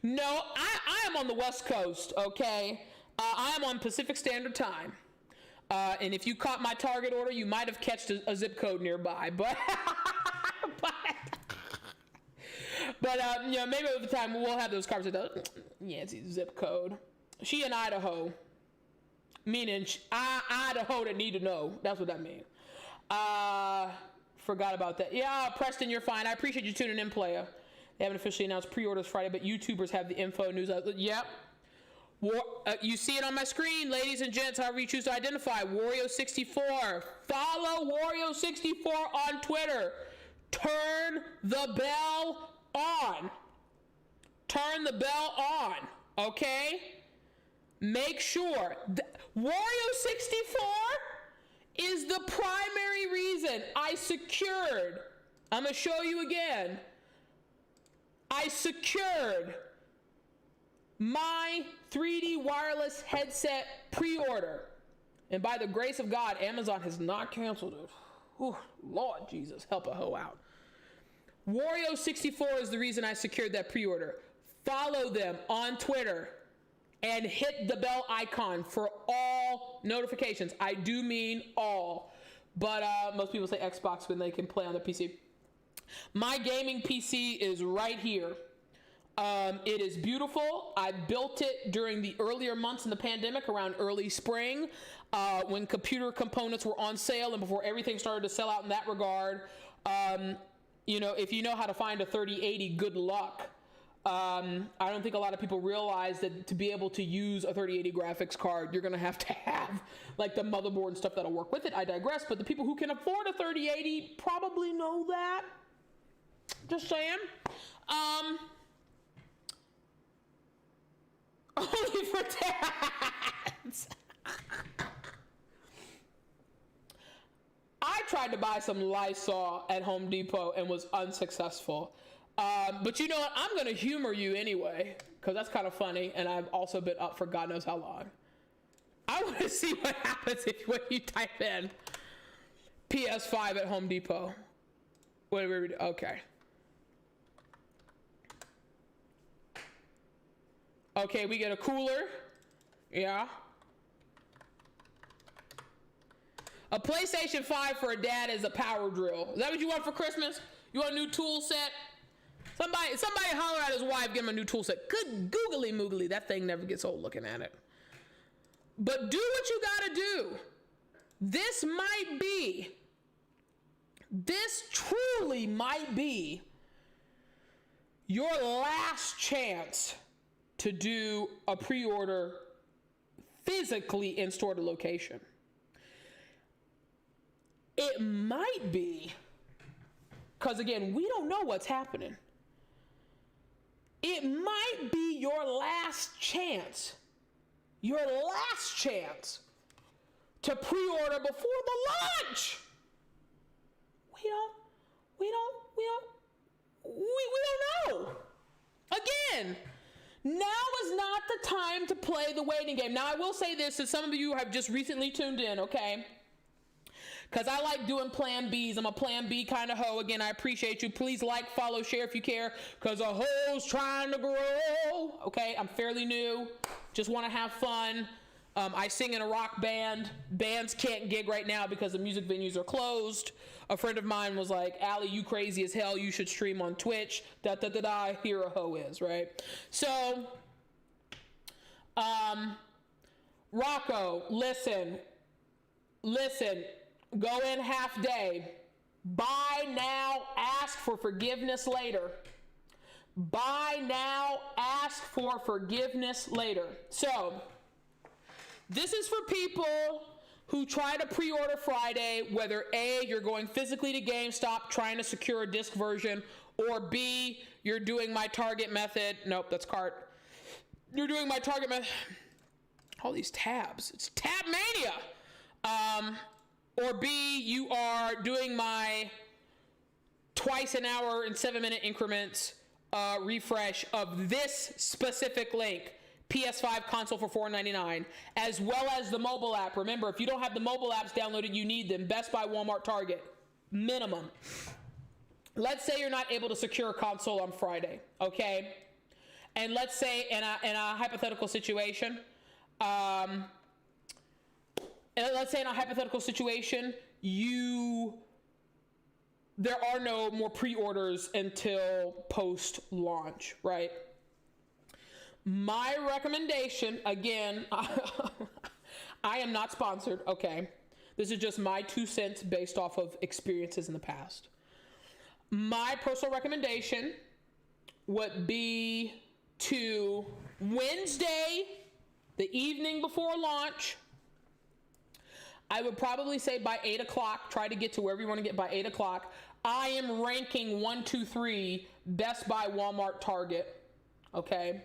No, I am on the West Coast, okay? I am on Pacific Standard Time. And if you caught my Target order, you might have catched a zip code nearby. But maybe over time we'll have those conversations. Yancey's zip code. She in Idaho. Meaning Idaho that need to know. That's what that means. Forgot about that. Yeah, Preston, you're fine. I appreciate you tuning in, player. They haven't officially announced pre-orders Friday, but YouTubers have the info news. Yep. You see it on my screen, ladies and gents, however you choose to identify. Wario64. Follow Wario64 on Twitter. Turn the bell on. Turn the bell on, okay? Make sure. Wario64 is the primary reason I secured. I'm going to show you again. I secured my 3D wireless headset pre-order. And by the grace of God, Amazon has not canceled it. Whew, Lord Jesus, help a hoe out. Wario64 is the reason I secured that pre-order. Follow them on Twitter and hit the bell icon for all notifications. I do mean all, but most people say Xbox when they can play on the PC. My gaming PC is right here. It is beautiful. I built it during the earlier months in the pandemic, around early spring, when computer components were on sale and before everything started to sell out in that regard. If you know how to find a 3080, good luck. I don't think a lot of people realize that to be able to use a 3080 graphics card, you're going to have like the motherboard and stuff that'll work with it. I digress, but the people who can afford a 3080 probably know that. Just saying. Only for dads. I tried to buy some Lysol at Home Depot and was unsuccessful. But you know what? I'm going to humor you anyway, because that's kind of funny, and I've also been up for God knows how long. I want to see what happens when you type in PS5 at Home Depot. Okay. Okay, we get a cooler. Yeah. A PlayStation 5 for a dad is a power drill. Is that what you want for Christmas? You want a new tool set? Somebody holler at his wife, give him a new tool set. Good googly moogly. That thing never gets old looking at it. But do what you gotta do. This truly might be your last chance to do a pre-order physically in store to location. It might be, because again, we don't know what's happening. It might be your last chance to pre-order before the launch. We don't know. Again, now is not the time to play the waiting game. Now, I will say this, as some of you have just recently tuned in, okay? Because I like doing plan Bs. I'm a plan B kind of hoe. Again, I appreciate you. Please like, follow, share if you care, because a hoe's trying to grow. Okay, I'm fairly new. Just want to have fun. I sing in a rock band. Bands can't gig right now because the music venues are closed. A friend of mine was like, Allie, you crazy as hell. You should stream on Twitch. Here a hoe is, right? So, Rocco, listen. Go in half day. Buy now, ask for forgiveness later. Buy now, ask for forgiveness later. So, this is for people who try to pre-order Friday, whether A, you're going physically to GameStop trying to secure a disc version, or B, you're doing my Target method. Nope, that's cart. You're doing my Target method. All these tabs. It's Tab Mania. Or B, you are doing my twice an hour and 7-minute increments refresh of this specific link. PS5 console for $4.99, as well as the mobile app. Remember, if you don't have the mobile apps downloaded, you need them. Best Buy, Walmart, Target, minimum. Let's say you're not able to secure a console on Friday, okay? And let's say in a hypothetical situation, there are no more pre-orders until post-launch, right? My recommendation, again, I am not sponsored, okay? This is just my 2 cents based off of experiences in the past. My personal recommendation would be to Wednesday, the evening before launch, I would probably say by 8 o'clock, try to get to wherever you want to get by 8 o'clock. I am ranking 1, 2, 3, Best Buy, Walmart, Target, okay?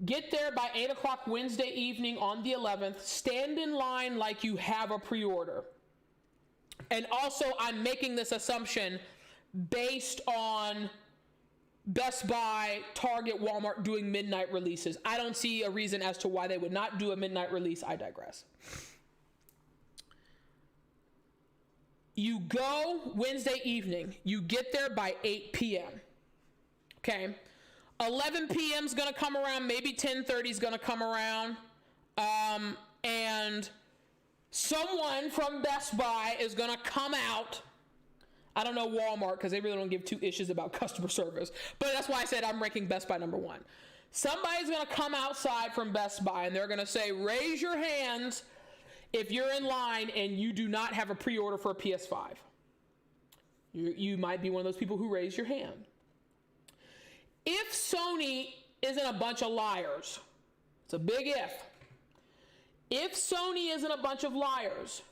Get there by 8 o'clock Wednesday evening on the 11th. Stand in line like you have a pre-order. And also, I'm making this assumption based on Best Buy, Target, Walmart doing midnight releases. I don't see a reason as to why they would not do a midnight release. I digress. You go Wednesday evening. You get there by 8 p.m. Okay? 11 p.m. is going to come around. Maybe 10:30 is going to come around. And someone from Best Buy is going to come out. I don't know Walmart because they really don't give two issues about customer service. But that's why I said I'm ranking Best Buy number one. Somebody's going to come outside from Best Buy and they're going to say, raise your hands if you're in line and you do not have a pre-order for a PS5. You might be one of those people who raise your hand. If Sony isn't a bunch of liars, it's a big if Sony isn't a bunch of liars,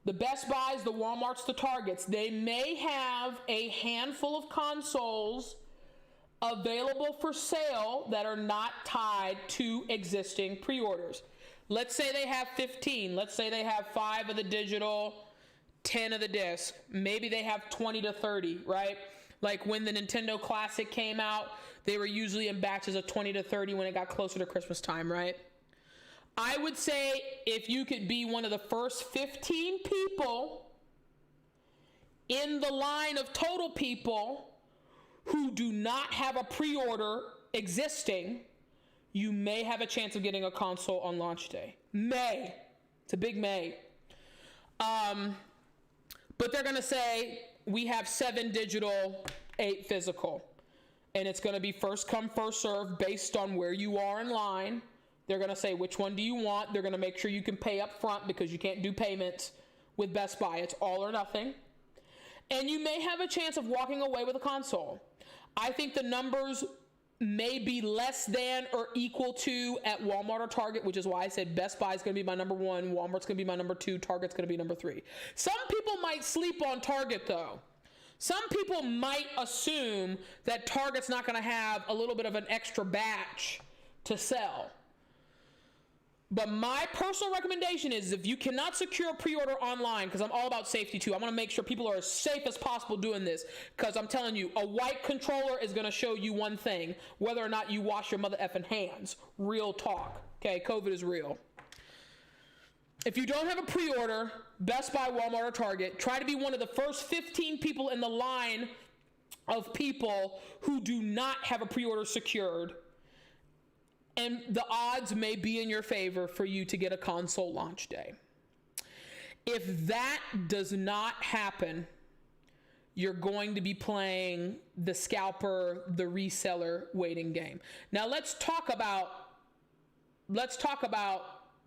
the Best Buys, the Walmarts, the Targets, they may have a handful of consoles available for sale that are not tied to existing pre-orders. Let's say they have 15. Let's say they have 5 of the digital, 10 of the disc. Maybe they have 20 to 30, right? Like when the Nintendo Classic came out, they were usually in batches of 20 to 30 when it got closer to Christmas time, right? I would say if you could be one of the first 15 people in the line of total people who do not have a pre-order existing, you may have a chance of getting a console on launch day. May. It's a big may. But they're going to say, we have 7 digital, 8 physical. And it's going to be first come, first serve based on where you are in line. They're going to say, which one do you want? They're going to make sure you can pay up front because you can't do payments with Best Buy. It's all or nothing. And you may have a chance of walking away with a console. I think the numbers may be less than or equal to at Walmart or Target, which is why I said Best Buy is going to be my number 1, Walmart's going to be my number 2, Target's going to be number 3. Some people might sleep on Target though. Some people might assume that Target's not going to have a little bit of an extra batch to sell. But my personal recommendation is if you cannot secure a pre-order online, because I'm all about safety too, I want to make sure people are as safe as possible doing this, because I'm telling you, a white controller is going to show you one thing, whether or not you wash your mother effing hands. Real talk. Okay, COVID is real. If you don't have a pre-order, Best Buy, Walmart, or Target, try to be one of the first 15 people in the line of people who do not have a pre-order secured. And the odds may be in your favor for you to get a console launch day. If that does not happen, you're going to be playing the scalper, the reseller waiting game. Now let's talk about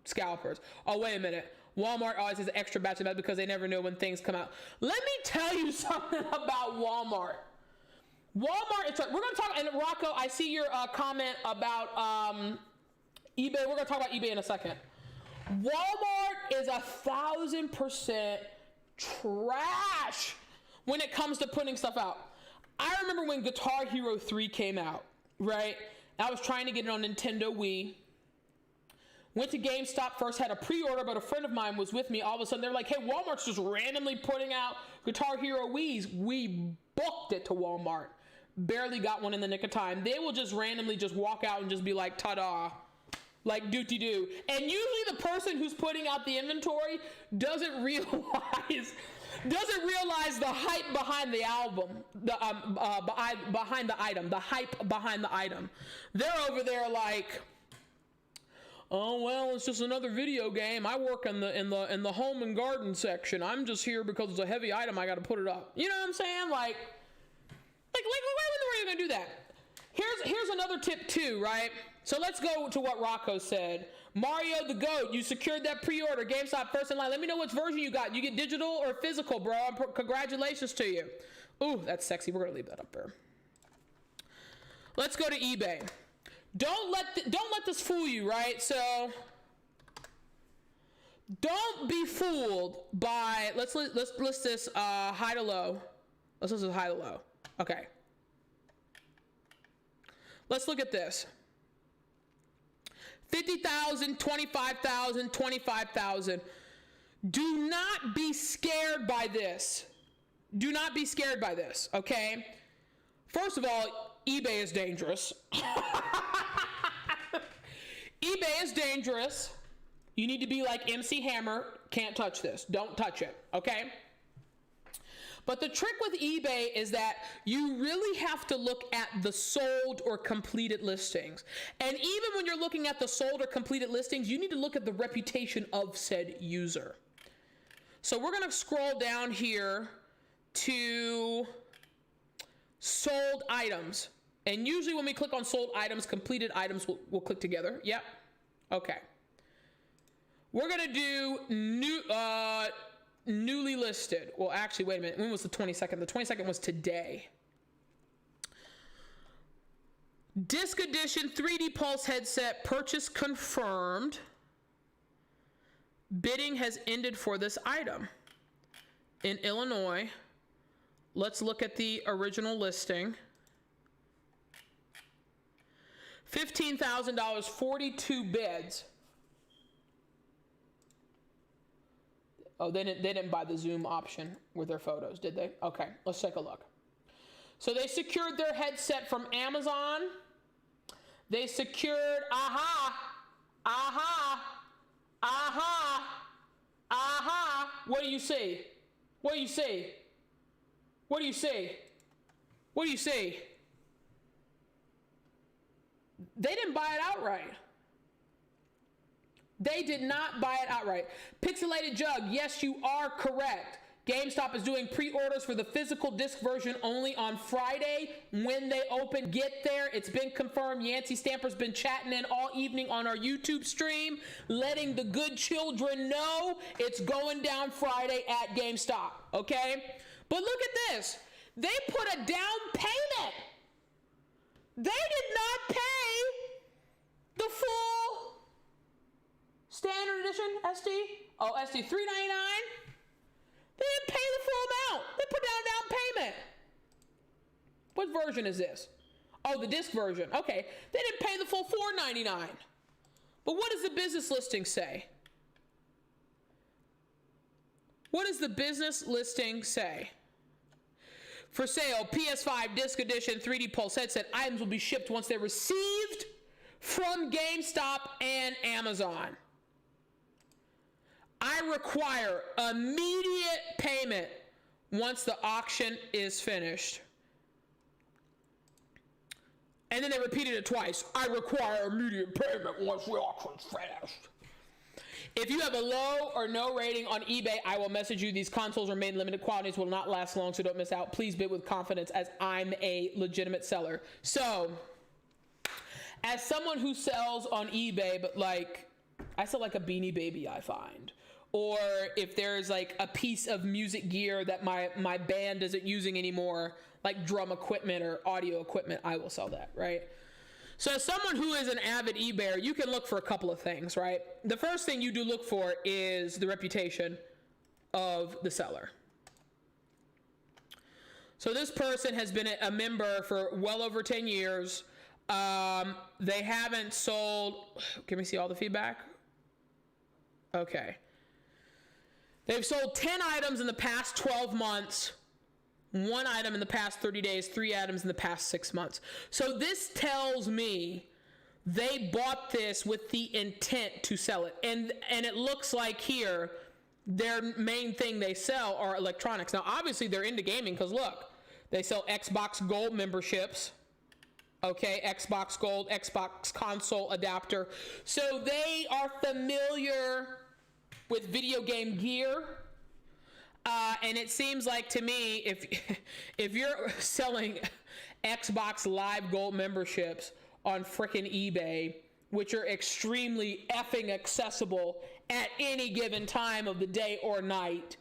scalpers. Oh, wait a minute. Walmart always has an extra batch of that because they never know when things come out. Let me tell you something about Walmart. We're going to talk, and Rocco, I see your comment about eBay. We're going to talk about eBay in a second. Walmart is 1,000% trash when it comes to putting stuff out. I remember when Guitar Hero 3 came out, right? I was trying to get it on Nintendo Wii. Went to GameStop first, had a pre-order, but a friend of mine was with me. All of a sudden, they're like, hey, Walmart's just randomly putting out Guitar Hero Wiis. We booked it to Walmart. Barely got one in the nick of time. They will just randomly just walk out and just be like, ta-da, like doo-dee-doo. And usually the person who's putting out the inventory doesn't realize the hype behind the album, behind the item, the hype behind the item. They're over there like, oh, well, it's just another video game. I work in the home and garden section. I'm just here because it's a heavy item. I got to put it up. You know what I'm saying? Like, why were you going to do that? Here's another tip too, right? So let's go to what Rocco said. Mario the Goat, you secured that pre-order. GameStop first in line. Let me know which version you got. You get digital or physical, bro. Congratulations to you. Ooh, that's sexy. We're going to leave that up there. Let's go to eBay. Don't let this fool you, right? So don't be fooled by, let's list this high to low. Let's list this high to low. Okay. Let's look at this. 50,000, 25,000, 25,000. Do not be scared by this. Do not be scared by this, okay? First of all, eBay is dangerous. eBay is dangerous. You need to be like MC Hammer. Can't touch this. Don't touch it, okay? But the trick with eBay is that you really have to look at the sold or completed listings. And even when you're looking at the sold or completed listings, you need to look at the reputation of said user. So we're going to scroll down here to sold items. And usually when we click on sold items, completed items will click together. Yep. Okay. We're going to do newly listed. Well, actually, wait a minute. When was the 22nd? The 22nd was today. Disc Edition 3D Pulse headset purchase confirmed. Bidding has ended for this item in Illinois. Let's look at the original listing. $15,000, 42 bids. Oh, they didn't buy the zoom option with their photos, did they? Okay, let's take a look. So they secured their headset from Amazon. They secured, What do you see? What do you see? What do you see? What do you see? They didn't buy it outright. They did not buy it outright. Pixelated Jug, yes, you are correct. GameStop is doing pre-orders for the physical disc version only on Friday when they open. Get there. It's been confirmed. Yancey Stamper's been chatting in all evening on our YouTube stream, letting the good children know it's going down Friday at GameStop, okay? But look at this. They put a down payment. They did not pay the full standard edition SD. Oh, SD $399. They didn't pay the full amount. They put down a down payment. What version is this? Oh, the disc version. Okay. They didn't pay the full $499. But what does the business listing say? What does the business listing say? For sale, PS5 Disc Edition 3D Pulse headset items will be shipped once they're received from GameStop and Amazon. I require immediate payment once the auction is finished. And then they repeated it twice. I require immediate payment once the auction's finished. If you have a low or no rating on eBay, I will message you. These consoles are made in limited quantities, will not last long, so don't miss out. Please bid with confidence as I'm a legitimate seller. So, as someone who sells on eBay, but like, I sell like a Beanie Baby, I find. Or if there's like a piece of music gear that my band isn't using anymore, like drum equipment or audio equipment, I will sell that, right? So as someone who is an avid eBayer, you can look for a couple of things, right? The first thing you do look for is the reputation of the seller. So this person has been a member for well over 10 years. They haven't sold, can we see all the feedback? Okay. They've sold 10 items in the past 12 months, 1 item in the past 30 days, 3 items in the past 6 months. So this tells me they bought this with the intent to sell it. And it looks like here, their main thing they sell are electronics. Now, obviously, they're into gaming because, look, they sell Xbox Gold memberships. Okay, Xbox Gold, Xbox console adapter. So they are familiar with video game gear. And it seems like to me, if you're selling Xbox Live Gold memberships on frickin' eBay, which are extremely effing accessible at any given time of the day or night,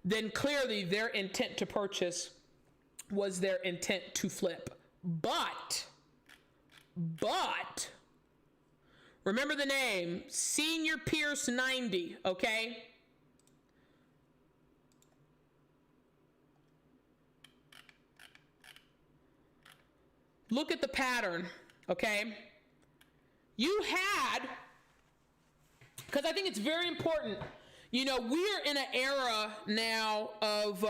then clearly their intent to purchase was their intent to flip. But, remember the name, Senior Pierce 90, okay? Look at the pattern, okay? You had, because I think it's very important, you know, we're in an era now of,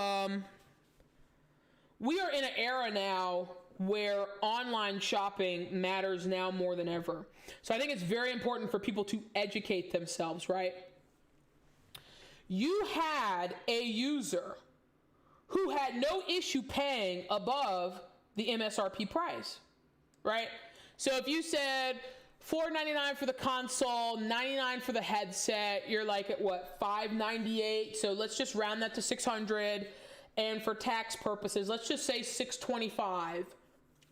where online shopping matters now more than ever. So I think it's very important for people to educate themselves, right? You had a user who had no issue paying above the MSRP price, right? So if you said $499 for the console, $99 for the headset, you're like at what, $598? So let's just round that to $600. And for tax purposes, let's just say $625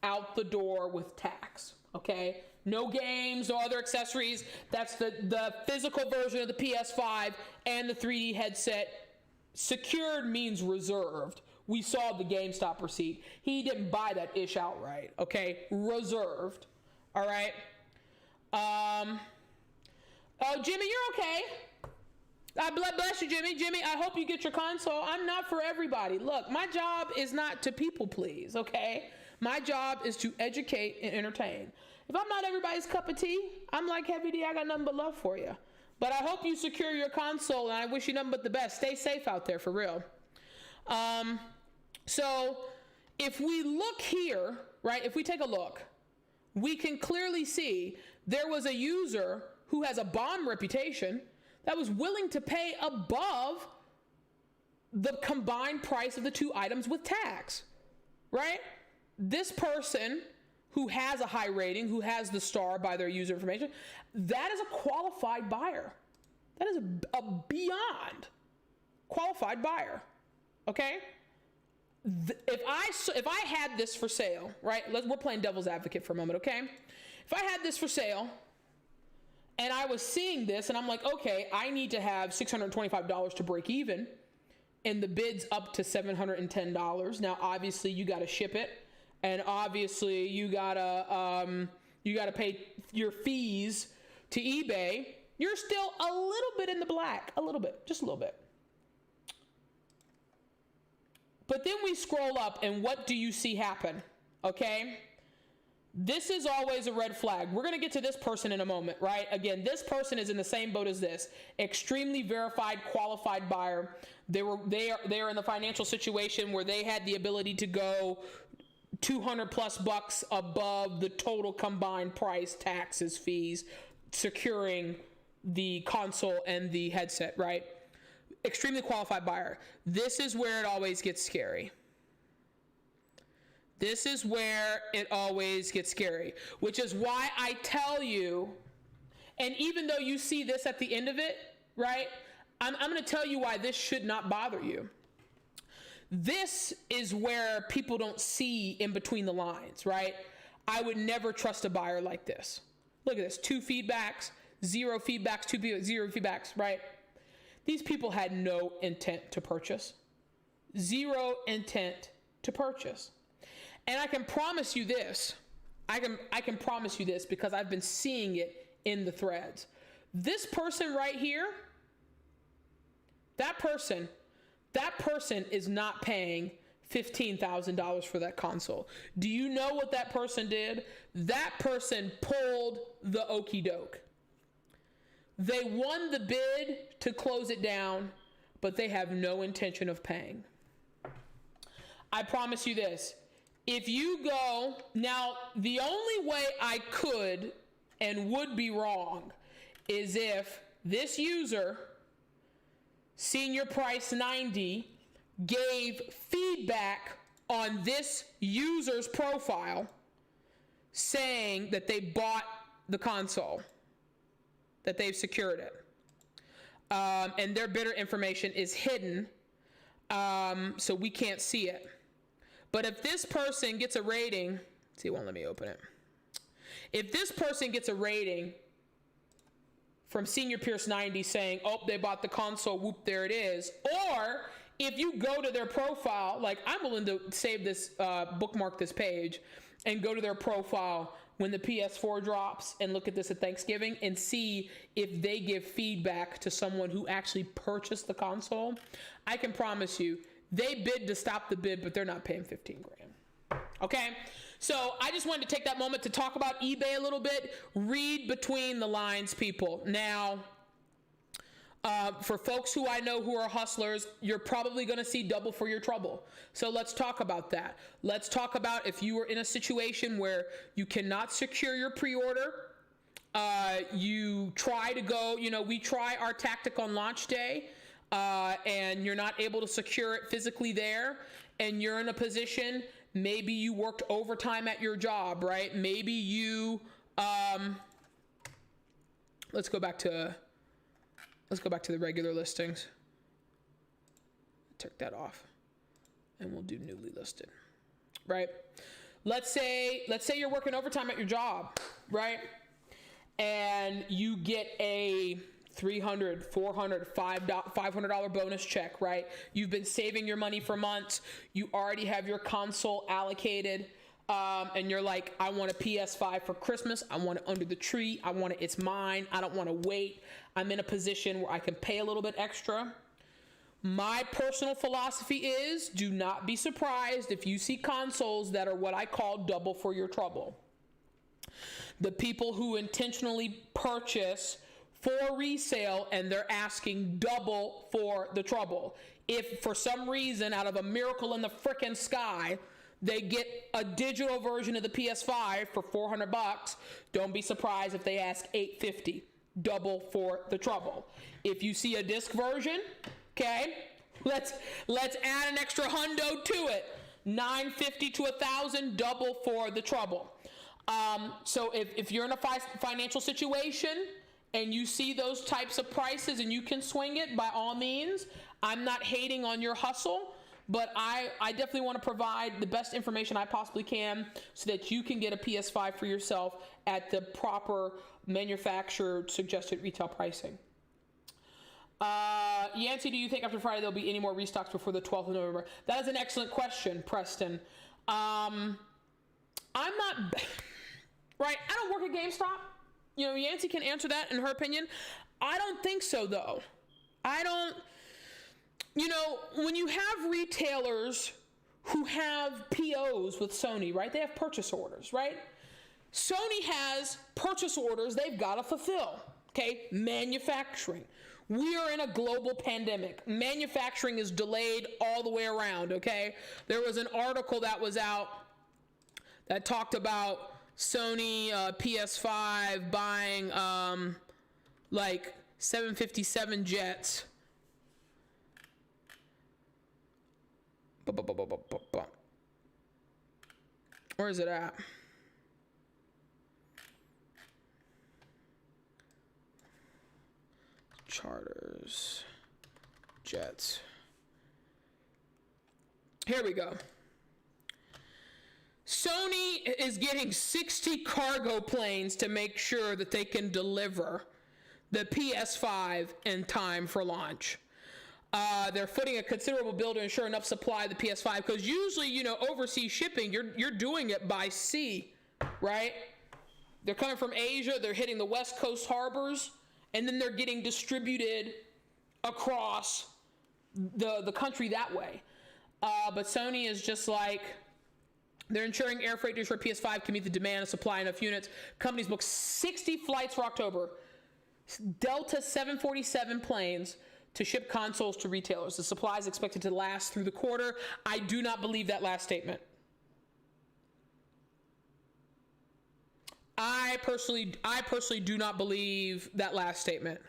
out the door with tax, okay? No games, no other accessories. That's the physical version of the PS5 and the 3D headset. Secured means reserved. We saw the GameStop receipt. He didn't buy that ish outright, okay? Reserved, all right? Oh, Jimmy, you're okay. God bless you, Jimmy. Jimmy, I hope you get your console. I'm not for everybody. Look, my job is not to people please, okay? My job is to educate and entertain. If I'm not everybody's cup of tea, I'm like Heavy D, I got nothing but love for you. But I hope you secure your console, and I wish you nothing but the best. Stay safe out there, for real. So if we look here, right, if we take a look, we can clearly see there was a user who has a bomb reputation that was willing to pay above the combined price of the two items with tax, right? This person who has a high rating, who has the star by their user information, that is a qualified buyer. That is a beyond qualified buyer, okay? If I had this for sale, right? We're playing devil's advocate for a moment, okay? If I had this for sale and I was seeing this and I'm like, okay, I need to have $625 to break even, and the bid's up to $710. Now, obviously, you got to ship it, and obviously, you gotta pay your fees to eBay. You're still a little bit in the black, a little bit, just a little bit. But then we scroll up, and what do you see happen? Okay? This is always a red flag. We're going to get to this person in a moment, right? Again, this person is in the same boat as this. Extremely verified, qualified buyer. They are in the financial situation where they had the ability to go $200+ above the total combined price, taxes, fees, securing the console and the headset, right? Extremely qualified buyer. This is where it always gets scary. This is where it always gets scary, which is why I tell you, and even though you see this at the end of it, right, I'm going to tell you why this should not bother you. This is where people don't see in between the lines, right? I would never trust a buyer like this. Look at this, 2 feedbacks, 0 feedbacks, 0 feedbacks, right? These people had no intent to purchase. 0 intent to purchase. And I can promise you this. I can promise you this because I've been seeing it in the threads. This person right here, that person is not paying $15,000 for that console. Do you know what that person did? That person pulled the okie doke. They won the bid to close it down, but they have no intention of paying. I promise you this. If you go, now the only way I could and would be wrong is if this user, senior price 90, gave feedback on this user's profile saying that they bought the console, that they've secured it, and their bidder information is hidden, so we can't see it. But if this person gets a rating, let's see, it won't let me open it. If this person gets a rating from Senior Pierce 90 saying, oh, they bought the console, whoop, there it is. Or if you go to their profile, like I'm willing to save this, bookmark this page and go to their profile when the PS4 drops and look at this at Thanksgiving and see if they give feedback to someone who actually purchased the console, I can promise you, they bid to stop the bid, but they're not paying $15,000. Okay? So I just wanted to take that moment to talk about eBay a little bit. Read between the lines, people. Now, for folks who I know who are hustlers, you're probably going to see double for your trouble. So let's talk about that. Let's talk about if you are in a situation where you cannot secure your pre-order, you try to go, we try our tactic on launch day. and you're not able to secure it physically there, and you're in a position, maybe you worked overtime at your job, right? Maybe you, let's go back to the regular listings. Take that off, and we'll do newly listed, right? Let's say you're working overtime at your job, right? And you get a $300, $400, $500 bonus check, right? You've been saving your money for months. You already have your console allocated, and you're like, I want a PS5 for Christmas. I want it under the tree. I want it. It's mine. I don't want to wait. I'm in a position where I can pay a little bit extra. My personal philosophy is, do not be surprised if you see consoles that are what I call double for your trouble. The people who intentionally purchase for resale and they're asking double for the trouble. If for some reason, out of a miracle in the frickin' sky, they get a digital version of the PS5 for $400, don't be surprised if they ask $850, double for the trouble. If you see a disc version, okay, let's add an extra hundo to it. $950 to $1,000, double for the trouble. So if you're in a financial situation and you see those types of prices and you can swing it, by all means. I'm not hating on your hustle, but I definitely want to provide the best information I possibly can so that you can get a PS5 for yourself at the proper manufacturer suggested retail pricing. Yancey, do you think after Friday there'll be any more restocks before the 12th of November? That is an excellent question, Preston. I'm not, right, I don't work at GameStop. You know, Yancey can answer that in her opinion. I don't think so, though. I don't, you know, when you have retailers who have POs with Sony, right? They have purchase orders, right? Sony has purchase orders they've got to fulfill, okay? Manufacturing. We are in a global pandemic. Manufacturing is delayed all the way around, okay? There was an article that was out that talked about Sony PS5 buying like 757 jets. Where is it at? Charters, jets. Here we go. Sony is getting 60 cargo planes to make sure that they can deliver the PS5 in time for launch. They're footing a considerable bill to ensure enough supply of the PS5 because usually, you know, overseas shipping, you're doing it by sea, right? They're coming from Asia, they're hitting the West Coast harbors, and then they're getting distributed across the country that way. But Sony is just like, they're ensuring air freight to ensure PS5 can meet the demand and supply enough units. Companies booked 60 flights for October. Delta 747 planes to ship consoles to retailers. The supply is expected to last through the quarter. I do not believe that last statement. I personally do not believe that last statement.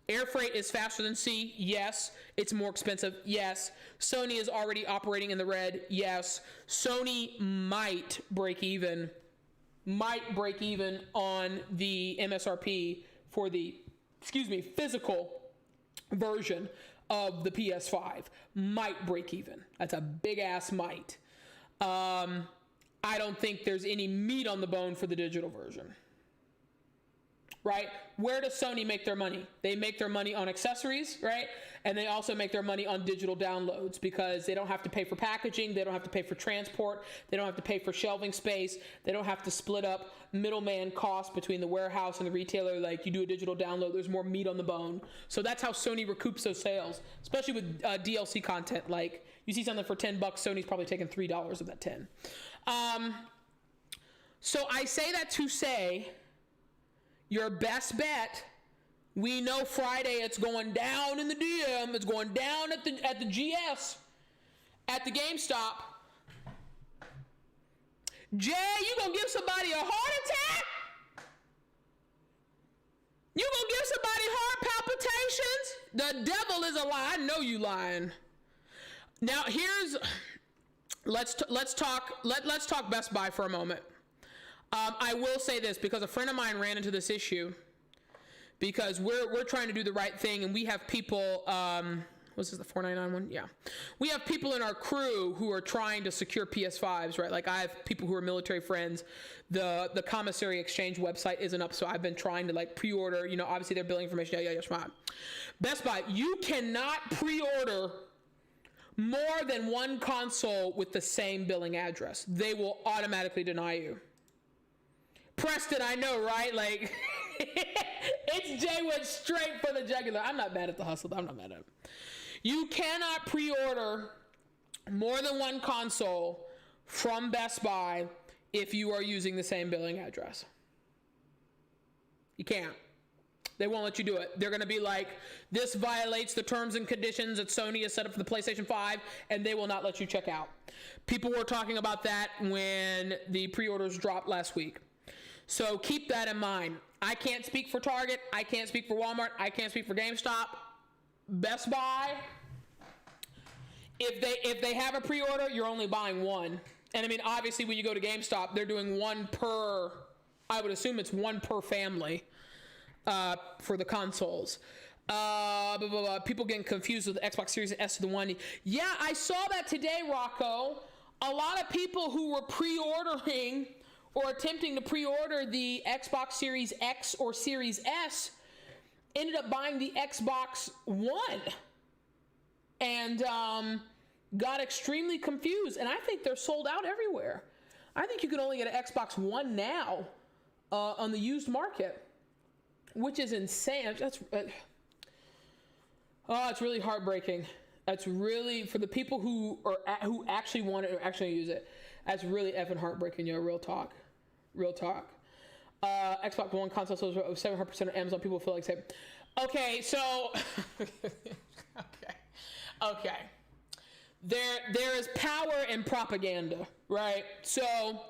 Air freight is faster than sea. Yes. It's more expensive. Yes. Sony is already operating in the red. Yes. Sony might break even on the MSRP for the, physical version of the PS5. Might break even. That's a big ass might. I don't think there's any meat on the bone for the digital version. Right? Where does Sony make their money? They make their money on accessories, right? And they also make their money on digital downloads because they don't have to pay for packaging, they don't have to pay for transport, they don't have to pay for shelving space, they don't have to split up middleman costs between the warehouse and the retailer. Like, you do a digital download, there's more meat on the bone. So that's how Sony recoups those sales, especially with DLC content. Like, you see something for $10, Sony's probably taking $3 of that 10. So I say that to say, your best bet, we know Friday it's going down in the DM, it's going down at the GS, at the GameStop. Jay, you gonna give somebody a heart attack? You gonna give somebody heart palpitations? The devil is a lie. I know you lying. Now let's talk Best Buy for a moment. I will say this because a friend of mine ran into this issue because we're trying to do the right thing, and we have people. Was this the $4.99 one? Yeah. We have people in our crew who are trying to secure PS5s, right? Like I have people who are military friends. The commissary exchange website isn't up, so I've been trying to like pre-order, obviously their billing information. Yeah, smart. Best Buy, you cannot pre-order more than one console with the same billing address. They will automatically deny you. Preston, I know, right? Like, it's Jay went straight for the jugular. I'm not mad at the hustle. I'm not mad at it. You cannot pre-order more than one console from Best Buy if you are using the same billing address. You can't. They won't let you do it. They're going to be like, this violates the terms and conditions that Sony has set up for the PlayStation 5, and they will not let you check out. People were talking about that when the pre-orders dropped last week. So keep that in mind. I can't speak for Target. I can't speak for Walmart. I can't speak for GameStop. Best Buy, if they have a pre-order, you're only buying one. And I mean, obviously, when you go to GameStop, they're doing one per, I would assume it's one per family for the consoles. People getting confused with the Xbox Series S to the One. Yeah, I saw that today, Rocco. A lot of people who were pre-ordering or attempting to pre-order the Xbox Series X or Series S ended up buying the Xbox One and got extremely confused. And I think they're sold out everywhere. I think you can only get an Xbox One now on the used market, which is insane. It's really heartbreaking. That's really, for the people who actually want it or actually use it, that's really effing heartbreaking, real talk. Xbox One console sales are 700% of Amazon. People feel like saying, okay, so, okay. There is power in propaganda, right? So,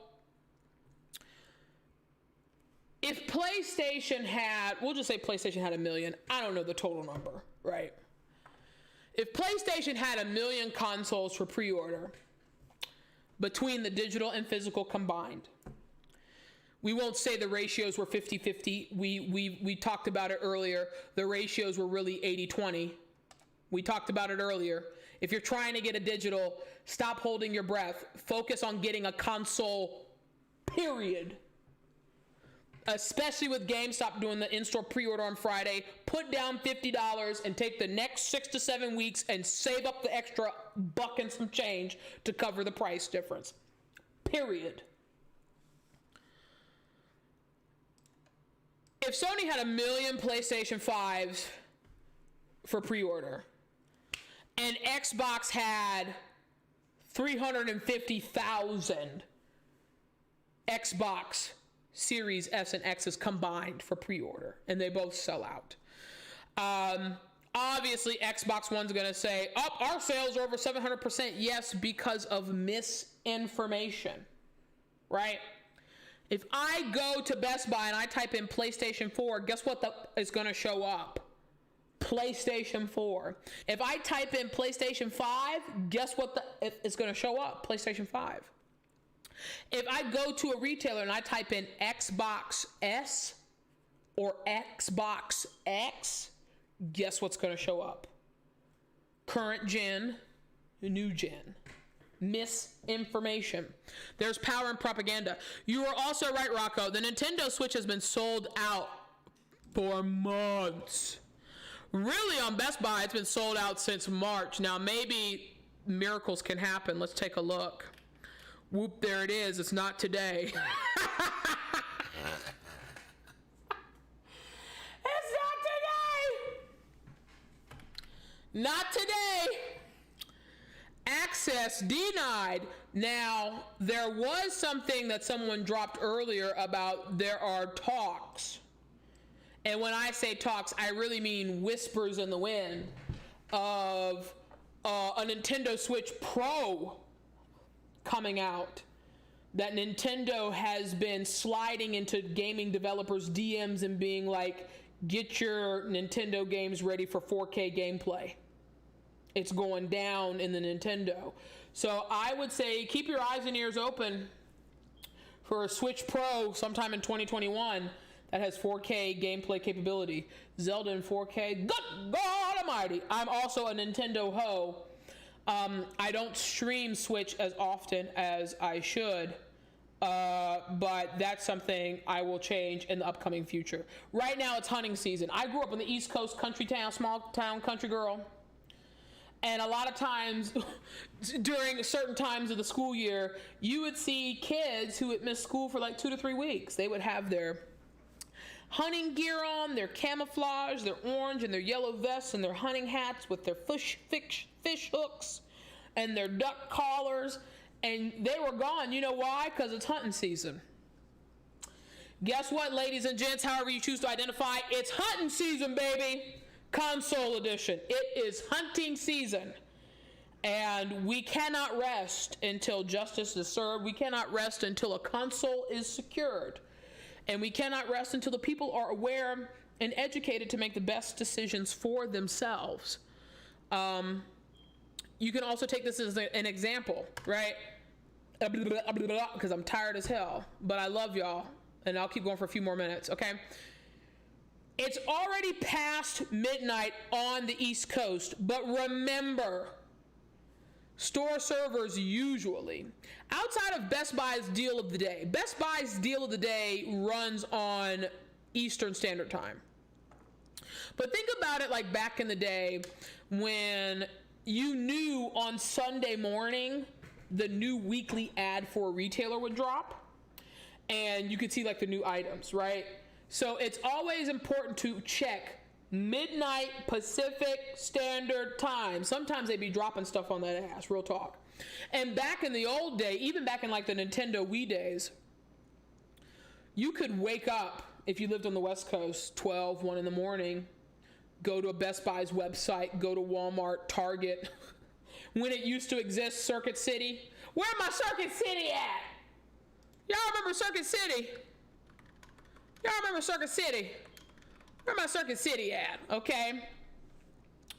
if PlayStation had, we'll just say PlayStation had 1 million. I don't know the total number, right? If PlayStation had 1 million consoles for pre-order between the digital and physical combined, we won't say the ratios were 50-50. We talked about it earlier. The ratios were really 80-20. We talked about it earlier. If you're trying to get a digital, stop holding your breath. Focus on getting a console, period. Especially with GameStop doing the in-store pre-order on Friday. Put down $50 and take the next 6 to 7 weeks and save up the extra buck and some change to cover the price difference. Period. If Sony had 1 million PlayStation 5s for pre-order and Xbox had 350,000 Xbox Series S and X's combined for pre-order, and they both sell out, obviously Xbox One's going to say, our sales are over 700%. Yes, because of misinformation, right? If I go to Best Buy and I type in PlayStation 4, guess what is going to show up? PlayStation 4. If I type in PlayStation 5, guess what it's going to show up? PlayStation 5. If I go to a retailer and I type in Xbox S or Xbox X, guess what's going to show up? Current gen, new gen. Misinformation. There's power in propaganda. You are also right, Rocco. The Nintendo Switch has been sold out for months. Really, on Best Buy, it's been sold out since March. Now, maybe miracles can happen. Let's take a look. Whoop, there it is. It's not today. It's not today. Not today. Access denied. Now, there was something that someone dropped earlier about there are talks. And when I say talks, I really mean whispers in the wind of a Nintendo Switch Pro coming out. That Nintendo has been sliding into gaming developers' DMs and being like, get your Nintendo games ready for 4K gameplay. It's going down in the Nintendo. So I would say keep your eyes and ears open for a Switch Pro sometime in 2021 that has 4K gameplay capability. Zelda in 4K, good God almighty. I'm also a Nintendo ho. I don't stream Switch as often as I should. But that's something I will change in the upcoming future. Right now it's hunting season. I grew up in the East Coast country town, small town country girl. And a lot of times during certain times of the school year, you would see kids who would miss school for like 2 to 3 weeks. They would have their hunting gear on, their camouflage, their orange and their yellow vests and their hunting hats with their fish hooks and their duck collars. And they were gone. You know why? Because it's hunting season. Guess what, ladies and gents, however you choose to identify, it's hunting season, baby. Console edition. It is hunting season. And we cannot rest until justice is served. We cannot rest until a console is secured. And we cannot rest until the people are aware and educated to make the best decisions for themselves. You can also take this as an example, right? Because I'm tired as hell, but I love y'all, and I'll keep going for a few more minutes, okay? It's already past midnight on the East Coast, but remember, store servers usually, outside of Best Buy's deal of the day, Best Buy's deal of the day runs on Eastern Standard Time. But think about it like back in the day when you knew on Sunday morning the new weekly ad for a retailer would drop and you could see like the new items, right? So it's always important to check midnight Pacific Standard Time. Sometimes they be dropping stuff on that ass, real talk. And back in the old day, even back in like the Nintendo Wii days, you could wake up if you lived on the West Coast, 12, 1 in the morning, go to a Best Buy's website, go to Walmart, Target. When it used to exist, Circuit City. Where my Circuit City at? Y'all remember Circuit City? Y'all remember Circuit City? Where my Circuit City at? Okay.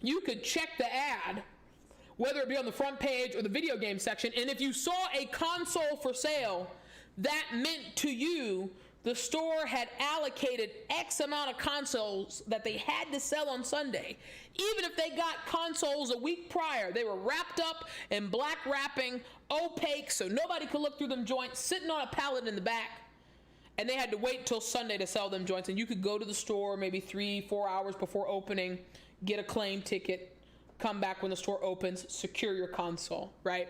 You could check the ad, whether it be on the front page or the video game section, and if you saw a console for sale, that meant to you the store had allocated X amount of consoles that they had to sell on Sunday. Even if they got consoles a week prior, they were wrapped up in black wrapping, opaque, so nobody could look through them joints, sitting on a pallet in the back. And they had to wait till Sunday to sell them joints. And you could go to the store maybe 3-4 hours before opening, get a claim ticket, come back when the store opens, secure your console, right?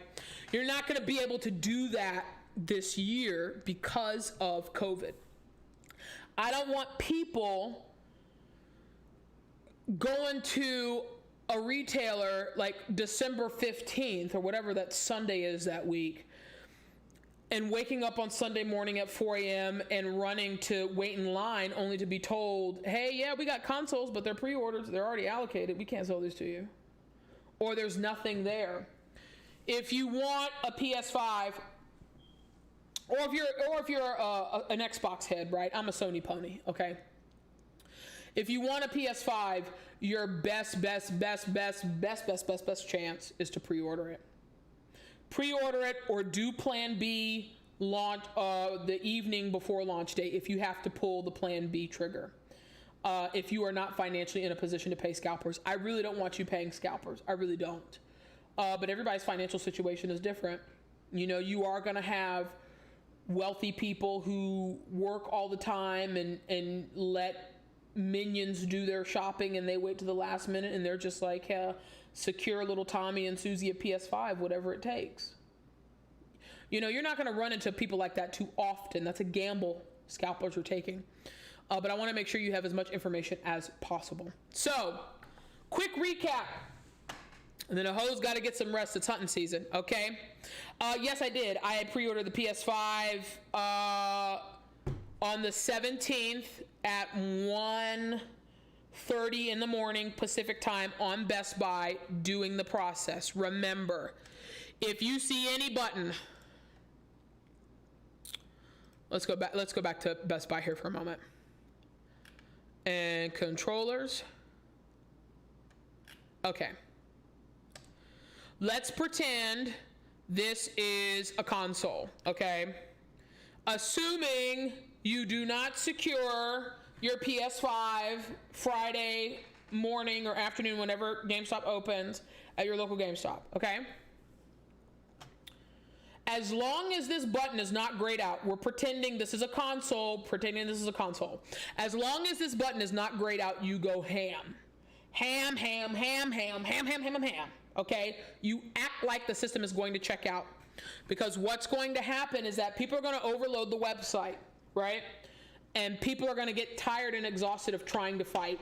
You're not going to be able to do that this year because of COVID. I don't want people going to a retailer like December 15th or whatever that Sunday is that week and waking up on Sunday morning at 4 a.m. and running to wait in line only to be told, hey, yeah, we got consoles, but they're pre-ordered. They're already allocated. We can't sell these to you. Or there's nothing there. If you want a PS5, or if you're an Xbox head, right? I'm a Sony pony, okay? If you want a PS5, your best chance is to pre-order it. Pre-order it or do Plan B launch the evening before launch date if you have to pull the Plan B trigger. If you are not financially in a position to pay scalpers. I really don't want you paying scalpers. I really don't. But everybody's financial situation is different. You know, you are going to have wealthy people who work all the time and let minions do their shopping and they wait to the last minute and they're just like, secure little Tommy and Susie a PS5, whatever it takes. You know, you're not going to run into people like that too often. That's a gamble scalpers are taking. But I want to make sure you have as much information as possible. So, quick recap. And then a hoe's got to get some rest. It's hunting season, okay? Yes, I did. I had pre-ordered the PS5 on the 17th at 1:30 in the morning Pacific time on Best Buy doing the process. Remember, if you see any button, let's go back to Best Buy here for a moment. And controllers. Okay. Let's pretend this is a console, okay? Assuming you do not secure your PS5 Friday morning or afternoon, whenever GameStop opens, at your local GameStop, okay? As long as this button is not grayed out, we're pretending this is a console, As long as this button is not grayed out, you go ham. Ham, ham, ham, ham, ham, ham, ham, ham, ham. Okay? You act like the system is going to check out. Because what's going to happen is that people are going to overload the website, right? And people are going to get tired and exhausted of trying to fight.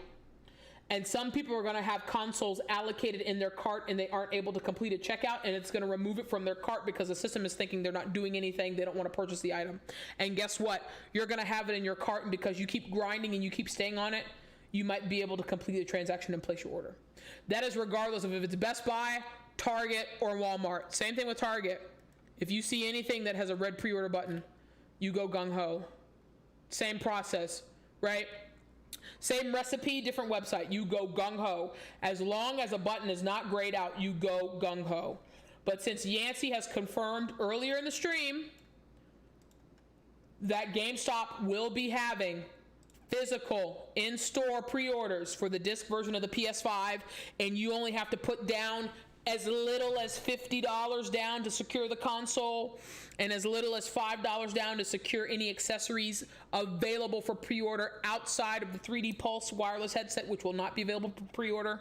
And some people are going to have consoles allocated in their cart and they aren't able to complete a checkout, and it's going to remove it from their cart because the system is thinking they're not doing anything. They don't want to purchase the item. And guess what? You're going to have it in your cart, and because you keep grinding and you keep staying on it, you might be able to complete the transaction and place your order. That is regardless of if it's Best Buy, Target, or Walmart. Same thing with Target. If you see anything that has a red pre-order button, you go gung-ho. Same process, right? Same recipe, different website. You go gung-ho. As long as a button is not grayed out, you go gung-ho. But since Yancey has confirmed earlier in the stream that GameStop will be having physical in-store pre-orders for the disc version of the PS5, and you only have to put down as little as $50 down to secure the console, and as little as $5 down to secure any accessories available for pre-order outside of the 3D Pulse wireless headset, which will not be available for pre-order.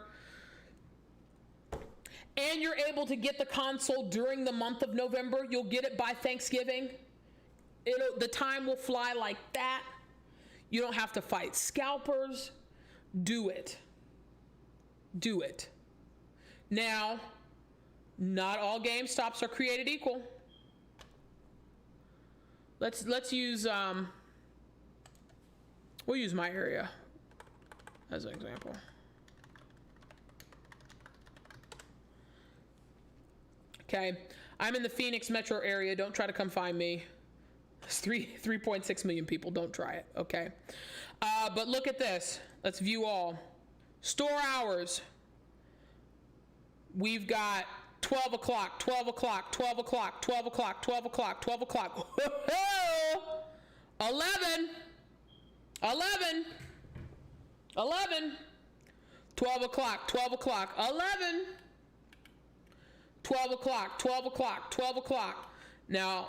And you're able to get the console during the month of November. You'll get it by Thanksgiving. The time will fly like that. You don't have to fight scalpers. Do it. Do it. Now, not all GameStops are created equal. Let's use we'll use my area as an example. Okay, I'm in the Phoenix metro area. Don't try to come find me. It's 3.6 million people. Don't try it. Okay, but look at this. Let's view all store hours. We've got 12 o'clock, 12 o'clock, 12 o'clock, 12 o'clock, 12 o'clock, 12 o'clock. 11, 11, 11, 12 o'clock, 12 o'clock, 11, 12 o'clock, 12 o'clock, 12 o'clock. Now,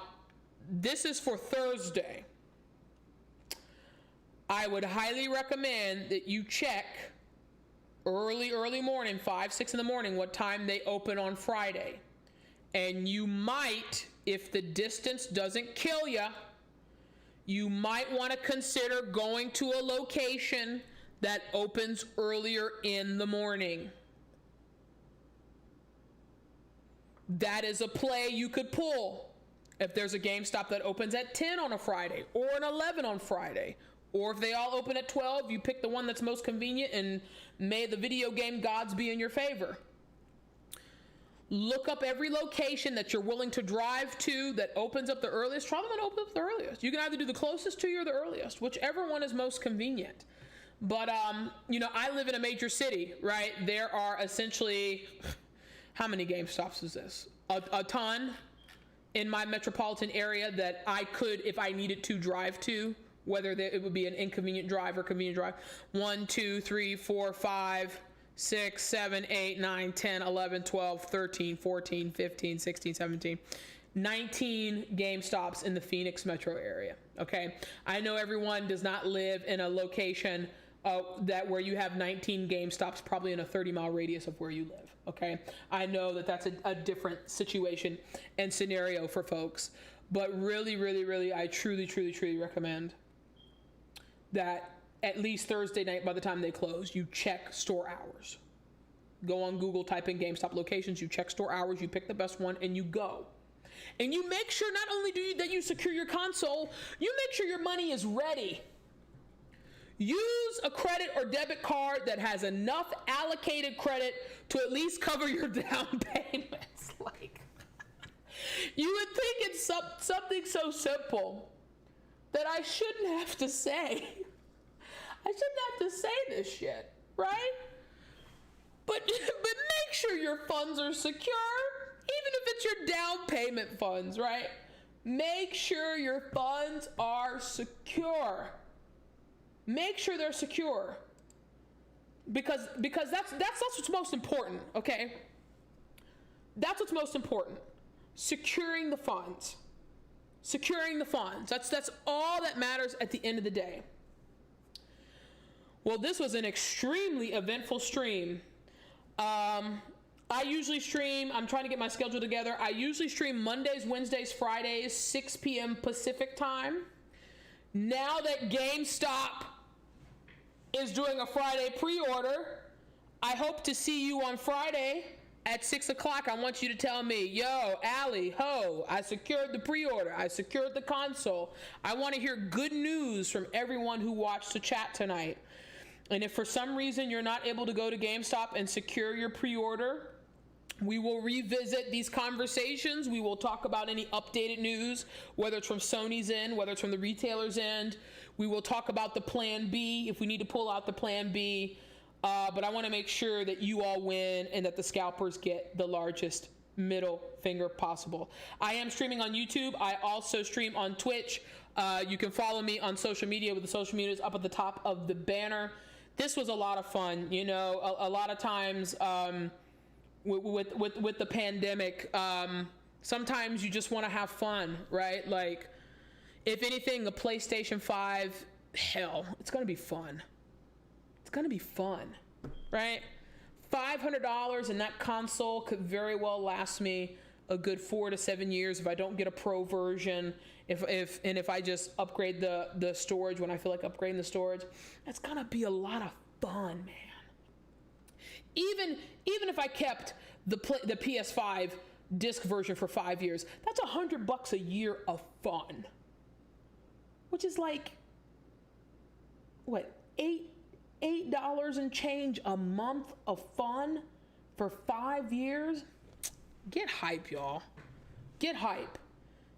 this is for Thursday. I would highly recommend that you check early morning, 5, 6 in the morning, what time they open on Friday. And you might, if the distance doesn't kill you, you might want to consider going to a location that opens earlier in the morning. That is a play you could pull. If there's a GameStop that opens at 10 on a Friday or an 11 on Friday, or if they all open at 12, you pick the one that's most convenient, and may the video game gods be in your favor. Look up every location that you're willing to drive to that opens up the earliest. Try the one that opens up the earliest. You can either do the closest to you or the earliest, whichever one is most convenient. But, I live in a major city, right? There are essentially, how many GameStops is this? A ton in my metropolitan area that I could, if I needed to, drive to. Whether it would be an inconvenient drive or convenient drive. 1, 2, 3, 4, 5, 6, 7, 8, 9, 10, 11, 12, 13, 14, 15, 16, 17, 19 GameStops in the Phoenix metro area. Okay. I know everyone does not live in a location where you have 19 GameStops probably in a 30-mile radius of where you live. Okay. I know that that's a different situation and scenario for folks, but really, really, really, I truly, truly, truly recommend that at least Thursday night, by the time they close, you check store hours. Go on Google, type in GameStop locations, you check store hours, you pick the best one, and you go. And you make sure not only that you secure your console, you make sure your money is ready. Use a credit or debit card that has enough allocated credit to at least cover your down payments. You would think it's something so simple that I shouldn't have to say. I shouldn't have to say this shit, right? But make sure your funds are secure, even if it's your down payment funds, right? Make sure your funds are secure. Make sure they're secure. Because that's what's most important, okay? That's what's most important. Securing the funds. Securing the funds. That's all that matters at the end of the day. Well, this was an extremely eventful stream. I usually stream, I'm trying to get my schedule together. I usually stream Mondays, Wednesdays, Fridays, 6 p.m. Pacific time. Now that GameStop is doing a Friday pre-order, I hope to see you on Friday at 6 o'clock. I want you to tell me, yo, Allie, ho, I secured the pre-order. I secured the console. I want to hear good news from everyone who watched the chat tonight. And if for some reason you're not able to go to GameStop and secure your pre-order, we will revisit these conversations. We will talk about any updated news, whether it's from Sony's end, whether it's from the retailer's end. We will talk about the plan B, if we need to pull out the plan B. But I want to make sure that you all win and that the scalpers get the largest middle finger possible. I am streaming on YouTube. I also stream on Twitch. You can follow me on social media with the social medias up at the top of the banner. This was a lot of fun. You know, a lot of times with the pandemic, sometimes you just want to have fun, right? Like, if anything, the PlayStation 5, hell, it's going to be fun. It's going to be fun, right? $500 and that console could very well last me a good 4 to 7 years if I don't get a pro version, if I just upgrade the storage when I feel like upgrading the storage. That's gonna be a lot of fun, man. Even if I kept the PS5 disc version for 5 years, that's $100 a year of fun, which is like what, $8 and change a month of fun for 5 years. Get hype, y'all. Get hype.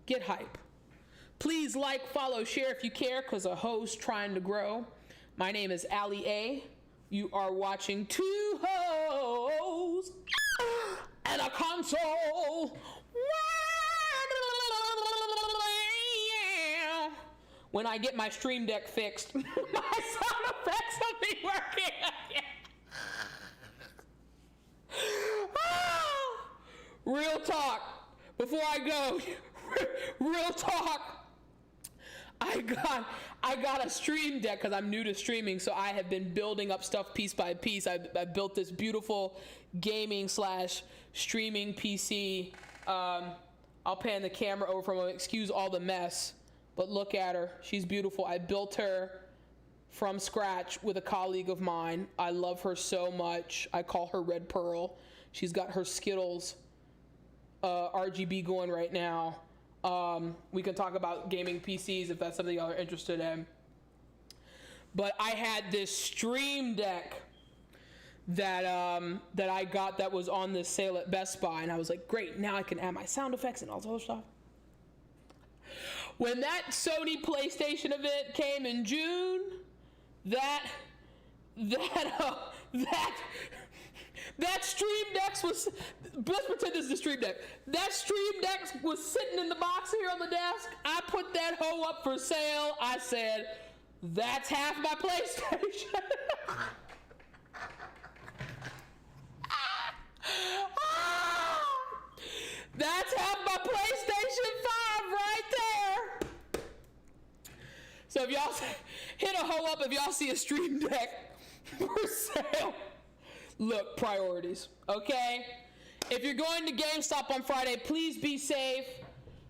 Get hype. Please like, follow, share if you care, because a host trying to grow. My name is Allie A. You are watching two hoes and a console. When I get my Stream Deck fixed, my sound effects will be working again. Real talk. Before I go, real talk. I got a Stream Deck because I'm new to streaming, so I have been building up stuff piece by piece. I built this beautiful gaming / streaming PC. I'll pan the camera over from him. Excuse all the mess, but look at her. She's beautiful. I built her from scratch with a colleague of mine. I love her so much. I call her Red Pearl. She's got her Skittles RGB going right now. We can talk about gaming PCs if that's something y'all are interested in. But I had this Stream Deck that I got that was on this sale at Best Buy, and I was like, great, now I can add my sound effects and all this other stuff. When that Sony PlayStation event came in June, that Stream Deck was, let's pretend this is the Stream Deck. That Stream Deck was sitting in the box here on the desk. I put that hoe up for sale. I said, that's half my PlayStation. That's half my PlayStation 5 right there. So if y'all hit a hoe up if y'all see a Stream Deck for sale. Look, priorities, okay? If you're going to GameStop on Friday, please be safe.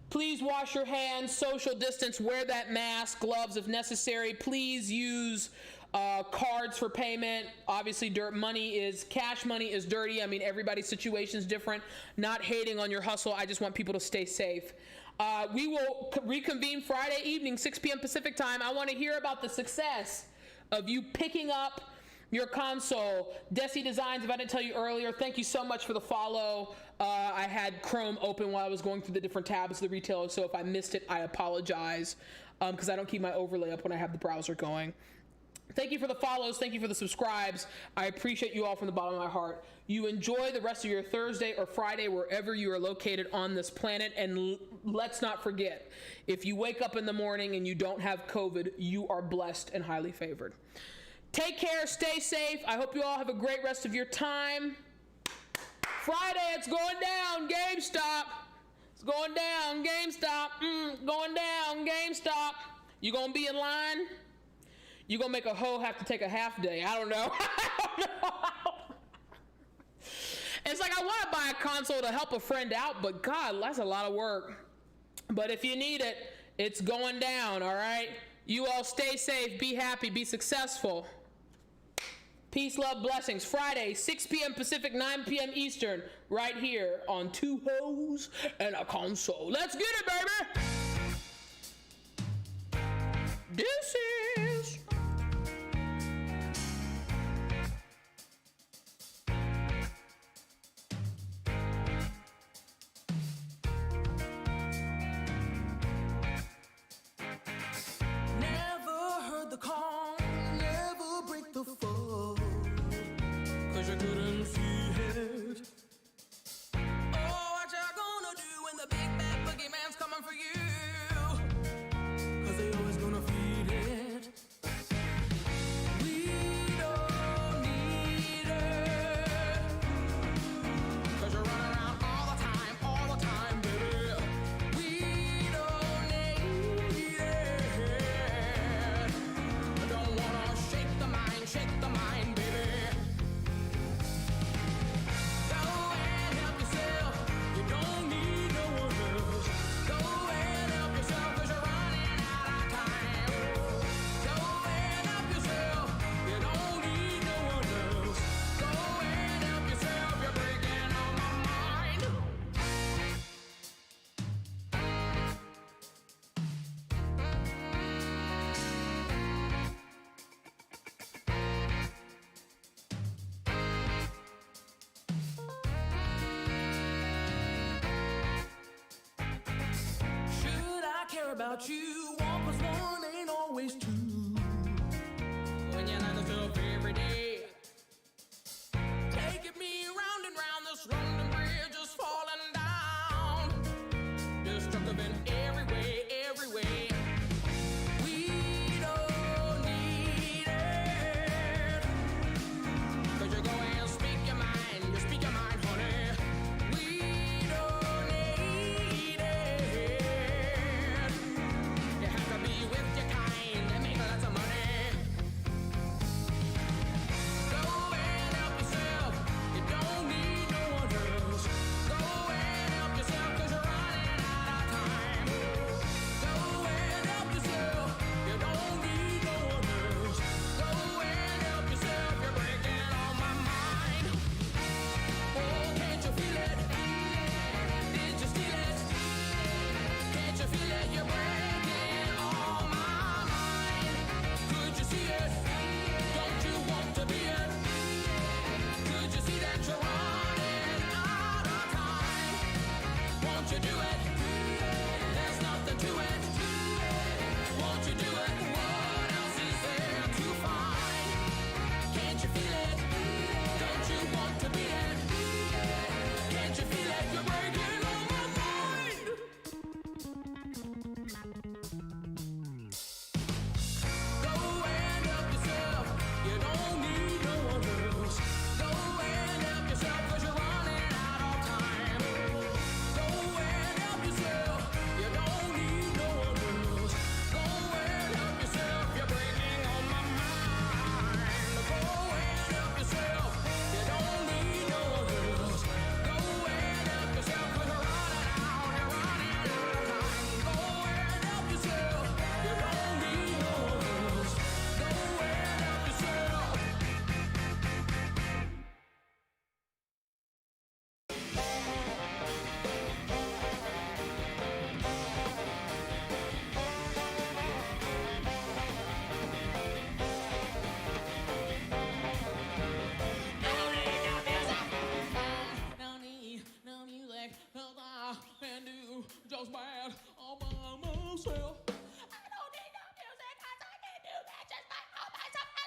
Please wash your hands, social distance, wear that mask, gloves if necessary. Please use cards for payment. Obviously, cash money is dirty. I mean, everybody's situation is different. Not hating on your hustle. I just want people to stay safe. We will reconvene Friday evening, 6 p.m. Pacific time. I want to hear about the success of you picking up your console. Desi Designs, if I didn't tell you earlier, thank you so much for the follow. I had Chrome open while I was going through the different tabs of the retailer, so if I missed it, I apologize, because I don't keep my overlay up when I have the browser going. Thank you for the follows. Thank you for the subscribes. I appreciate you all from the bottom of my heart. You enjoy the rest of your Thursday or Friday, wherever you are located on this planet. And let's not forget, if you wake up in the morning and you don't have COVID, you are blessed and highly favored. Take care. Stay safe. I hope you all have a great rest of your time. Friday, it's going down. GameStop. It's going down. GameStop. Going down. GameStop. You going to be in line? You gonna make a hoe have to take a half day? I don't know. It's like, I want to buy a console to help a friend out, but God, that's a lot of work. But if you need it, it's going down, all right? You all stay safe, be happy, be successful. Peace, love, blessings. Friday, 6 p.m. Pacific, 9 p.m. Eastern, right here on Two Hoes and a Console. Let's get it, baby. Deuces. The calm, never break the fall, 'cause you couldn't see it. Oh, what you gonna do when the big bad boogeyman's coming for you? 'Cause they always gonna feed it. We don't need it, 'cause you're running around all the time, baby. We don't need it. Don't wanna shake the mind, baby. Go and help yourself. You don't need no one else. Go and help yourself, 'cause you're running out of time. Go and help yourself. You don't need no one else. Go and help yourself. You're breaking on my mind. Should I care about you? 1+1 ain't always 2. When you learn yourself every day, taking me round and round this London Bridge is falling down. Destructive in every way, every way. We don't need it, 'cause you go and speak your mind, honey. We don't need it. You have to be with your kind and make lots of money. Go and help yourself. You don't need no one else. Go and help yourself, 'cause you're running out of time. Go and help yourself. You don't need no one else. Go and help yourself. You're breaking on my mind. Oh, can't you feel it? Did you steal it? Can't you feel it? You're breaking on my mind. Could you see it? Don't you want to be it? Could you see that you're running out of time? Won't you do it? There's nothing to it. Won't you do it? What else is there to find? Can't you feel it? Don't you want to be it? Can't you feel it? You're breaking on my mind. Go and help yourself. You don't need no one else. Go and help yourself, 'cause you're running out of time. Go and help yourself. You don't need no one else. Go and help yourself. You're breaking on my mind. Go and help yourself. You don't need no one else. Go and help yourself, 'cause you're running out of time. Go and help yourself. You don't need no one else. Go and help yourself. Don't need no music, 'cause I can do just bad all by myself. I don't need no music, 'cause I can do that just by myself.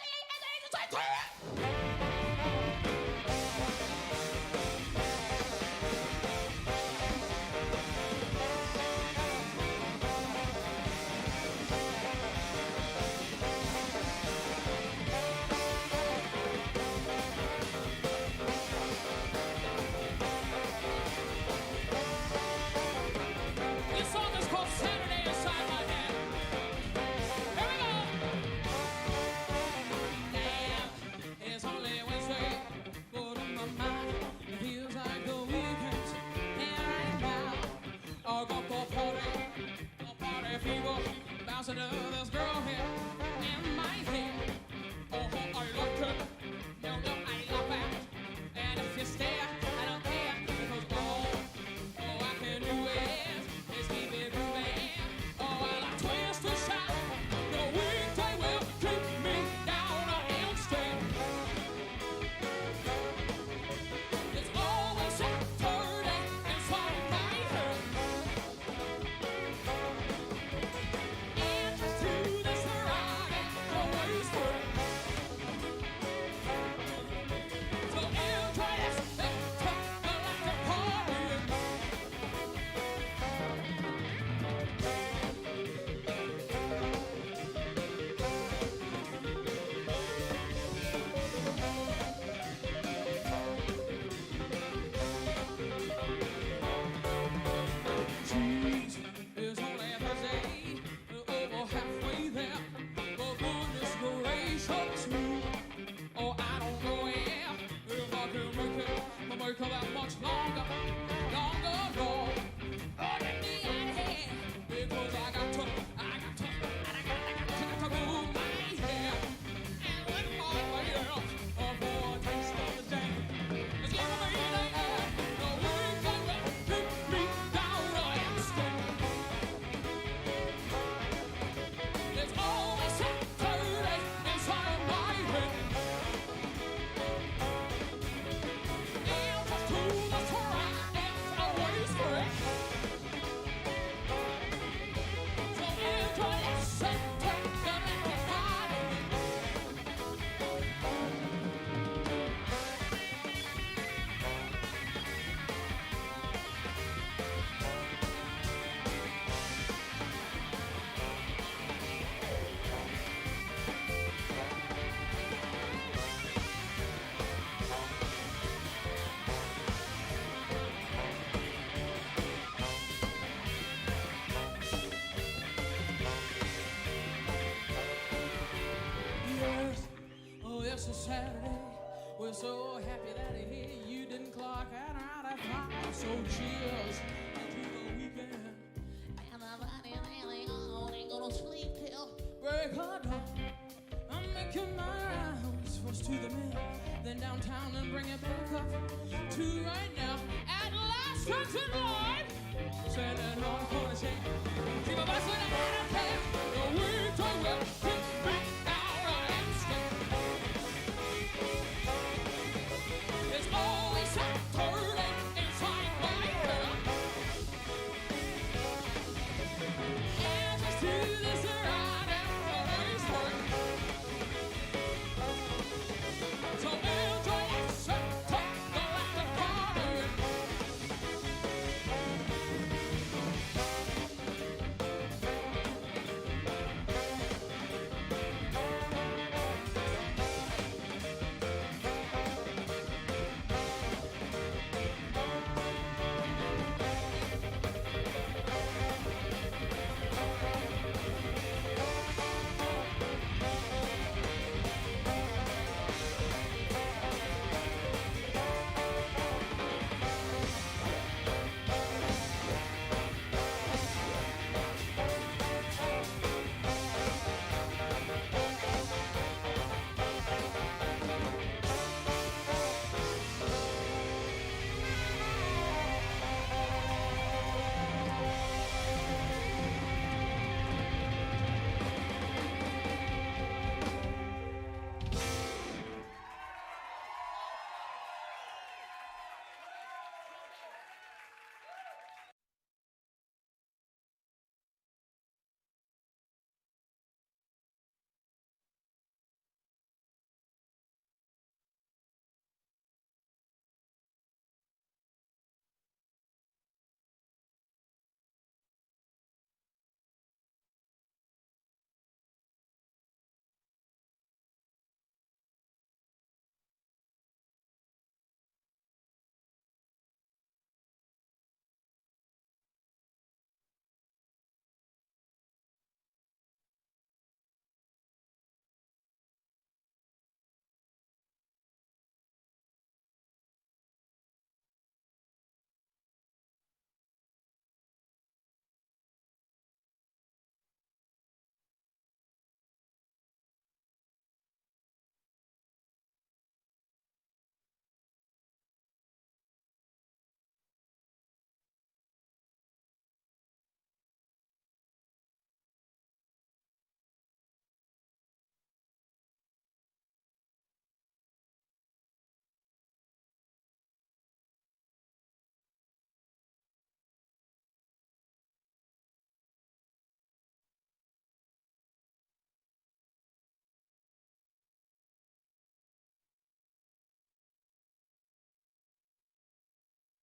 said, this girl here in my head. Oh, I love her. No, I love her. And if you stare, I don't care. Because all I can do is keep it moving. Oh, while I twist and shout, the weekday will keep me down and straight. It's always Saturday inside my head. Answers to this Friday, always work. So enjoy this thing, like a party. Cheese is only Thursday, over halfway there. But goodness gracious me, oh, I don't know if I can make it that much longer, no. Oh, let me out here, because I got to move my hair and let my way up for a taste of the day. It's gonna be the weekend will keep me down and straight. It's always Saturday inside my head. And just too much Friday, always correct. So enjoy this Saturday like a party. Yes, oh, yes, it's Saturday. We're so happy that here you didn't clock out at 5. So cheers into the weekend. And I'm only gonna sleep till break of dawn. I'm making my rounds first to the mill, then downtown and bring it back up to right now. At last, touch in line. Sending on for a shake. Keep a bustin' out of town. The weekday will